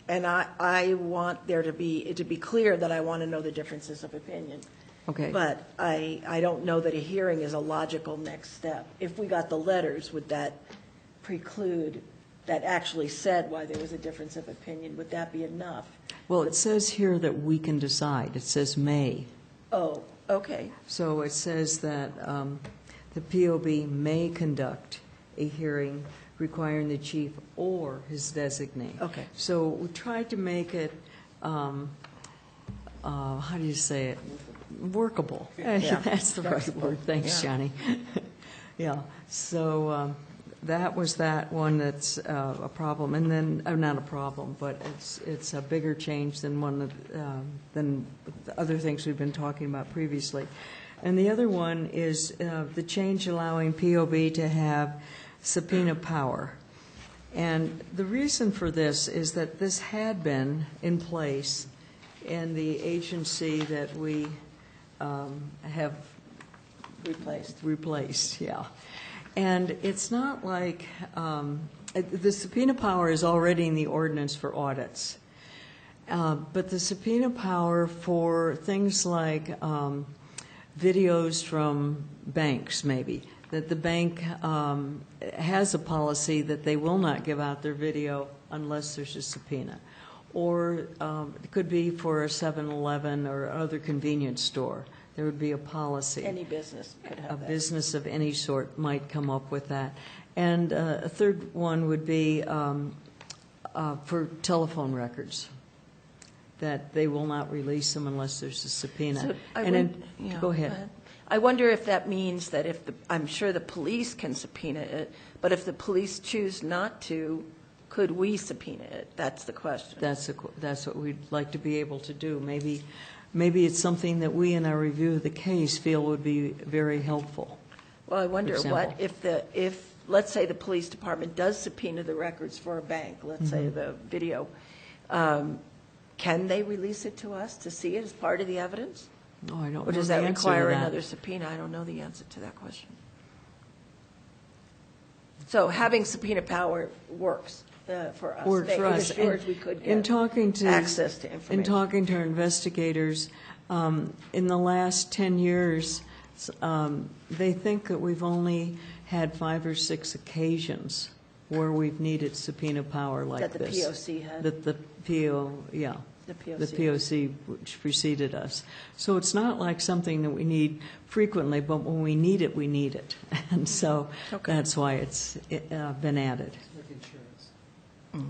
I want there to be clear that I want to know the differences of opinion. Okay. But I don't know that a hearing is a logical next step. If we got the letters, would that preclude that actually said why there was a difference of opinion? Would that be enough? Well, it says here that we can decide. It says may. Oh, okay. So it says that the POB may conduct a hearing requiring the chief or his designee. Okay. So we tried to make it, how do you say it, workable. Yeah. That's the right word. Thanks, Yeah. Johnny. Yeah. So that was that one that's a problem, and then not a problem, but it's a bigger change than than the other things we've been talking about previously. And the other one is the change allowing POB to have subpoena power. And the reason for this is that this had been in place in the agency that we have replaced, yeah. And it's not like the subpoena power is already in the ordinance for audits. But the subpoena power for things like videos from banks, maybe, that the bank has a policy that they will not give out their video unless there's a subpoena. Or it could be for a 7-Eleven or other convenience store. There would be a policy. Any business could have that. A business of any sort might come up with that. And a third one would be for telephone records, that they will not release them unless there's a subpoena. So go ahead. I wonder if that means that I'm sure the police can subpoena it, but if the police choose not to, could we subpoena it? That's the question. That's what we'd like to be able to do. Maybe it's something that we in our review of the case feel would be very helpful. Well, I wonder what if let's say the police department does subpoena the records for a bank, let's say the video, can they release it to us to see it as part of the evidence? No, I don't know. Or does that require another subpoena? I don't know the answer to that question. So having subpoena power works for us. Worked for us. It assures we could get access to information. In talking to our investigators, in the last 10 years, they think that we've only had 5 or 6 occasions where we've needed subpoena power like that this. The POC had? The POC which preceded us. So it's not like something that we need frequently, but when we need it, we need it. And so that's why it's been added. Like insurance.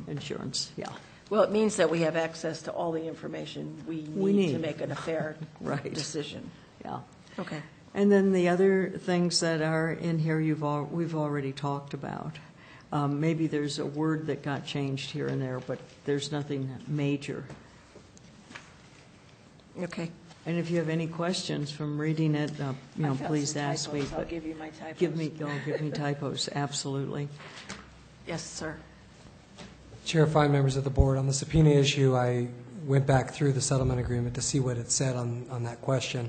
Insurance, yeah. Well, it means that we have access to all the information we need to make a fair right. decision. Yeah. Okay. And then the other things that are in here we've already talked about. Maybe there's a word that got changed here and there, but there's nothing major. Okay. And if you have any questions from reading it, please ask me. I'll give you my typos. Give me typos, absolutely. Yes, sir. Chair, fine members of the board, on the subpoena issue, I went back through the settlement agreement to see what it said on that question.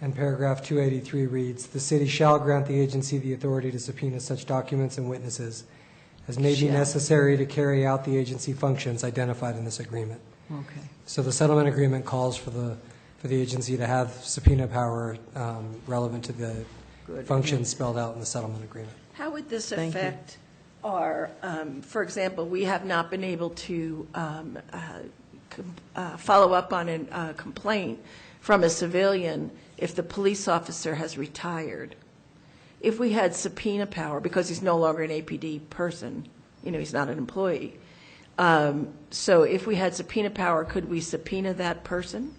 And paragraph 283 reads, "The city shall grant the agency the authority to subpoena such documents and witnesses as may be necessary to carry out the agency functions identified in this agreement." Okay. So the settlement agreement calls for the agency to have subpoena power relevant to the functions spelled out in the settlement agreement. How would this affect our, for example, we have not been able to follow up on a complaint from a civilian if the police officer has retired. If we had subpoena power, because he's no longer an APD person, he's not an employee. So if we had subpoena power, could we subpoena that person?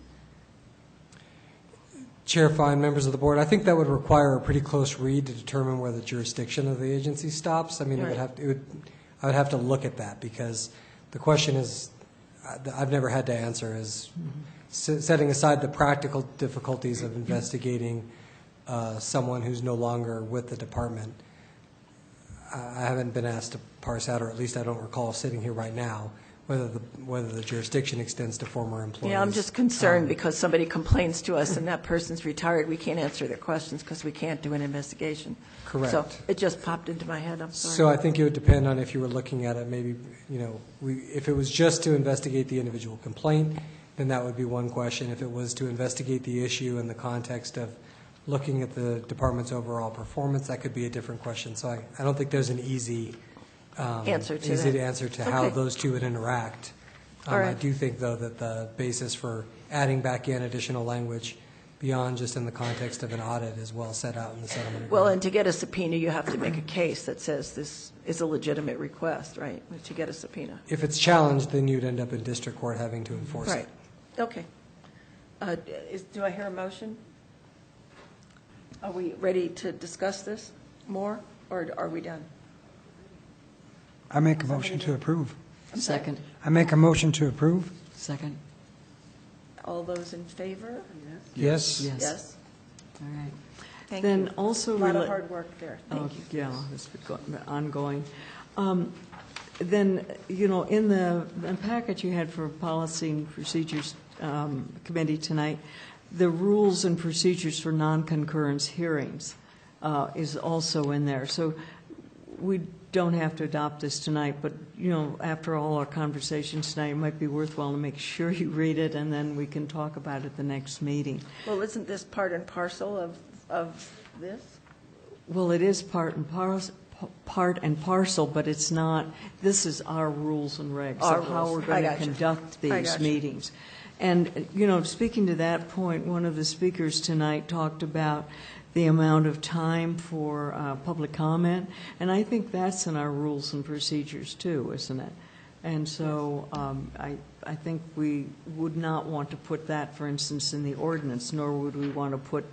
Chair, fine members of the board, I think that would require a pretty close read to determine where the jurisdiction of the agency stops. I mean, I would have to look at that, because the question is, I've never had to answer, is setting aside the practical difficulties of investigating someone who's no longer with the department. I haven't been asked to parse out, or at least I don't recall sitting here right now, whether the jurisdiction extends to former employees. Yeah, I'm just concerned because somebody complains to us and that person's retired. We can't answer their questions because we can't do an investigation. Correct. So it just popped into my head. I'm sorry. So I think it would depend on if you were looking at it, maybe, if it was just to investigate the individual complaint, then that would be one question. If it was to investigate the issue in the context of looking at the department's overall performance, that could be a different question. So I don't think there's an easy answer to how those two would interact. I do think, though, that the basis for adding back in additional language beyond just in the context of an audit is well set out in the settlement agreement. Well, and to get a subpoena, you have to make a case that says this is a legitimate request, right, to get a subpoena. If it's challenged, then you'd end up in district court having to enforce it. Right. Okay. Do I hear a motion? Are we ready to discuss this more, or are we done? I make a motion to approve. Second. I make a motion to approve. Second. All those in favor? Yes. Yes. All right. Thank then you. also a lot of hard work there. Thank you. Yeah, it's been ongoing. Then, in the packet you had for Policy and Procedures Committee tonight, the rules and procedures for non-concurrence hearings is also in there. So we don't have to adopt this tonight, but, after all our conversations tonight, it might be worthwhile to make sure you read it, and then we can talk about it the next meeting. Well, isn't this part and parcel of this? Well, it is part and parcel, but it's not. This is our rules and regs of how we're going to conduct these meetings. And, speaking to that point, one of the speakers tonight talked about the amount of time for public comment, and I think that's in our rules and procedures too, isn't it? And so I think we would not want to put that, for instance, in the ordinance, nor would we want to put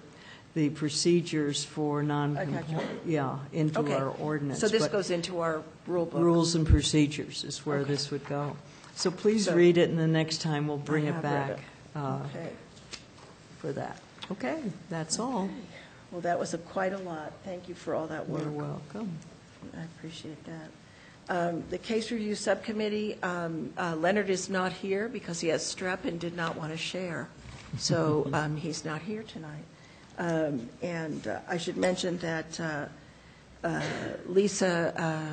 the procedures for into our ordinance. So this goes into our rule book. Rules and procedures is where this would go. So please read it, and the next time we'll bring it back for that. Okay, that's all. Well, that was quite a lot. Thank you for all that work. You're welcome. I appreciate that. The Case Review Subcommittee, Leonard is not here because he has strep and did not want to share. So he's not here tonight. And I should mention that Lisa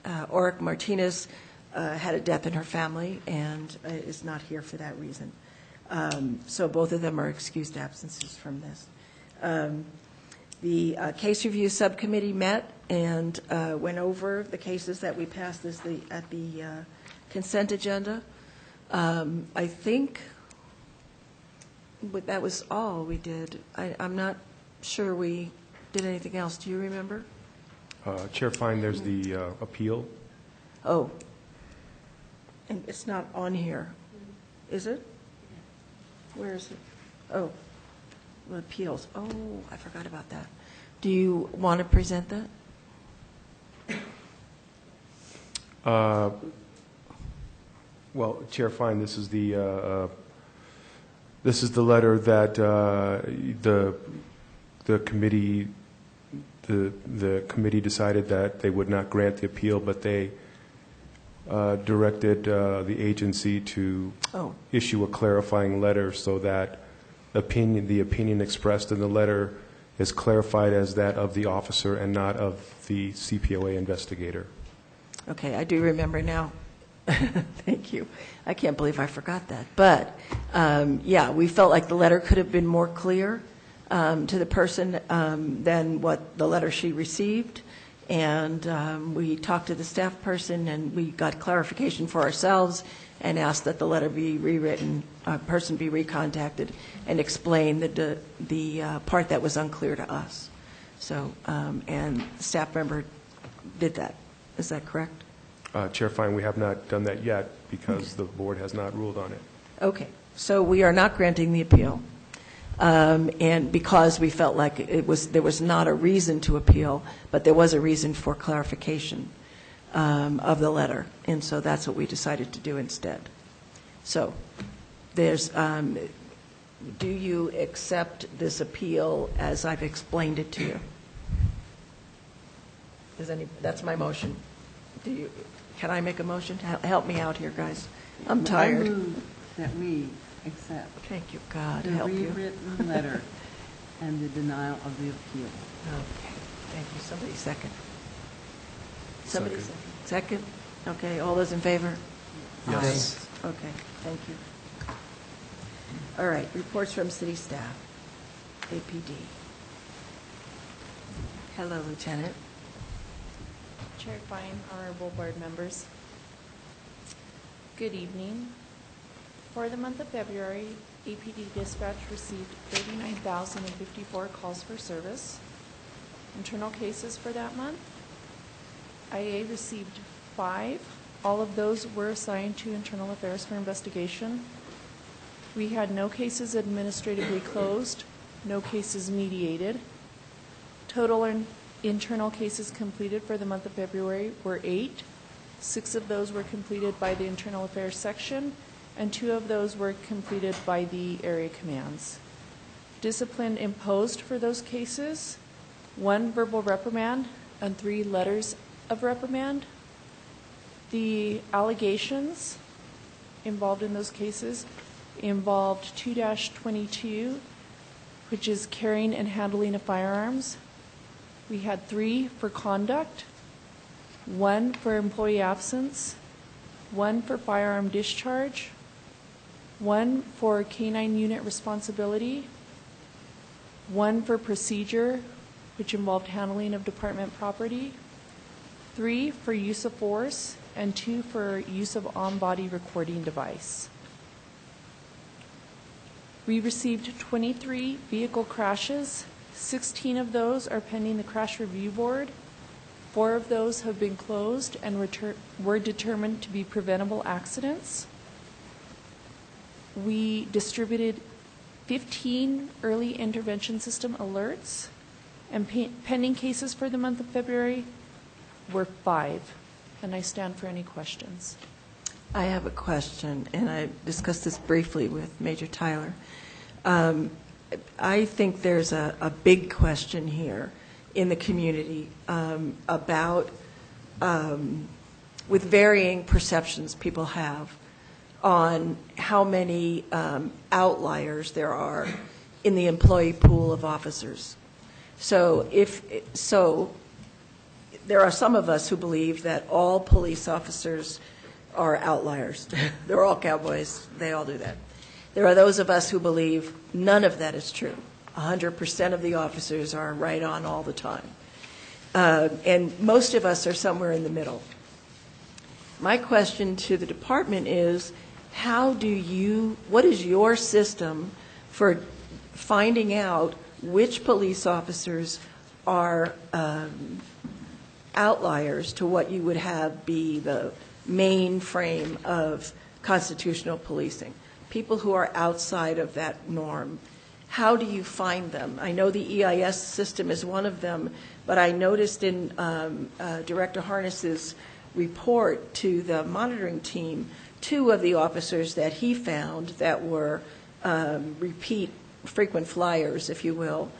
Oric Martinez had a death in her family and is not here for that reason. So both of them are excused absences from this. The Case Review Subcommittee met and went over the cases that we passed at the consent agenda. I think that was all we did. I'm not sure we did anything else. Do you remember? Chair Fine, there's the appeal. Oh, and it's not on here, is it? Where is it? Oh. appeals. Oh, I forgot about that. Do you want to present that? Well, Chair Fine, this is the letter that the committee decided that they would not grant the appeal, but they directed the agency to issue a clarifying letter so that the opinion expressed in the letter is clarified as that of the officer and not of the CPOA investigator. Okay, I do remember now. Thank you. I can't believe I forgot that. But, yeah, we felt like the letter could have been more clear to the person than what the letter she received. And we talked to the staff person, and we got clarification for ourselves and asked that the letter be rewritten, person be recontacted, and explain the part that was unclear to us. So, and the staff member did that. Is that correct? Chair Fine, we have not done that yet because the board has not ruled on it. Okay. So we are not granting the appeal. And because we felt like there was not a reason to appeal, but there was a reason for clarification of the letter. And so that's what we decided to do instead. So there's, do you accept this appeal as I've explained it to you? That's my motion. Can I make a motion? Help me out here, guys. I'm tired. I move that we accept. Thank you, God. The Help you. rewritten letter and the denial of the appeal. Okay. Thank you. Somebody second. Somebody second. Second? Okay. All those in favor? Yes. Aye. Okay. Thank you. All right. Reports from city staff. APD. Hello, Lieutenant. Chair Fine, honorable board members. Good evening. For the month of February, APD dispatch received 39,054 calls for service. Internal cases for that month, IA received 5. All of those were assigned to internal affairs for investigation. We had no cases administratively closed, no cases mediated. Total internal cases completed for the month of February were 8. 6 of those were completed by the internal affairs section, and 2 of those were completed by the area commands. Discipline imposed for those cases: 1 verbal reprimand and 3 letters of reprimand. The allegations involved in those cases involved 2-22, which is carrying and handling of firearms. We had 3 for conduct, 1 for employee absence, 1 for firearm discharge, 1 for canine unit responsibility, 1 for procedure, which involved handling of department property, 3 for use of force, and 2 for use of on-body recording device. We received 23 vehicle crashes. 16 of those are pending the crash review board. 4 of those have been closed and were determined to be preventable accidents. We distributed 15 early intervention system alerts, and pending cases for the month of February were 5. And I stand for any questions. I have a question, and I discussed this briefly with Major Tyler. I think there's a big question here in the community about, with varying perceptions people have on how many outliers there are in the employee pool of officers. So there are some of us who believe that all police officers are outliers. They're all cowboys. They all do that. There are those of us who believe none of that is true. 100% of the officers are right on all the time. And most of us are somewhere in the middle. My question to the department is, what is your system for finding out which police officers are outliers to what you would have be the main frame of constitutional policing? People who are outside of that norm. how do you find them? I know the EIS system is one of them, but I noticed in Director Harness's report to the monitoring team, 2 of the officers that he found that were repeat frequent flyers, if you will,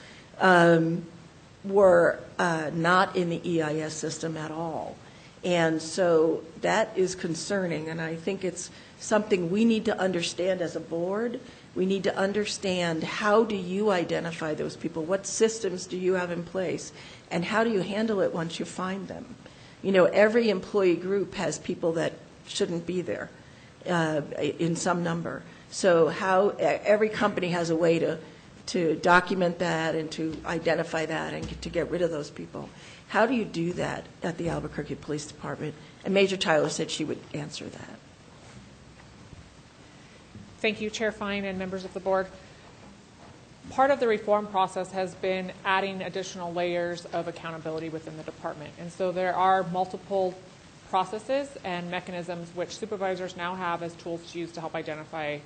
were not in the EIS system at all. And so that is concerning, and I think it's something we need to understand as a board. We need to understand, how do you identify those people? What systems do you have in place? And how do you handle it once you find them? You know, every employee group has people that shouldn't be there in some number. So every company has a way to document that and to identify that and to get rid of those people. How do you do that at the Albuquerque Police Department? And Major Tyler said she would answer that. Thank you, Chair Fine and members of the board. Part of the reform process has been adding additional layers of accountability within the department. And so there are multiple processes and mechanisms which supervisors now have as tools to use to help identify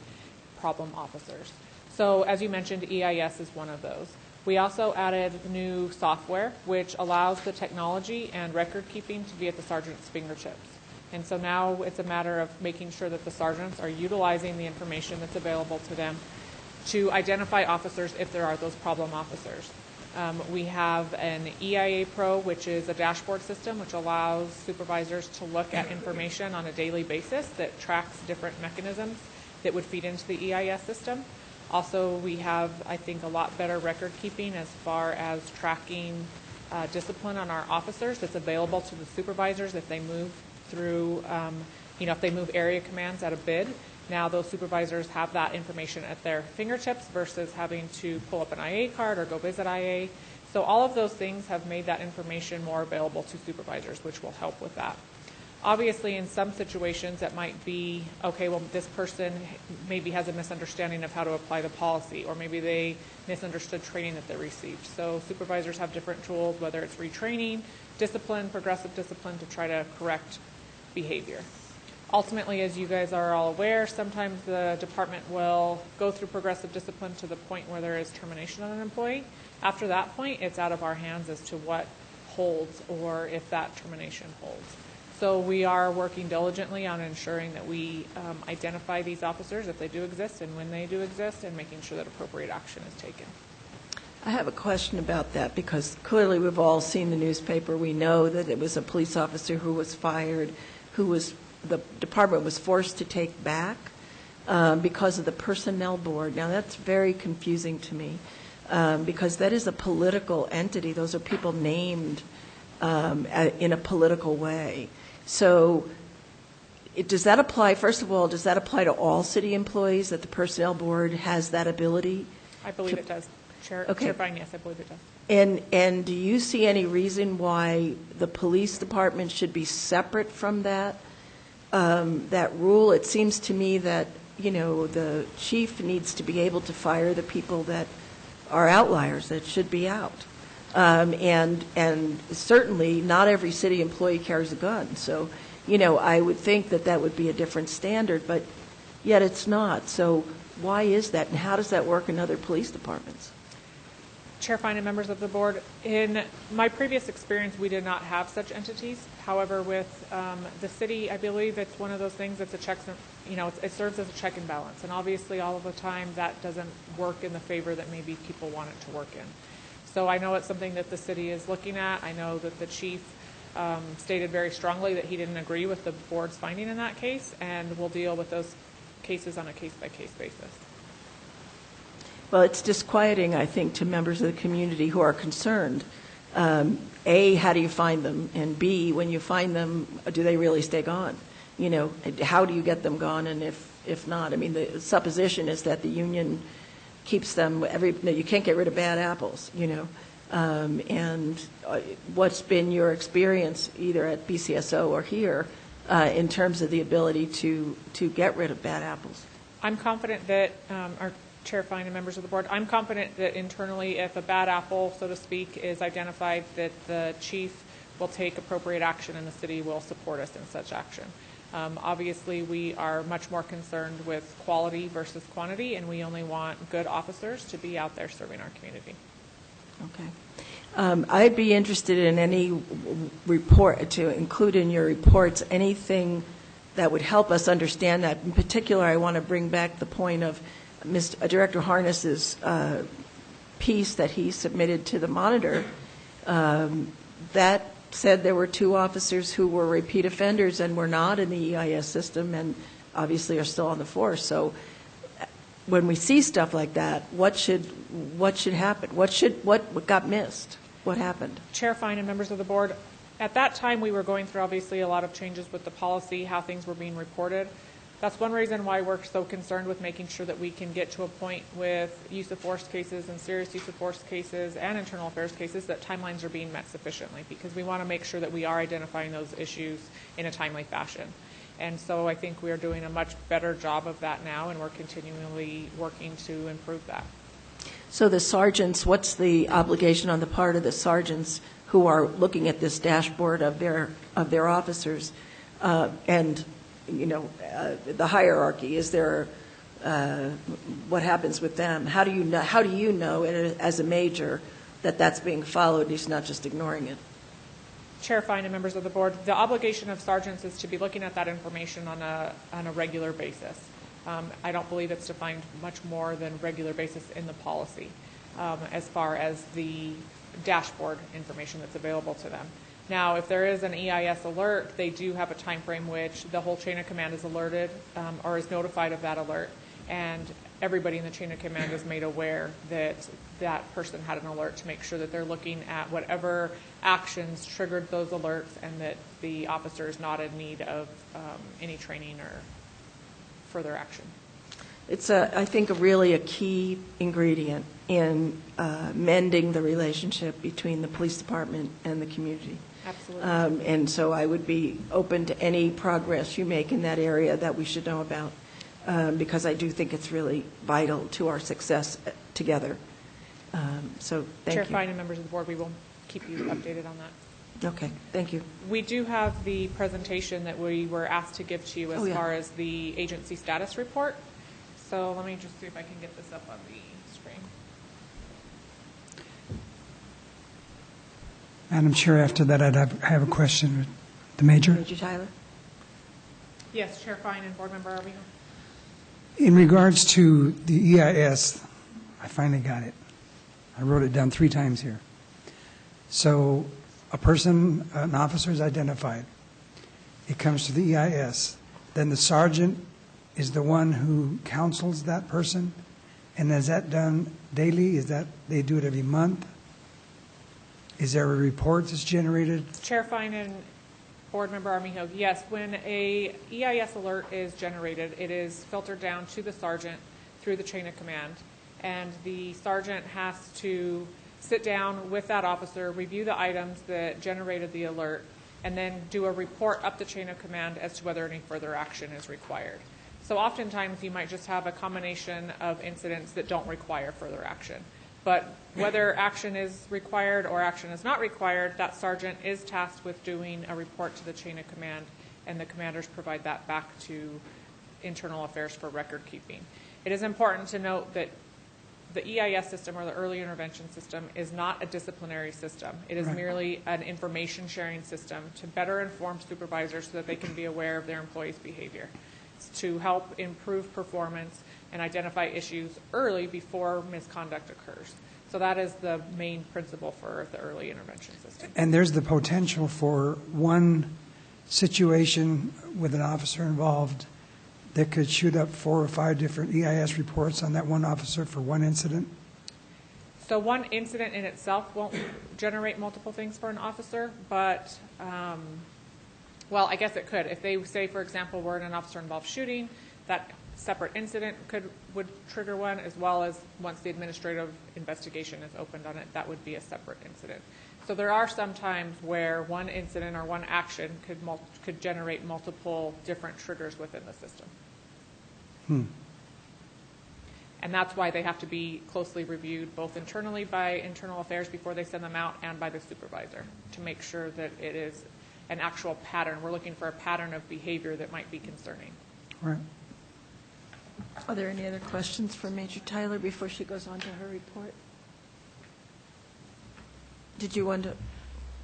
problem officers. So as you mentioned, EIS is one of those. We also added new software which allows the technology and record keeping to be at the sergeant's fingertips. And so now it's a matter of making sure that the sergeants are utilizing the information that's available to them to identify officers if there are those problem officers. We have an EIA Pro, which is a dashboard system which allows supervisors to look at information on a daily basis that tracks different mechanisms that would feed into the EIS system. Also, we have, I think, a lot better record keeping as far as tracking discipline on our officers that's available to the supervisors if they move through, if they move area commands at a bid. Now those supervisors have that information at their fingertips versus having to pull up an IA card or go visit IA. So all of those things have made that information more available to supervisors, which will help with that. Obviously, in some situations, it might be, okay, well, this person maybe has a misunderstanding of how to apply the policy, or maybe they misunderstood training that they received. So supervisors have different tools, whether it's retraining, discipline, progressive discipline, to try to correct behavior. Ultimately, as you guys are all aware, sometimes the department will go through progressive discipline to the point where there is termination on an employee. After that point, it's out of our hands as to what holds or if that termination holds. So we are working diligently on ensuring that we identify these officers if they do exist and when they do exist, and making sure that appropriate action is taken. I have a question about that, because clearly we've all seen the newspaper. We know that it was a police officer who was fired, the department was forced to take back because of the personnel board. Now that's very confusing to me, because that is a political entity. Those are people named in a political way. So does that apply, first of all, does that apply to all city employees, that the personnel board has that ability? I believe it does. Chair Fine, yes, I believe it does. And do you see any reason why the police department should be separate from that rule? It seems to me that, the chief needs to be able to fire the people that are outliers, that should be out. And certainly not every city employee carries a gun. So, I would think that would be a different standard, but yet it's not. So why is that, and how does that work in other police departments? Chair Fine and members of the board, in my previous experience, we did not have such entities. However, with the city, I believe it's one of those things that's a check, it serves as a check and balance. And obviously, all of the time, that doesn't work in the favor that maybe people want it to work in. So I know it's something that the city is looking at. I know that the chief stated very strongly that he didn't agree with the board's finding in that case, and we'll deal with those cases on a case-by-case basis. Well, it's disquieting, I think, to members of the community who are concerned. A, how do you find them? And B, when you find them, do they really stay gone? How do you get them gone? And if not, I mean, the supposition is that the union keeps them, you can't get rid of bad apples, and what's been your experience either at BCSO or here in terms of the ability to get rid of bad apples? I'm confident that, our Chair Fine and members of the board, I'm confident that internally, if a bad apple, so to speak, is identified, that the chief will take appropriate action and the city will support us in such action. Obviously, we are much more concerned with quality versus quantity, and we only want good officers to be out there serving our community. Okay. I'd be interested in any report, to include in your reports anything that would help us understand that. In particular, I want to bring back the point of Director Harness's piece that he submitted to the Monitor. That said there were 2 officers who were repeat offenders and were not in the EIS system and obviously are still on the force. So when we see stuff like that, what should happen? What got missed? What happened? Chair Fine and members of the board, at that time we were going through obviously a lot of changes with the policy, how things were being reported. That's one reason why we're so concerned with making sure that we can get to a point with use of force cases and serious use of force cases and internal affairs cases that timelines are being met sufficiently, because we want to make sure that we are identifying those issues in a timely fashion. And so I think we are doing a much better job of that now, and we're continually working to improve that. So the sergeants, what's the obligation on the part of the sergeants who are looking at this dashboard of their officers, and the hierarchy? Is there what happens with them? How do you know as a major that that's being followed? He's not just ignoring it. Chair Fine and members of the board, the obligation of sergeants is to be looking at that information on a regular basis. I don't believe it's defined much more than regular basis in the policy as far as the dashboard information that's available to them. Now, if there is an EIS alert, they do have a time frame which the whole chain of command is alerted or is notified of that alert, and everybody in the chain of command is made aware that that person had an alert, to make sure that they're looking at whatever actions triggered those alerts and that the officer is not in need of any training or further action. It's, I think, really a key ingredient in mending the relationship between the police department and the community. Absolutely. And so I would be open to any progress you make in that area that we should know about, because I do think it's really vital to our success together. So thank you. Chair Fine and members of the board, we will keep you updated on that. Okay, thank you. We do have the presentation that we were asked to give to you as far as the agency status report. So let me just see if I can get this up on the screen. Madam Chair, after that, I have a question. The Major? Major Tyler? Yes, Chair Fine and Board Member Arvijo. In regards to the EIS, I finally got it. I wrote it down 3 times here. So a person, an officer is identified. It comes to the EIS. Then the sergeant is the one who counsels that person. And is that done daily? Is that they do it every month? Is there a report that's generated? Chair Fine and Board Member Armijo, yes, when a EIS alert is generated, it is filtered down to the sergeant through the chain of command. And the sergeant has to sit down with that officer, review the items that generated the alert, and then do a report up the chain of command as to whether any further action is required. So oftentimes you might just have a combination of incidents that don't require further action. But whether action is required or action is not required, that sergeant is tasked with doing a report to the chain of command, and the commanders provide that back to internal affairs for record keeping. It is important to note that the EIS system, or the early intervention system, is not a disciplinary system. It is merely an information sharing system to better inform supervisors so that they can be aware of their employees' behavior. It's to help improve performance and identify issues early before misconduct occurs. So that is the main principle for the early intervention system. And there's the potential for one situation with an officer involved that could shoot up 4 or 5 different EIS reports on that one officer for one incident? So one incident in itself won't generate multiple things for an officer, but, well, I guess it could. If they say, for example, we're in an officer-involved shooting, that separate incident would trigger one, as well as once the administrative investigation is opened on it, that would be a separate incident. So there are some times where one incident or one action could generate multiple different triggers within the system. And that's why they have to be closely reviewed both internally by internal affairs before they send them out and by the supervisor to make sure that it is an actual pattern. We're looking for a pattern of behavior that might be concerning. Right. Are there any other questions for Major Tyler before she goes on to her report? Did you want to?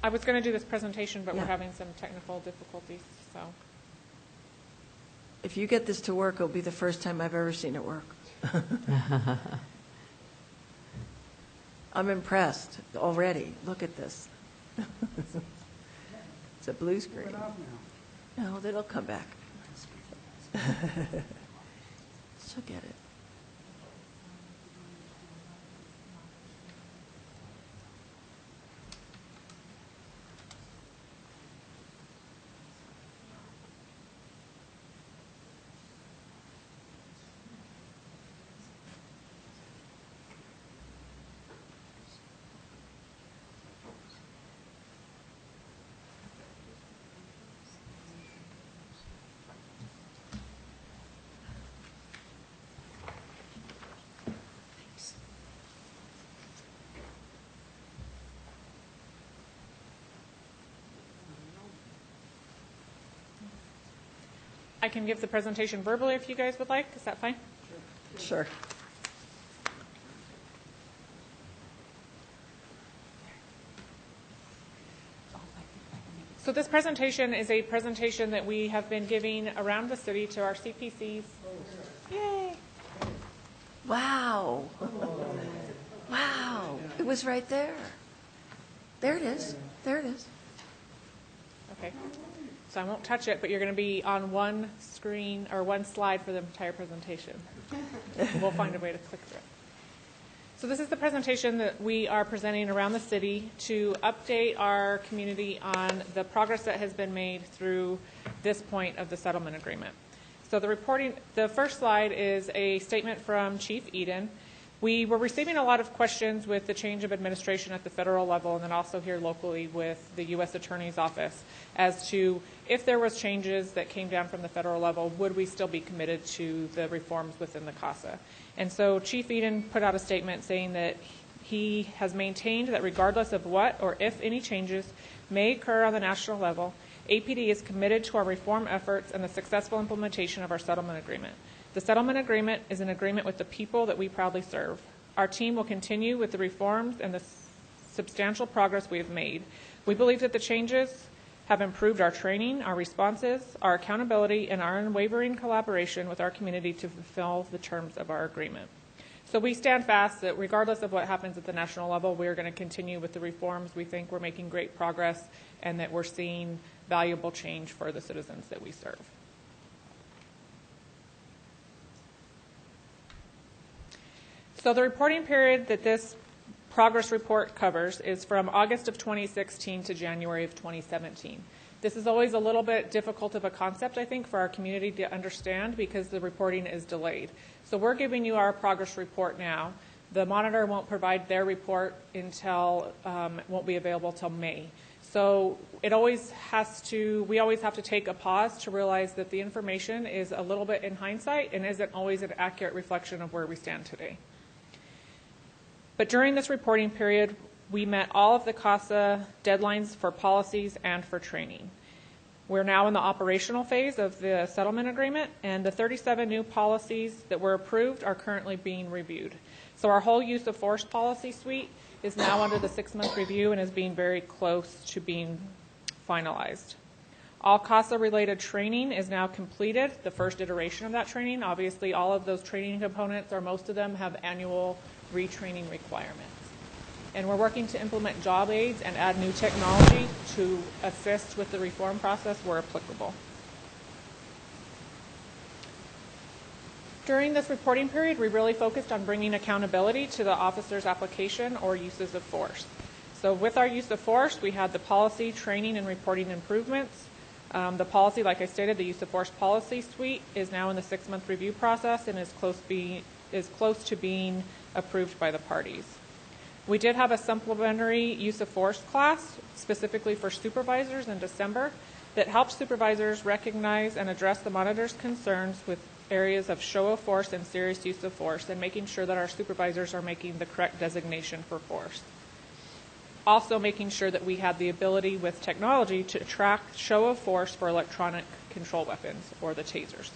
I was going to do this presentation, but Yeah. we're having some technical difficulties, so. If you get this to work, it'll be the first time I've ever seen it work. I'm impressed already. Look at this. It's a blue screen. No, it'll come back. She'll get it. I can give the presentation verbally if you guys would like. Is that fine? Sure. So this presentation is a presentation that we have been giving around the city to our CPCs. Yay! Wow. Wow. It was right there. There it is. There it is. Okay. So I won't touch it, but you're going to be on one screen or one slide for the entire presentation. We'll find a way to click through it. So this is the presentation that we are presenting around the city to update our community on the progress that has been made through this point of the settlement agreement. So the first slide is a statement from Chief Eden. We were receiving a lot of questions with the change of administration at the federal level and then also here locally with the U.S. Attorney's Office as to if there was changes that came down from the federal level, would we still be committed to the reforms within the CASA? And so Chief Eden put out a statement saying that he has maintained that regardless of what or if any changes may occur on the national level, APD is committed to our reform efforts and the successful implementation of our settlement agreement. The settlement agreement is an agreement with the people that we proudly serve. Our team will continue with the reforms and the substantial progress we have made. We believe that the changes have improved our training, our responses, our accountability, and our unwavering collaboration with our community to fulfill the terms of our agreement. So we stand fast that regardless of what happens at the national level, we're going to continue with the reforms. We think we're making great progress and that we're seeing valuable change for the citizens that we serve. So the reporting period that this progress report covers is from August of 2016 to January of 2017. This is always a little bit difficult of a concept, I think, for our community to understand because the reporting is delayed. So we're giving you our progress report now. The monitor won't provide their report until, won't be available till May. So we always have to take a pause to realize that the information is a little bit in hindsight and isn't always an accurate reflection of where we stand today. But during this reporting period, we met all of the CASA deadlines for policies and for training. We're now in the operational phase of the settlement agreement, and the 37 new policies that were approved are currently being reviewed. So our whole use of force policy suite is now under the 6-month review and is being very close to being finalized. All CASA-related training is now completed, the first iteration of that training. Obviously, all of those training components, or most of them, have annual retraining requirements. And we're working to implement job aids and add new technology to assist with the reform process where applicable. During this reporting period, we really focused on bringing accountability to the officer's application or uses of force. So with our use of force, we had the policy, training, and reporting improvements. The policy, like I stated, the use of force policy suite is now in the 6-month review process and is close to being approved by the parties. We did have a supplementary use of force class specifically for supervisors in December that helps supervisors recognize and address the monitor's concerns with areas of show of force and serious use of force and making sure that our supervisors are making the correct designation for force. also making sure that we had the ability with technology to track show of force for electronic control weapons, or the tasers.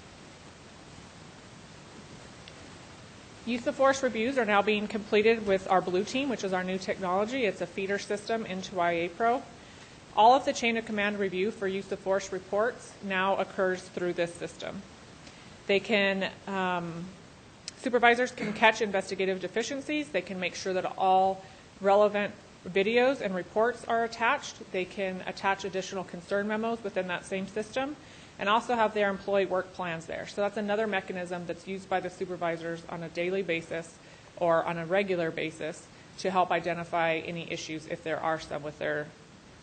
Use of force reviews are now being completed with our Blue Team, which is our new technology. It's a feeder system into IAPRO. All of the chain of command review for use of force reports now occurs through this system. They can, supervisors can catch investigative deficiencies. They can make sure that all relevant videos and reports are attached. They can attach additional concern memos within that same system, and also have their employee work plans there. So that's another mechanism that's used by the supervisors on a daily basis or on a regular basis to help identify any issues if there are some with their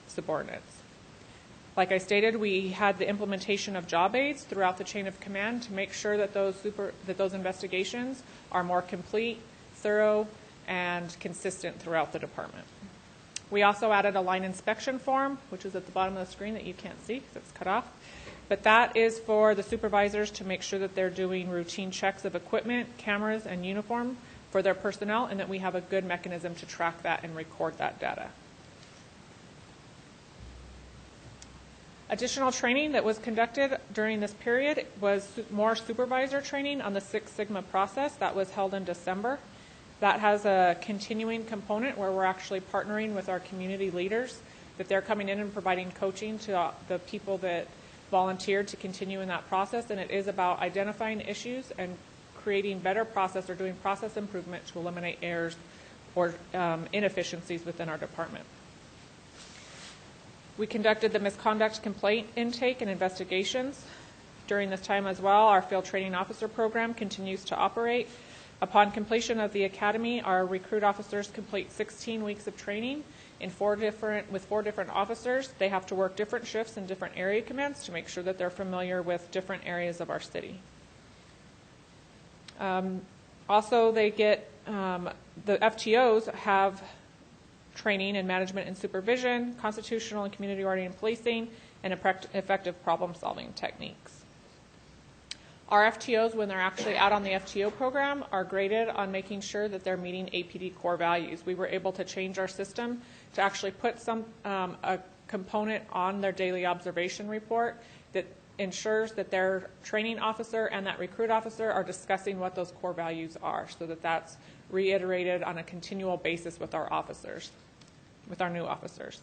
subordinates. Like I stated, we had the implementation of job aids throughout the chain of command to make sure that those investigations are more complete, thorough, and consistent throughout the department. We also added a line inspection form, which is at the bottom of the screen that you can't see because it's cut off. But that is for the supervisors to make sure that they're doing routine checks of equipment, cameras, and uniform for their personnel, and that we have a good mechanism to track that and record that data. Additional training that was conducted during this period was more supervisor training on the Six Sigma process that was held in December. That has a continuing component where we're actually partnering with our community leaders, that they're coming in and providing coaching to the people that volunteered to continue in that process, and it is about identifying issues and creating better process or doing process improvement to eliminate errors or inefficiencies within our department. We conducted the misconduct complaint intake and investigations during this time as well. Our field training officer program continues to operate. Upon completion of the academy, our recruit officers complete 16 weeks of training with four different officers. They have to work different shifts in different area commands to make sure that they're familiar with different areas of our city. Also, they get, the FTOs have training in management and supervision, constitutional and community-oriented policing, and effective problem-solving techniques. Our FTOs, when they're actually out on the FTO program, are graded on making sure that they're meeting APD core values. We were able to change our system to actually put a component on their daily observation report that ensures that their training officer and that recruit officer are discussing what those core values are, so that that's reiterated on a continual basis with our officers, with our new officers.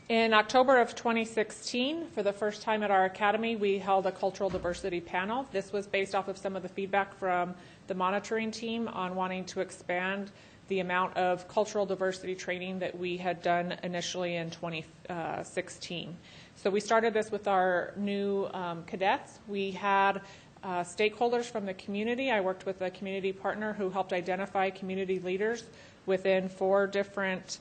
In October of 2016, for the first time at our academy, we held a cultural diversity panel. This was based off of some of the feedback from the monitoring team on wanting to expand the amount of cultural diversity training that we had done initially in 2016. So we started this with our new cadets. We had stakeholders from the community. I worked with a community partner who helped identify community leaders within 4 different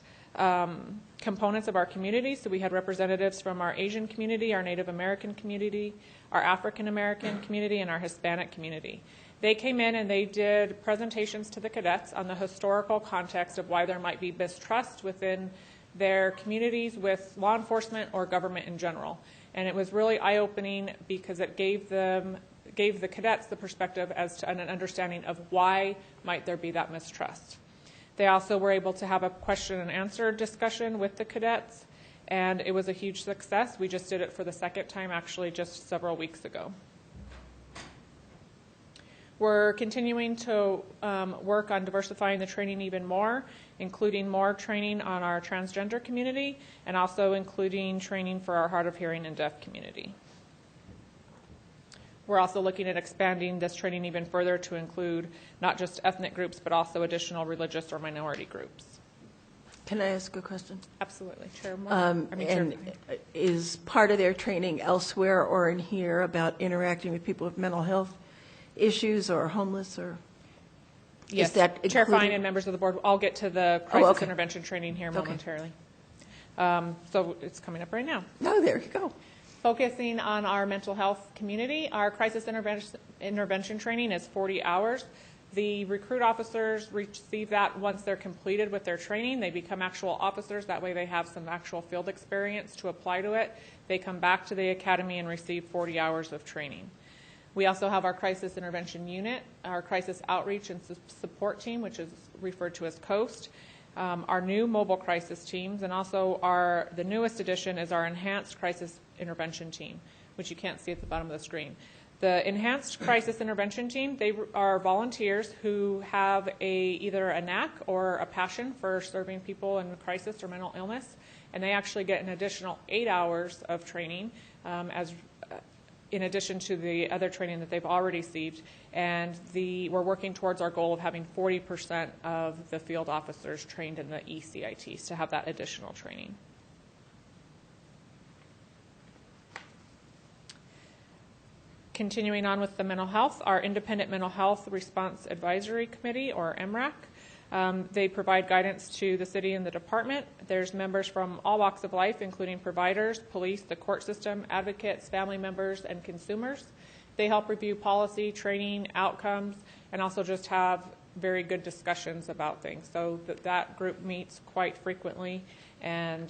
components of our community. So we had representatives from our Asian community, our Native American community, our African American community, and our Hispanic community. They came in and they did presentations to the cadets on the historical context of why there might be mistrust within their communities with law enforcement or government in general. And it was really eye-opening because it gave the cadets the perspective as to an understanding of why might there be that mistrust. They also were able to have a question and answer discussion with the cadets, and it was a huge success. We just did it for the second time, actually, just several weeks ago. We're continuing to work on diversifying the training even more, including more training on our transgender community, and also including training for our hard of hearing and deaf community. We're also looking at expanding this training even further to include not just ethnic groups, but also additional religious or minority groups. Can I ask a question? Absolutely. Chair Moore? And is part of their training elsewhere or in here about interacting with people with mental health issues or homeless? Or yes, is that Chair included? Fine and members of the board. I'll get to the crisis intervention training here momentarily. So it's coming up right now. Oh, there you go. Focusing on our mental health community, our crisis intervention training is 40 hours. The recruit officers receive that once they're completed with their training. They become actual officers. That way they have some actual field experience to apply to it. They come back to the academy and receive 40 hours of training. We also have our crisis intervention unit, our crisis outreach and support team, which is referred to as COAST, our new mobile crisis teams, and also the newest addition is our enhanced crisis intervention team, which you can't see at the bottom of the screen. The enhanced crisis intervention team, they are volunteers who have either a knack or a passion for serving people in crisis or mental illness, and they actually get an additional 8 hours of training in addition to the other training that they've already received. And we're working towards our goal of having 40% of the field officers trained in the ECITs to have that additional training. Continuing on with the mental health, our Independent Mental Health Response Advisory Committee, or MRAC, they provide guidance to the city and the department. There's members from all walks of life, including providers, police, the court system, advocates, family members, and consumers. They help review policy, training, outcomes, and also just have very good discussions about things. So that group meets quite frequently, and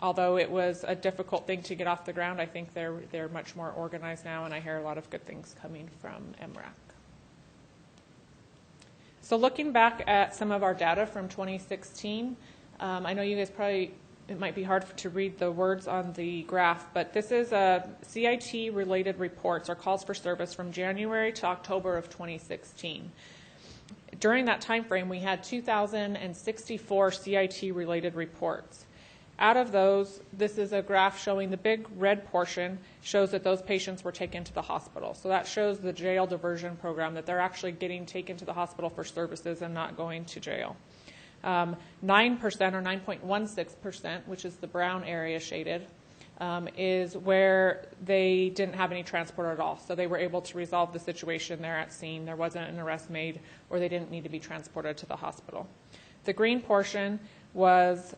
although it was a difficult thing to get off the ground, I think they're much more organized now, and I hear a lot of good things coming from MRAC. So looking back at some of our data from 2016, I know you guys it might be hard to read the words on the graph, but this is CIT-related reports or calls for service from January to October of 2016. During that time frame, we had 2,064 CIT-related reports. Out of those, this is a graph showing the big red portion shows that those patients were taken to the hospital. So that shows the jail diversion program, that they're actually getting taken to the hospital for services and not going to jail. 9% or 9.16%, which is the brown area shaded, is where they didn't have any transport at all. So they were able to resolve the situation there at scene. There wasn't an arrest made, or they didn't need to be transported to the hospital. The green portion was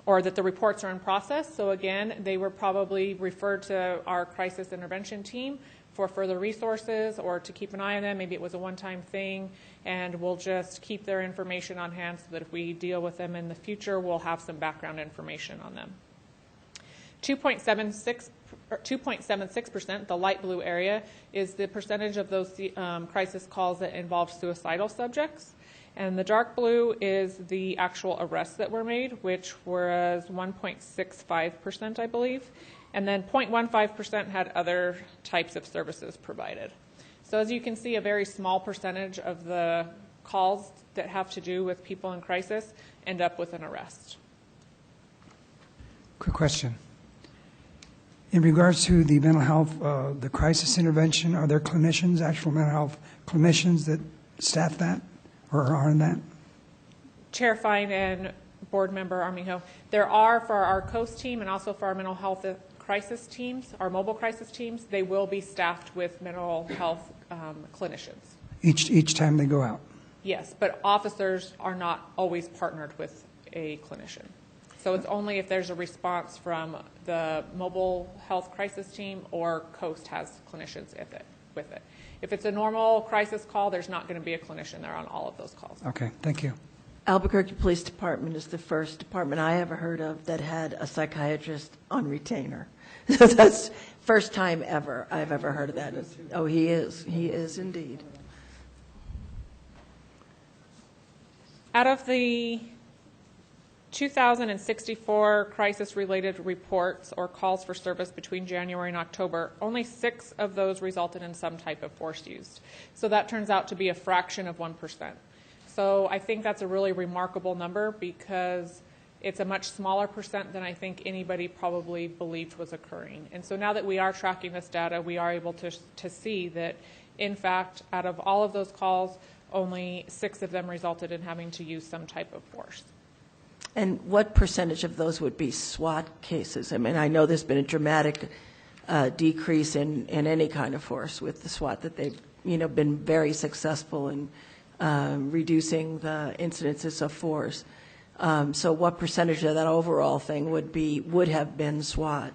or that the reports are in process. So again, they were probably referred to our crisis intervention team for further resources or to keep an eye on them. Maybe it was a one-time thing, and we'll just keep their information on hand so that if we deal with them in the future, we'll have some background information on them. 2.76%, the light blue area, is the percentage of those crisis calls that involve suicidal subjects. And the dark blue is the actual arrests that were made, which was 1.65%, I believe. And then 0.15% had other types of services provided. So as you can see, a very small percentage of the calls that have to do with people in crisis end up with an arrest. Quick question. In regards to the mental health, the crisis intervention, are there clinicians, actual mental health clinicians that staff that? Or are in that? Chair Fine and Board Member Armijo, there are for our COAST team and also for our mental health crisis teams, our mobile crisis teams, they will be staffed with mental health clinicians. Each time they go out? Yes, but officers are not always partnered with a clinician. So it's only if there's a response from the mobile health crisis team or COAST has clinicians with it. If it's a normal crisis call, there's not going to be a clinician there on all of those calls. Okay, thank you. Albuquerque Police Department is the first department I ever heard of that had a psychiatrist on retainer. That's first time ever I've ever heard of that. Oh, he is indeed. Out of the 2,064 crisis-related reports or calls for service between January and October, only 6 of those resulted in some type of force used. So that turns out to be a fraction of 1%. So I think that's a really remarkable number because it's a much smaller percent than I think anybody probably believed was occurring. And so now that we are tracking this data, we are able to see that, in fact, out of all of those calls, only 6 of them resulted in having to use some type of force. And what percentage of those would be SWAT cases? I mean, I know there's been a dramatic decrease in any kind of force with the SWAT, that they've been very successful in reducing the incidences of force. So what percentage of that overall thing would have been SWAT?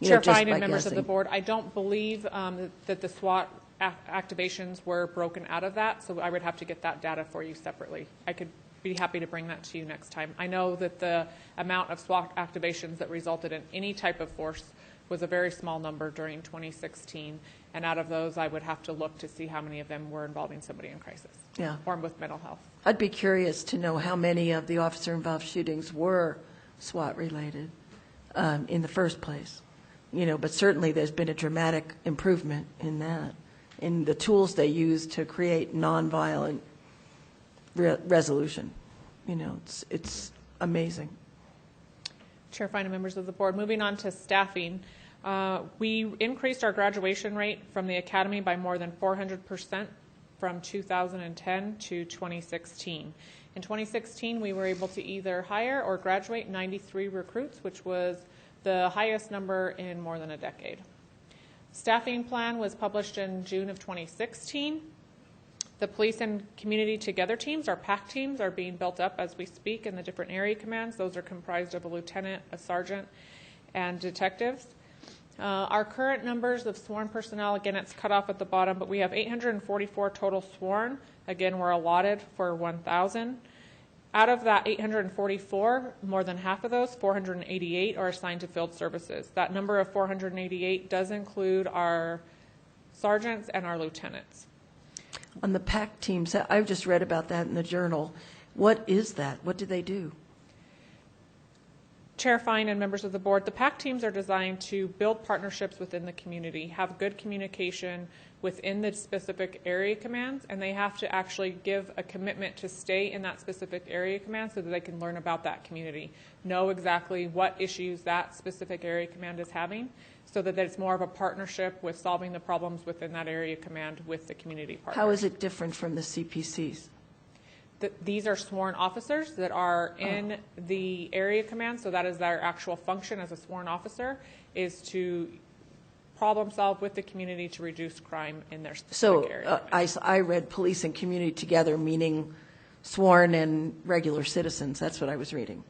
Chair Fine and members of the board, I don't believe that the SWAT activations were broken out of that, so I would have to get that data for you separately. I could be happy to bring that to you next time. I know that the amount of SWAT activations that resulted in any type of force was a very small number during 2016. And out of those, I would have to look to see how many of them were involving somebody in crisis or with mental health. I'd be curious to know how many of the officer-involved shootings were SWAT-related in the first place. But certainly there's been a dramatic improvement in that, in the tools they use to create nonviolent resolution. It's amazing. Chair Fine and members of the board, moving on to staffing. We increased our graduation rate from the academy by more than 400% from 2010 to 2016. In 2016, we were able to either hire or graduate 93 recruits, which was the highest number in more than a decade. Staffing plan was published in June of 2016. The police and community together teams, our PAC teams, are being built up as we speak in the different area commands. Those are comprised of a lieutenant, a sergeant, and detectives. Our current numbers of sworn personnel, again, it's cut off at the bottom, but we have 844 total sworn. Again, we're allotted for 1,000. Out of that 844, more than half of those, 488, are assigned to field services. That number of 488 does include our sergeants and our lieutenants. On the PAC teams, I've just read about that in the journal. What is that? What do they do? Chair Fine and members of the board, the PAC teams are designed to build partnerships within the community, have good communication within the specific area commands, and they have to actually give a commitment to stay in that specific area command so that they can learn about that community, know exactly what issues that specific area command is having, so that it's more of a partnership with solving the problems within that area command with the community partners. How is it different from the CPCs? These are sworn officers that are in the area command, so that is their actual function as a sworn officer, is to problem solve with the community to reduce crime in their specific area. I read police and community together, meaning sworn and regular citizens. That's what I was reading.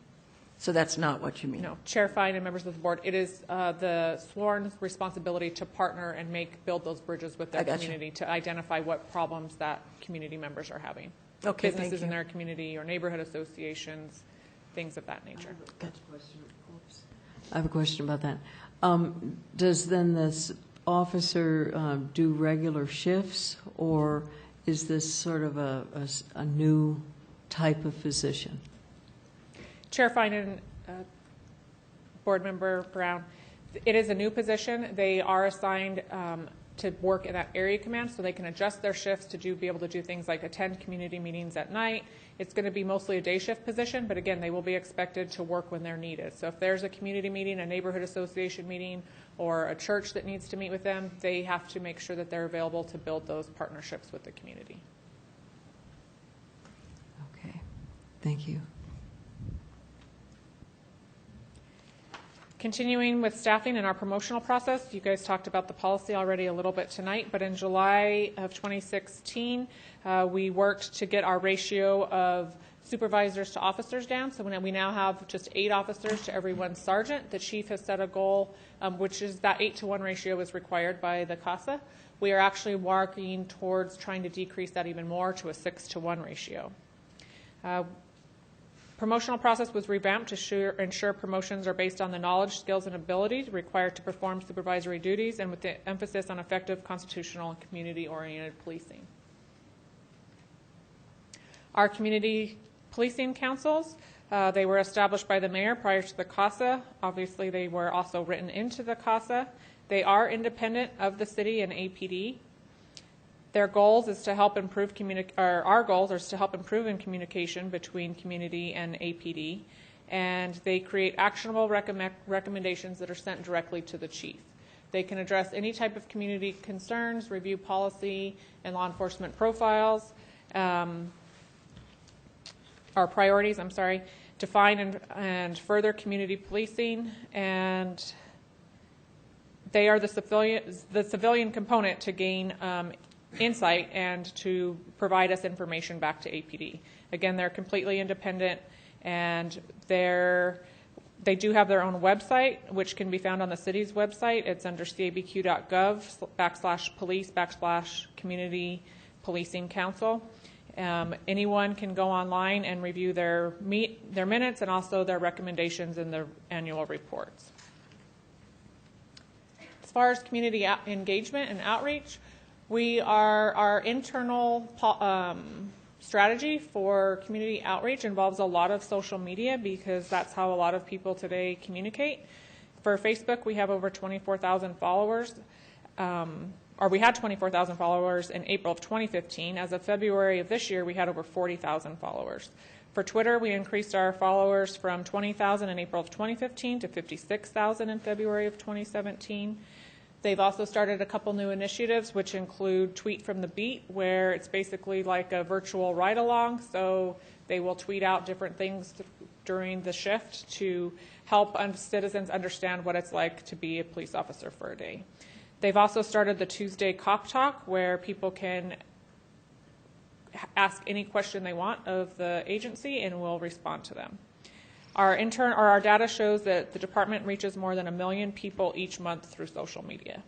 So that's not what you mean? No. Chair Fine and members of the board, it is the sworn responsibility to partner and build those bridges with their community to identify what problems that community members are having. Okay, businesses in their community or neighborhood associations, things of that nature. I have a question about that. Does then this officer do regular shifts, or is this sort of a new type of physician? Chair Fine and Board Member Brown, it is a new position. They are assigned to work in that area command, so they can adjust their shifts to be able to do things like attend community meetings at night. It's going to be mostly a day shift position, but again, they will be expected to work when they're needed. So if there's a community meeting, a neighborhood association meeting, or a church that needs to meet with them, they have to make sure that they're available to build those partnerships with the community. Okay, thank you. Continuing with staffing and our promotional process, you guys talked about the policy already a little bit tonight, but in July of 2016, we worked to get our ratio of supervisors to officers down. So we now have just 8 officers to every 1 sergeant. The chief has set a goal, which is that 8-to-1 ratio is required by the CASA. We are actually working towards trying to decrease that even more to a 6-to-1 ratio. Promotional process was revamped to ensure promotions are based on the knowledge, skills, and abilities required to perform supervisory duties, and with the emphasis on effective constitutional and community-oriented policing. Our community policing councils, they were established by the mayor prior to the CASA. Obviously, they were also written into the CASA. They are independent of the city and APD. Their goals is to help improve our goals are to help improve in communication between community and APD, and they create actionable recommendations that are sent directly to the chief. They can address any type of community concerns, review policy and law enforcement profiles, or priorities, define and further community policing, and they are the civilian component to gain insight and to provide us information back to APD. Again, they're completely independent, and they do have their own website, which can be found on the city's website. It's under cabq.gov/police/community policing council. Anyone can go online and review their minutes and also their recommendations in the annual reports. As far as community engagement and outreach, our internal strategy for community outreach involves a lot of social media because that's how a lot of people today communicate. For Facebook, we have over 24,000 followers, or we had 24,000 followers in April of 2015. As of February of this year, we had over 40,000 followers. For Twitter, we increased our followers from 20,000 in April of 2015 to 56,000 in February of 2017. They've also started a couple new initiatives, which include Tweet from the Beat, where it's basically like a virtual ride-along. So they will tweet out different things during the shift to help citizens understand what it's like to be a police officer for a day. They've also started the Tuesday Cop Talk, where people can ask any question they want of the agency and we'll respond to them. Our data shows that the department reaches more than 1 million people each month through social media.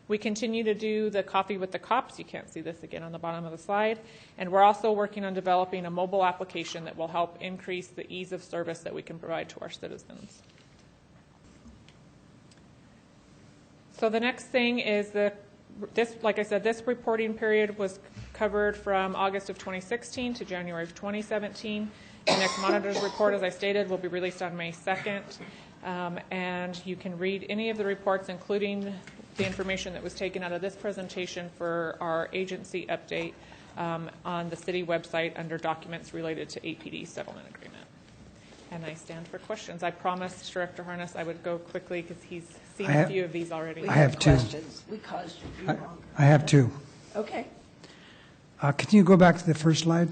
We continue to do the Coffee with the Cops. You can't see this again on the bottom of the slide. And we're also working on developing a mobile application that will help increase the ease of service that we can provide to our citizens. So the next thing is like I said, this reporting period was covered from August of 2016 to January of 2017. The next monitor's report, as I stated, will be released on May 2nd. And you can read any of the reports, including the information that was taken out of this presentation for our agency update on the city website under documents related to APD settlement agreement. And I stand for questions. I promised Director Harness I would go quickly because he's seen a few of these already. I have two. We caused you to be longer. I have two. Okay. Can you go back to the first slide?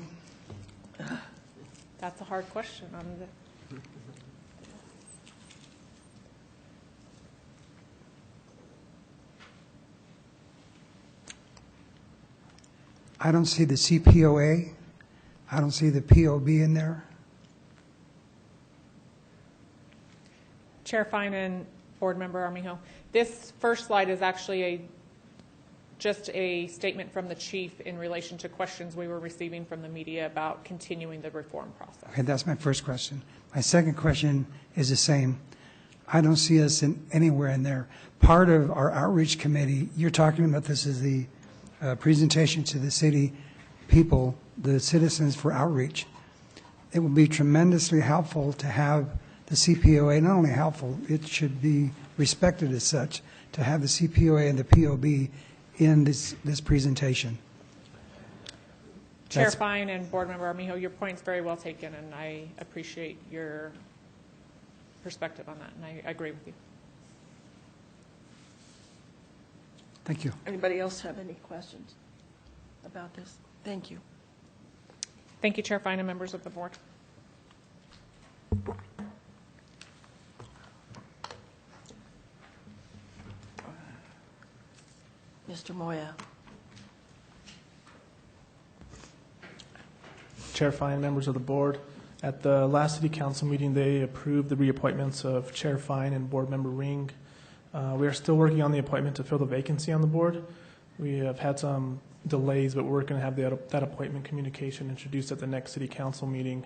That's a hard question. I don't see the CPOA. I don't see the POB in there. Chair Fine and Board Member Armijo, this first slide is actually just a statement from the chief in relation to questions we were receiving from the media about continuing the reform process. Okay, that's my first question. My second question is the same. I don't see us anywhere in there. Part of our outreach committee, you're talking about this as the presentation to the city people, the citizens for outreach. It would be tremendously helpful to have the CPOA, not only helpful, it should be respected as such, to have the CPOA and the POB in this presentation. Chair Fine and Board Member Armijo, your point's very well taken, and I appreciate your perspective on that, and I agree with you. Thank you. Anybody else have any questions about this? Thank you. Thank you, Chair Fine and members of the board. Mr. Moya. Chair Fine, members of the board. At the last City Council meeting, they approved the reappointments of Chair Fine and Board Member Ring. We are still working on the appointment to fill the vacancy on the board. We have had some delays, but we're going to have that appointment communication introduced at the next City Council meeting.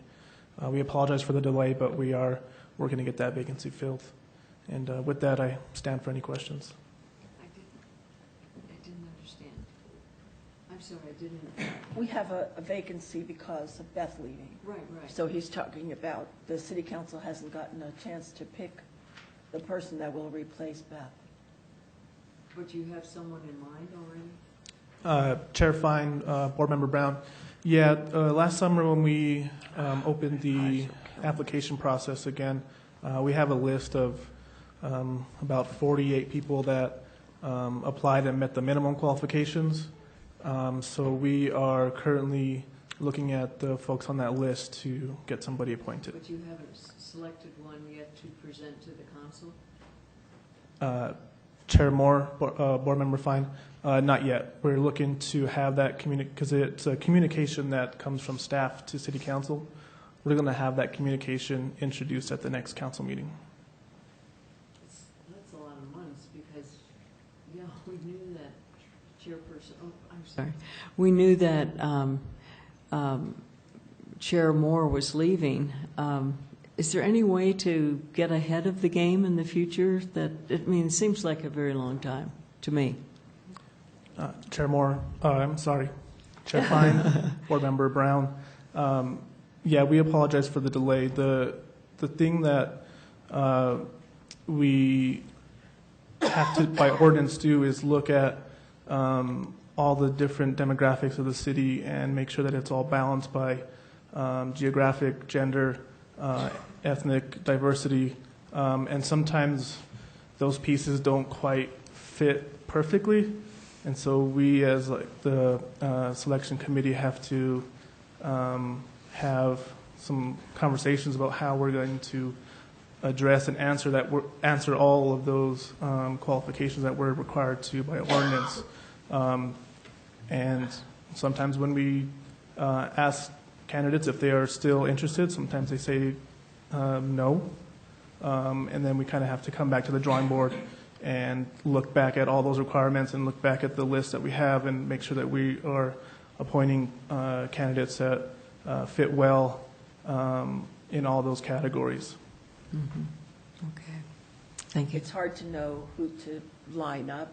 We apologize for the delay, but we are working to get that vacancy filled. And with that, I stand for any questions. I didn't understand. I'm sorry, I didn't. We have a vacancy because of Beth leaving. Right. So he's talking about the city council hasn't gotten a chance to pick the person that will replace Beth. But you have someone in mind already? Chair Fine, Board Member Brown. Yeah, last summer when we opened the application process again, we have a list of about 48 people that applied and met the minimum qualifications. So we are currently looking at the folks on that list to get somebody appointed. But you haven't selected one yet to present to the council? Chair Moore, Board Member Fine, not yet. We're looking to have that because it's a communication that comes from staff to City Council. We're going to have that communication introduced at the next council meeting. That's a lot of months because, yeah, we knew that chairperson. Oh, I'm sorry. We knew that Chair Moore was leaving Is there any way to get ahead of the game in the future? It seems like a very long time to me. Chair Moore, I'm sorry, Chair Fine, Board Member Brown. Yeah, we apologize for the delay. The thing that we have to, by ordinance, do is look at all the different demographics of the city and make sure that it's all balanced by geographic, gender, ethnic diversity, and sometimes those pieces don't quite fit perfectly, and so we as the selection committee have to have some conversations about how we're going to address and answer all of those qualifications that we're required to by ordinance. And sometimes when we ask candidates if they are still interested, sometimes they say no. And then we kind of have to come back to the drawing board and look back at all those requirements and look back at the list that we have and make sure that we are appointing candidates that fit well in all those categories. Mm-hmm. Okay. Thank you. It's hard to know who to line up,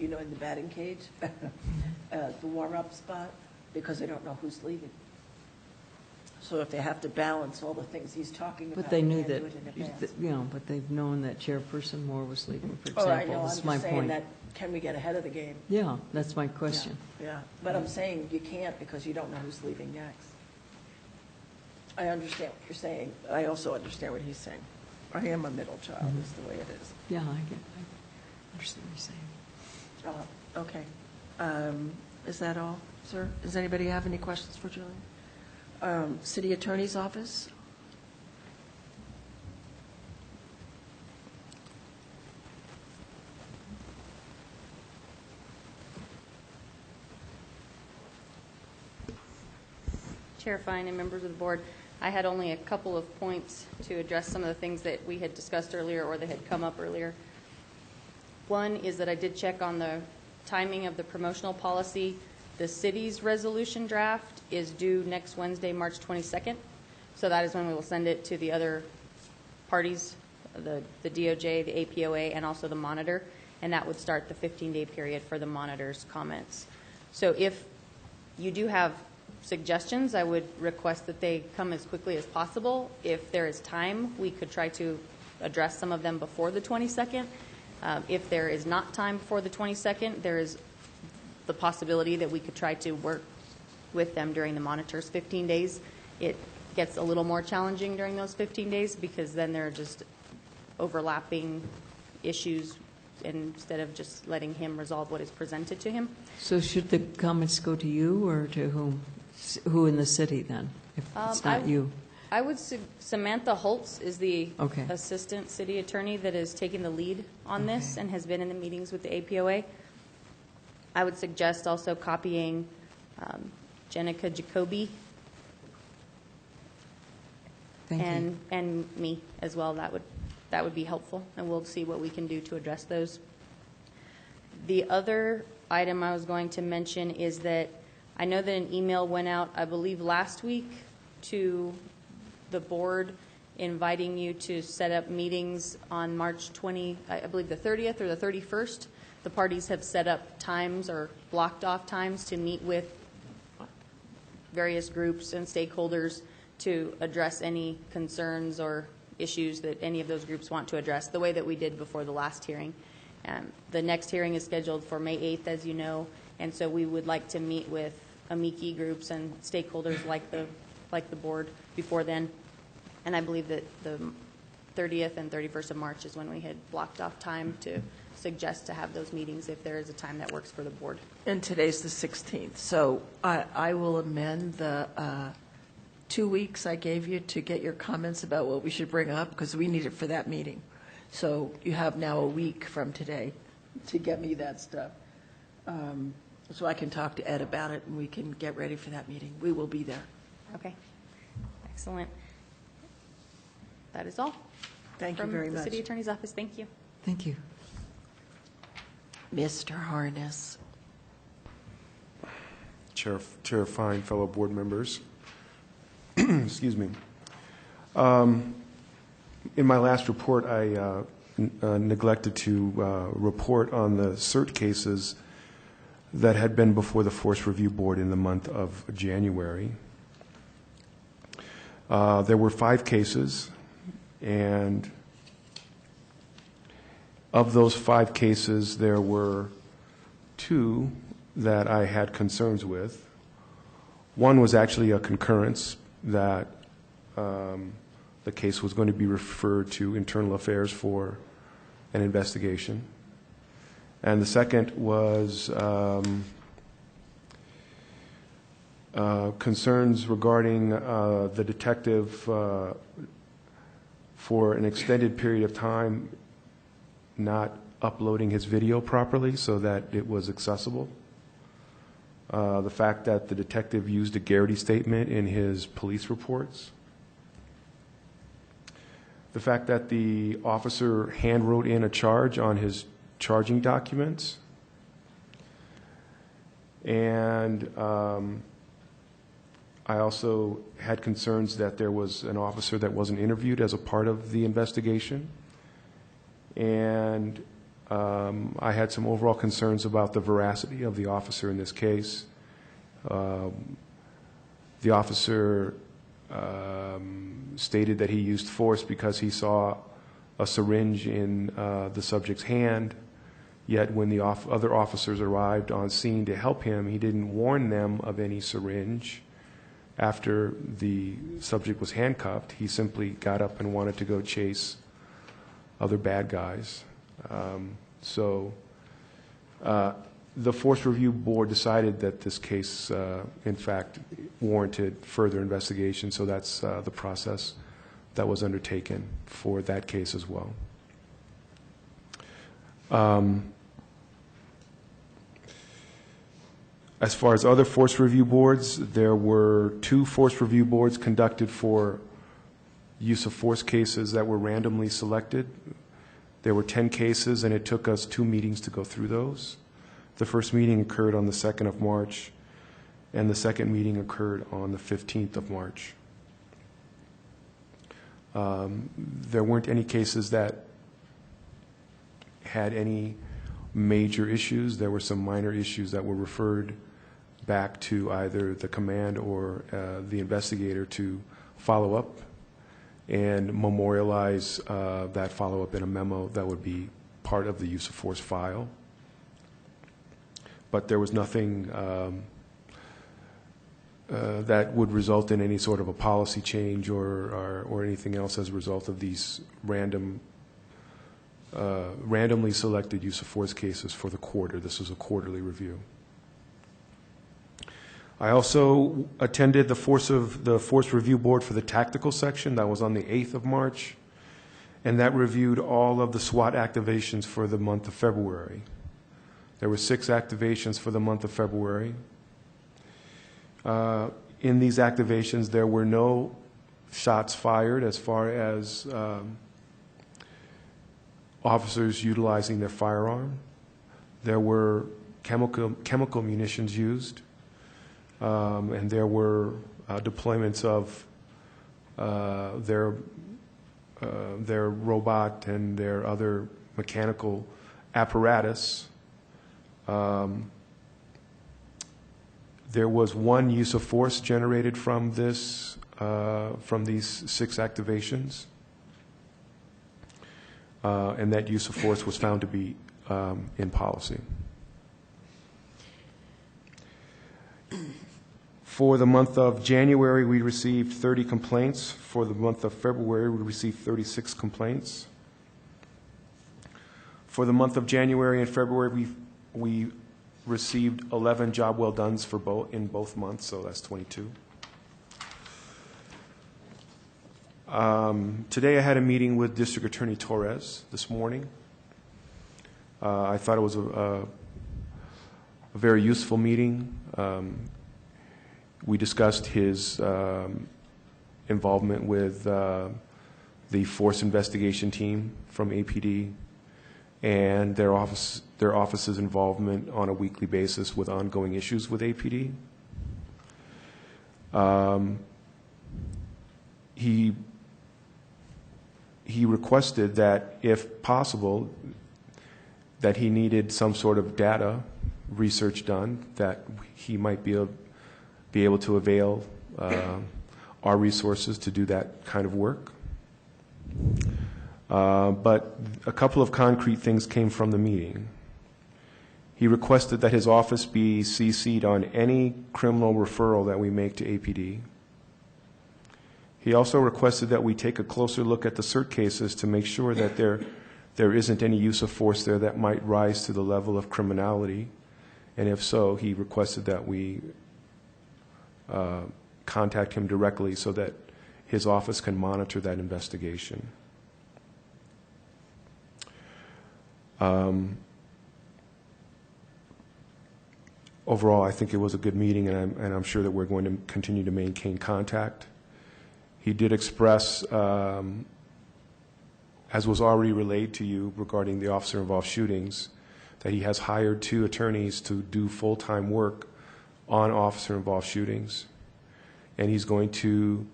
in the batting cage, the warm-up spot, because they don't know who's leaving. So if they have to balance all the things he's talking about, But they knew can't that, do it in advance. but they've known that Chairperson Moore was leaving, for example. Oh, I know. I'm That's just my saying point. that, can we get ahead of the game? Yeah, that's my question. Yeah, but I'm saying you can't because you don't know who's leaving next. I understand what you're saying, but I also understand what he's saying. I am a middle child, is the way it is. Yeah, I understand what you're saying. Okay. Is that all, sir? Does anybody have any questions for Julian? City Attorney's Office? Chair Fine and members of the board, I had only a couple of points to address some of the things that we had discussed earlier or that had come up earlier. One is that I did check on the timing of the promotional policy. The city's resolution draft is due next Wednesday, March 22nd. So that is when we will send it to the other parties, the DOJ, the APOA, and also the monitor. And that would start the 15-day period for the monitor's comments. So if you do have suggestions, I would request that they come as quickly as possible. If there is time, we could try to address some of them before the 22nd. If there is not time before the 22nd, there is the possibility that we could try to work with them during the monitor's 15 days. It gets a little more challenging during those 15 days because then there are just overlapping issues instead of just letting him resolve what is presented to him. So should the comments go to you or to whom? Who in the city then, if it's not you? I would Samantha Holtz is the Okay. assistant city attorney that is taking the lead on this and has been in the meetings with the APOA. I would suggest also copying Jenica Jacoby and me as well. That would be helpful, and we'll see what we can do to address those. The other item I was going to mention is that I know that an email went out, I believe, last week to the board inviting you to set up meetings on March 20, I believe the 30th or the 31st. The parties have set up times or blocked off times to meet with various groups and stakeholders to address any concerns or issues that any of those groups want to address, the way that we did before the last hearing. The next hearing is scheduled for May 8th, as you know, and so we would like to meet with amici groups and stakeholders like the board before then. And I believe that the 30th and 31st of March is when we had blocked off time to suggest to have those meetings if there is a time that works for the board. And today's the 16th, so I will amend the 2 weeks I gave you to get your comments about what we should bring up, because we need it for that meeting. So you have now a week from today to get me that stuff. So I can talk to Ed about it, and we can get ready for that meeting. We will be there. Okay. Excellent. That is all. Thank you very much. From the City Attorney's Office. Thank you. Thank you. Mr. Harness. Chair Fine, fellow board members. Excuse me. In my last report, I neglected to report on the cert cases that had been before the Force Review Board in the month of January. There were 5 cases, and of those 5 cases, there were 2 that I had concerns with. One was actually a concurrence that the case was going to be referred to Internal Affairs for an investigation. And the second was concerns regarding the detective for an extended period of time not uploading his video properly so that it was accessible. The fact that the detective used a Garrity statement in his police reports. The fact that the officer hand wrote in a charge on his charging documents. And I also had concerns that there was an officer that wasn't interviewed as a part of the investigation. And I had some overall concerns about the veracity of the officer in this case. The officer stated that he used force because he saw a syringe in the subject's hand, yet when the other officers arrived on scene to help him, he didn't warn them of any syringe. After the subject was handcuffed, he simply got up and wanted to go chase other bad guys. The Force Review Board decided that this case, in fact, warranted further investigation, so that's the process that was undertaken for that case as well. As far as other Force Review Boards, there were 2 Force Review Boards conducted for use of force cases that were randomly selected. There were 10 cases, and it took us 2 meetings to go through those. The first meeting occurred on the 2nd of March, and the second meeting occurred on the 15th of March. There weren't any cases that had any major issues. There were some minor issues that were referred back to either the command or the investigator to follow up and memorialize that follow-up in a memo that would be part of the use of force file. But there was nothing that would result in any sort of a policy change or anything else as a result of these randomly selected use of force cases for the quarter. This was a quarterly review. I also attended the Force Review Board for the tactical section. That was on the 8th of March, and that reviewed all of the SWAT activations for the month of February. There were 6 activations for the month of February. In these activations, there were no shots fired as far as officers utilizing their firearm. There were chemical munitions used, and there were deployments of their robot and their other mechanical apparatus. There was 1 use of force generated from these 6 activations, and that use of force was found to be in policy. For the month of January, we received 30 complaints. For the month of February, we received 36 complaints. For the month of January and February, we received 11 job well dones in both months, so that's 22. Today I had a meeting with District Attorney Torres this morning. I thought it was a very useful meeting. We discussed his involvement with the force investigation team from APD and their office's involvement on a weekly basis with ongoing issues with APD. He he requested that, if possible, that he needed some sort of data research done, that he might be able to avail our resources to do that kind of work. But a couple of concrete things came from the meeting. He requested that his office be CC'd on any criminal referral that we make to APD. He also requested that we take a closer look at the cert cases to make sure that there isn't any use of force there that might rise to the level of criminality. And if so, he requested that we contact him directly so that his office can monitor that investigation. Overall, I think it was a good meeting, and I'm sure that we're going to continue to maintain contact. He did express, as was already relayed to you regarding the officer-involved shootings, that he has hired 2 attorneys to do full-time work on officer-involved shootings. And he's going to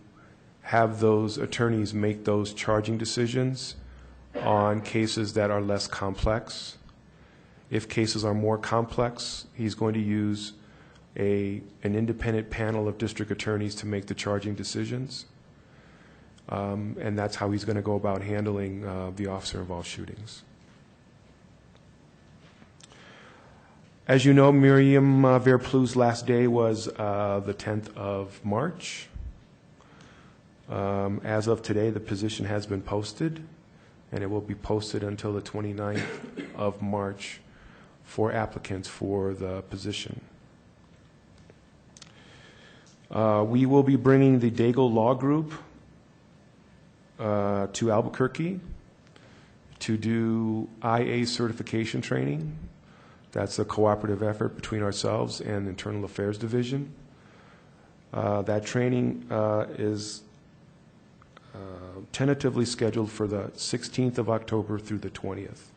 have those attorneys make those charging decisions on cases that are less complex. If cases are more complex, he's going to use an independent panel of district attorneys to make the charging decisions. And that's how he's going to go about handling the officer-involved shootings. As you know, Miriam Verplu's last day was the 10th of March. As of today, the position has been posted, and it will be posted until the 29th of March for applicants for the position. We will be bringing the Dago Law Group to Albuquerque to do IA certification training. That's a cooperative effort between ourselves and the Internal Affairs Division. That training is tentatively scheduled for the 16th of October through the 20th.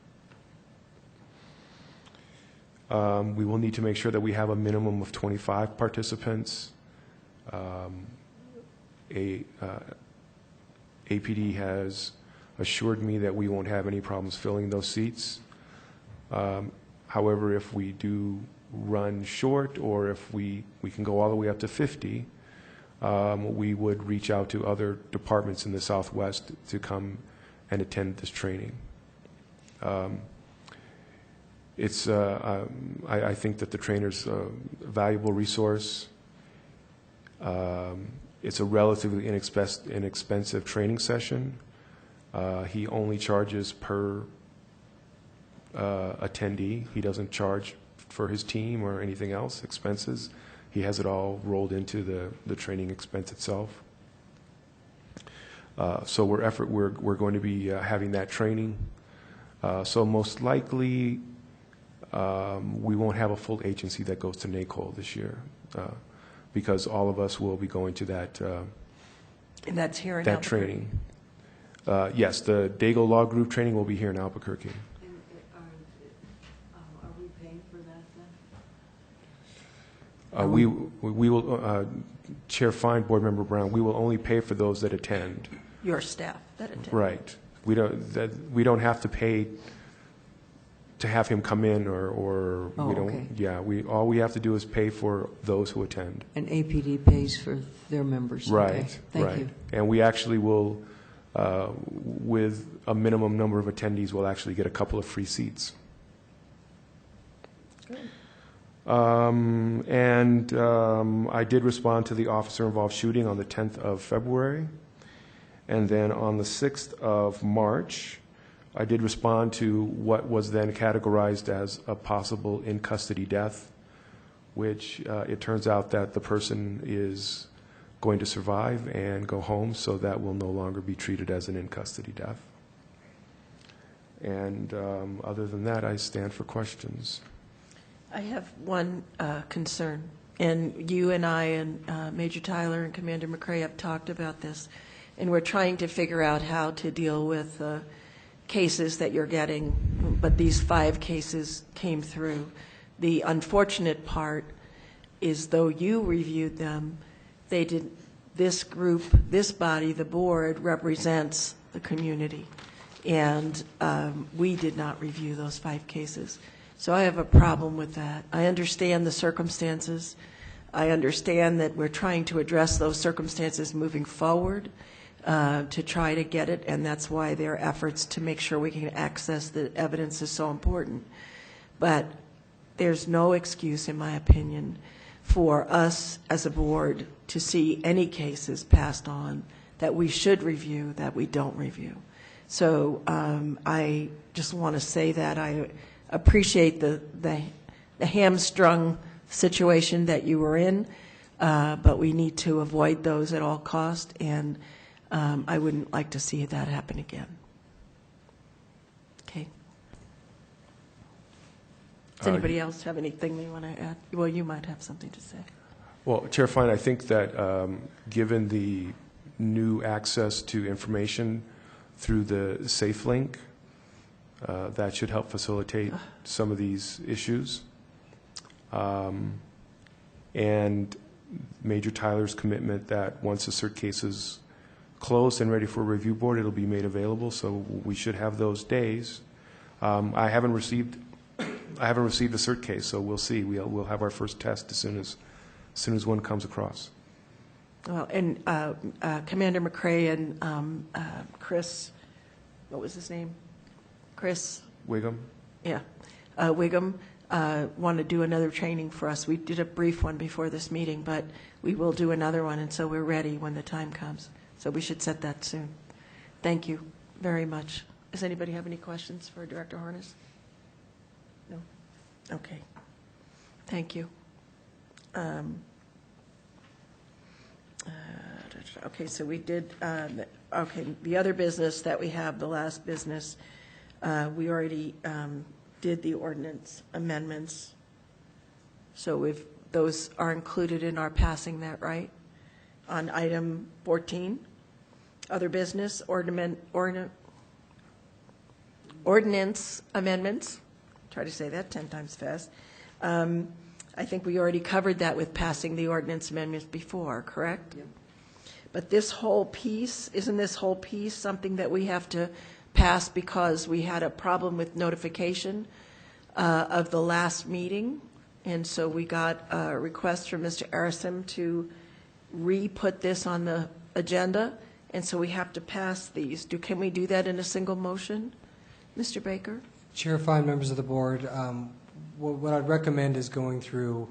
We will need to make sure that we have a minimum of 25 participants. APD has assured me that we won't have any problems filling those seats. However, if we do run short, or if we can go all the way up to 50, we would reach out to other departments in the Southwest to come and attend this training. I think that the trainer's a valuable resource. It's a relatively inexpensive training session. He only charges per attendee. He doesn't charge for his team or anything else, expenses. He has it all rolled into the training expense itself. So we're going to be having that training. So most likely we won't have a full agency that goes to NACOL this year, because all of us will be going to that. And that's here in that Albuquerque. training. Yes, the Dago Law Group training will be here in Albuquerque. Are we paying for that then? We will, Chair Fine, Board Member Brown, we will only pay for those that attend. Your staff that attend. Right. We don't have to pay to have him come in, or Oh, we don't. okay. Yeah, all we have to do is pay for those who attend. And APD pays for their members? Right. Okay. Thank right. you. And we actually will, with a minimum number of attendees, we'll actually get a couple of free seats. I did respond to the officer-involved shooting on the 10th of February. And then on the 6th of March, I did respond to what was then categorized as a possible in-custody death, which it turns out that the person is going to survive and go home, so that will no longer be treated as an in-custody death. And other than that, I stand for questions. I have one concern, and you and I and Major Tyler and Commander McCrae have talked about this, and we're trying to figure out how to deal with cases that you're getting, but these 5 cases came through. The unfortunate part is, though you reviewed them, they did. This group, this body, the board, represents the community. And we did not review those 5 cases. So I have a problem with that. I understand the circumstances. I understand that we're trying to address those circumstances moving forward to try to get it, and that's why their efforts to make sure we can access the evidence is so important. But there's no excuse, in my opinion, for us as a board to see any cases passed on that we should review that we don't review. So I just want to say that I appreciate the hamstrung situation that you were in, but we need to avoid those at all costs, and I wouldn't like to see that happen again. Okay. Does anybody else have anything they want to add? Well, you might have something to say. Well, Chair Fine, I think that given the new access to information through the Safe Link, that should help facilitate some of these issues. And Major Tyler's commitment that once the cert case is closed and ready for a review board, it'll be made available, so we should have those days. I haven't received the cert case, so we'll see. We'll have our first test as soon as one comes across. Well, and Commander McCrae and Chris, what was his name? Chris Wiggum? Yeah. Wiggum want to do another training for us. We did a brief one before this meeting, but we will do another one, and so we're ready when the time comes. So we should set that soon. Thank you very much. Does anybody have any questions for Director Harness? No? Okay. Thank you. Okay, so we did, okay, the other business that we have, the last business, we already did the ordinance amendments. So if those are included in our passing that, right? On item 14, other business, ordinance amendments. Try to say that 10 times fast. I think we already covered that with passing the ordinance amendments before, correct? Yeah. But this whole piece, isn't this whole piece something that we have to pass because we had a problem with notification of the last meeting? And so we got a request from Mr. Arasim to re-put this on the agenda, and so we have to pass these. Can we do that in a single motion? Mr. Baker? Chair, fine, members of the board, what I'd recommend is going through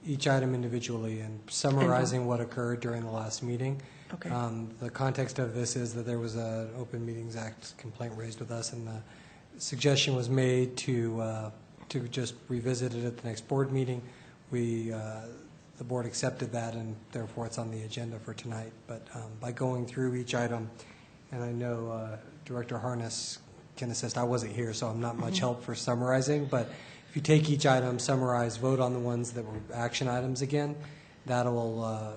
each item individually and summarizing what occurred during the last meeting. Okay. The context of this is that there was an Open Meetings Act complaint raised with us, and the suggestion was made to just revisit it at the next board meeting. The board accepted that, and therefore it's on the agenda for tonight. But by going through each item, and I know Director Harness can assist. I wasn't here, so I'm not much help for summarizing, but if you take each item, summarize, vote on the ones that were action items again, that will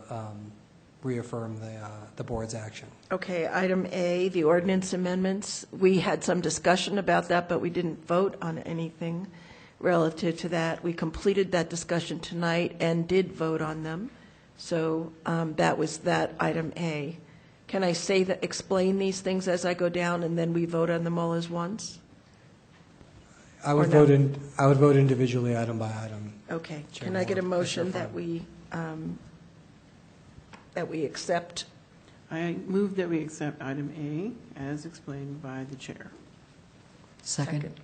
reaffirm the board's action. Okay, item A, the ordinance amendments. We had some discussion about that, but we didn't vote on anything relative to that. We completed that discussion tonight and did vote on them. So that was that item A. Can I say that, explain these things as I go down, and then we vote on them all as once? I would vote individually, item by item. Okay. Can I get a motion that we accept? I move that we accept item A as explained by the chair. Second.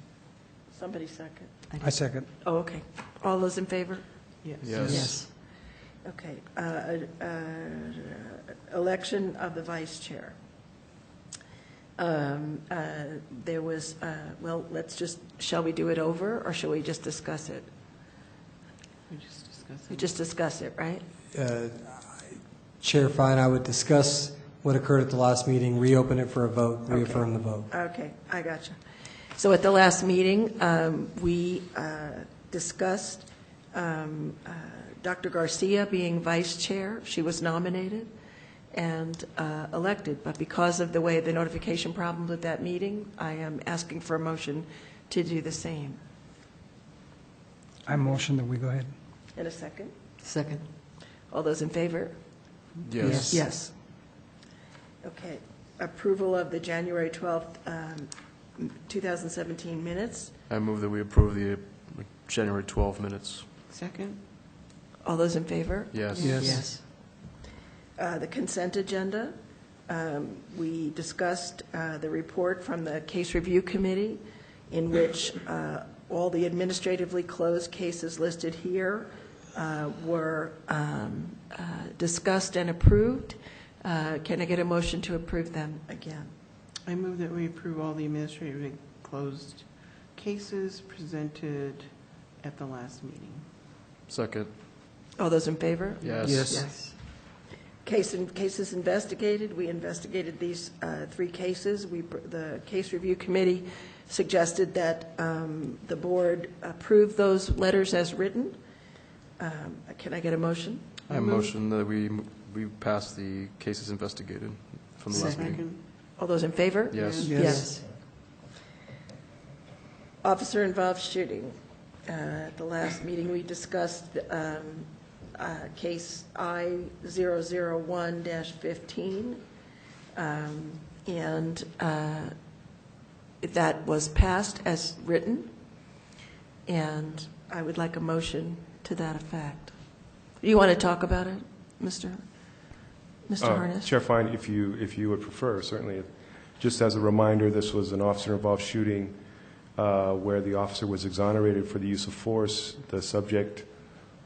Somebody second. I second. Oh, okay. All those in favor? Yes. Yes. Okay. Election of the vice chair. There was, well, shall we do it over, or shall we just discuss it? We just discuss it. We just discuss it, right? Chair, fine, I would discuss what occurred at the last meeting, reopen it for a vote, reaffirm the vote. Okay, I got you. So at the last meeting, we discussed Dr. Garcia being vice chair. She was nominated and elected, but because of the way the notification problems at that meeting, I am asking for a motion to do the same. I motion that we go ahead. In a second. Second. All those in favor? Yes. Yes. Okay. approval of the January 12th, 2017 minutes. I move that we approve the January 12 minutes. Second? All those in favor? Yes. Yes. The consent agenda, we discussed the report from the Case Review Committee in which all the administratively closed cases listed here were discussed and approved. Can I get a motion to approve them again? I move that we approve all the administratively closed cases presented at the last meeting. Second. All those in favor? Yes. Yes. Cases investigated. We investigated these 3 cases. The Case Review Committee suggested that the board approve those letters as written. Can I get a motion? I motion that we pass the cases investigated from the last meeting. Second? All those in favor? Yes. Yes. Officer-involved shooting. At the last meeting, we discussed case I-001-15, and that was passed as written, and I would like a motion to that effect. You want to talk about it, Mr. Harness? Chair Fine, if you would prefer, certainly. Just as a reminder, this was an officer-involved shooting where the officer was exonerated for the use of force. The subject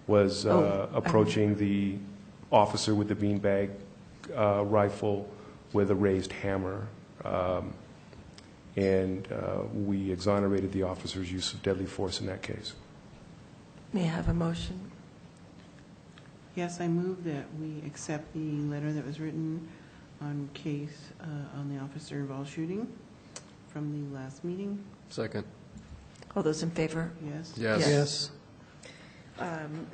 was approaching the officer with the beanbag rifle with a raised hammer, and we exonerated the officer's use of deadly force in that case. May I have a motion? Yes, I move that we accept the letter that was written on case on the officer-involved shooting from the last meeting. Second. All those in favor? Yes. Yes.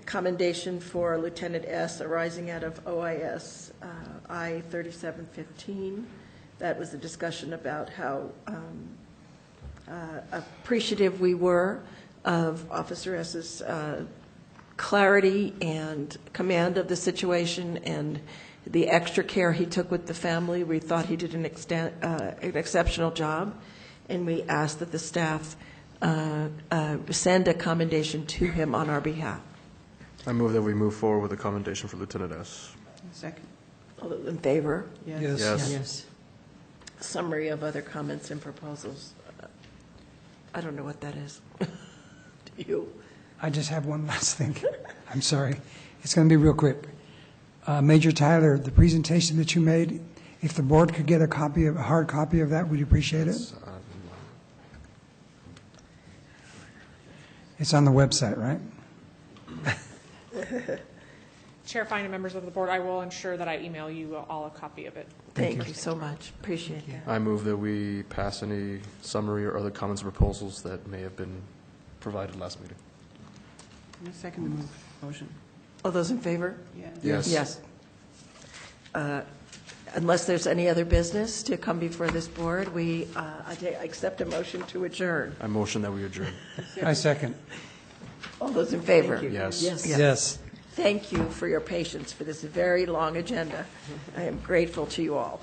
Commendation for Lieutenant S. arising out of OIS I-3715. That was a discussion about how appreciative we were of Officer S.'s clarity and command of the situation and the extra care he took with the family. We thought he did an exceptional job, and we asked that the staff send a commendation to him on our behalf. I move that we move forward with a commendation for Lieutenant S. Second. All those in favor? Yes. Yes. Summary of other comments and proposals. I don't know what that is. Do you? I just have one last thing. I'm sorry. It's going to be real quick. Major Tyler, the presentation that you made, if the board could get a hard copy of that, we'd appreciate it. It's on the website, right? Chair Fine and members of the board, I will ensure that I email you all a copy of it. Thank you so much. Appreciate that. I move that we pass any summary or other comments or proposals that may have been provided last meeting. I second the motion. All those in favor? Yes. Yes. Unless there's any other business to come before this board, I accept a motion to adjourn. I motion that we adjourn. I second. All those in favor? Yes. Yes. Thank you for your patience for this very long agenda. I am grateful to you all.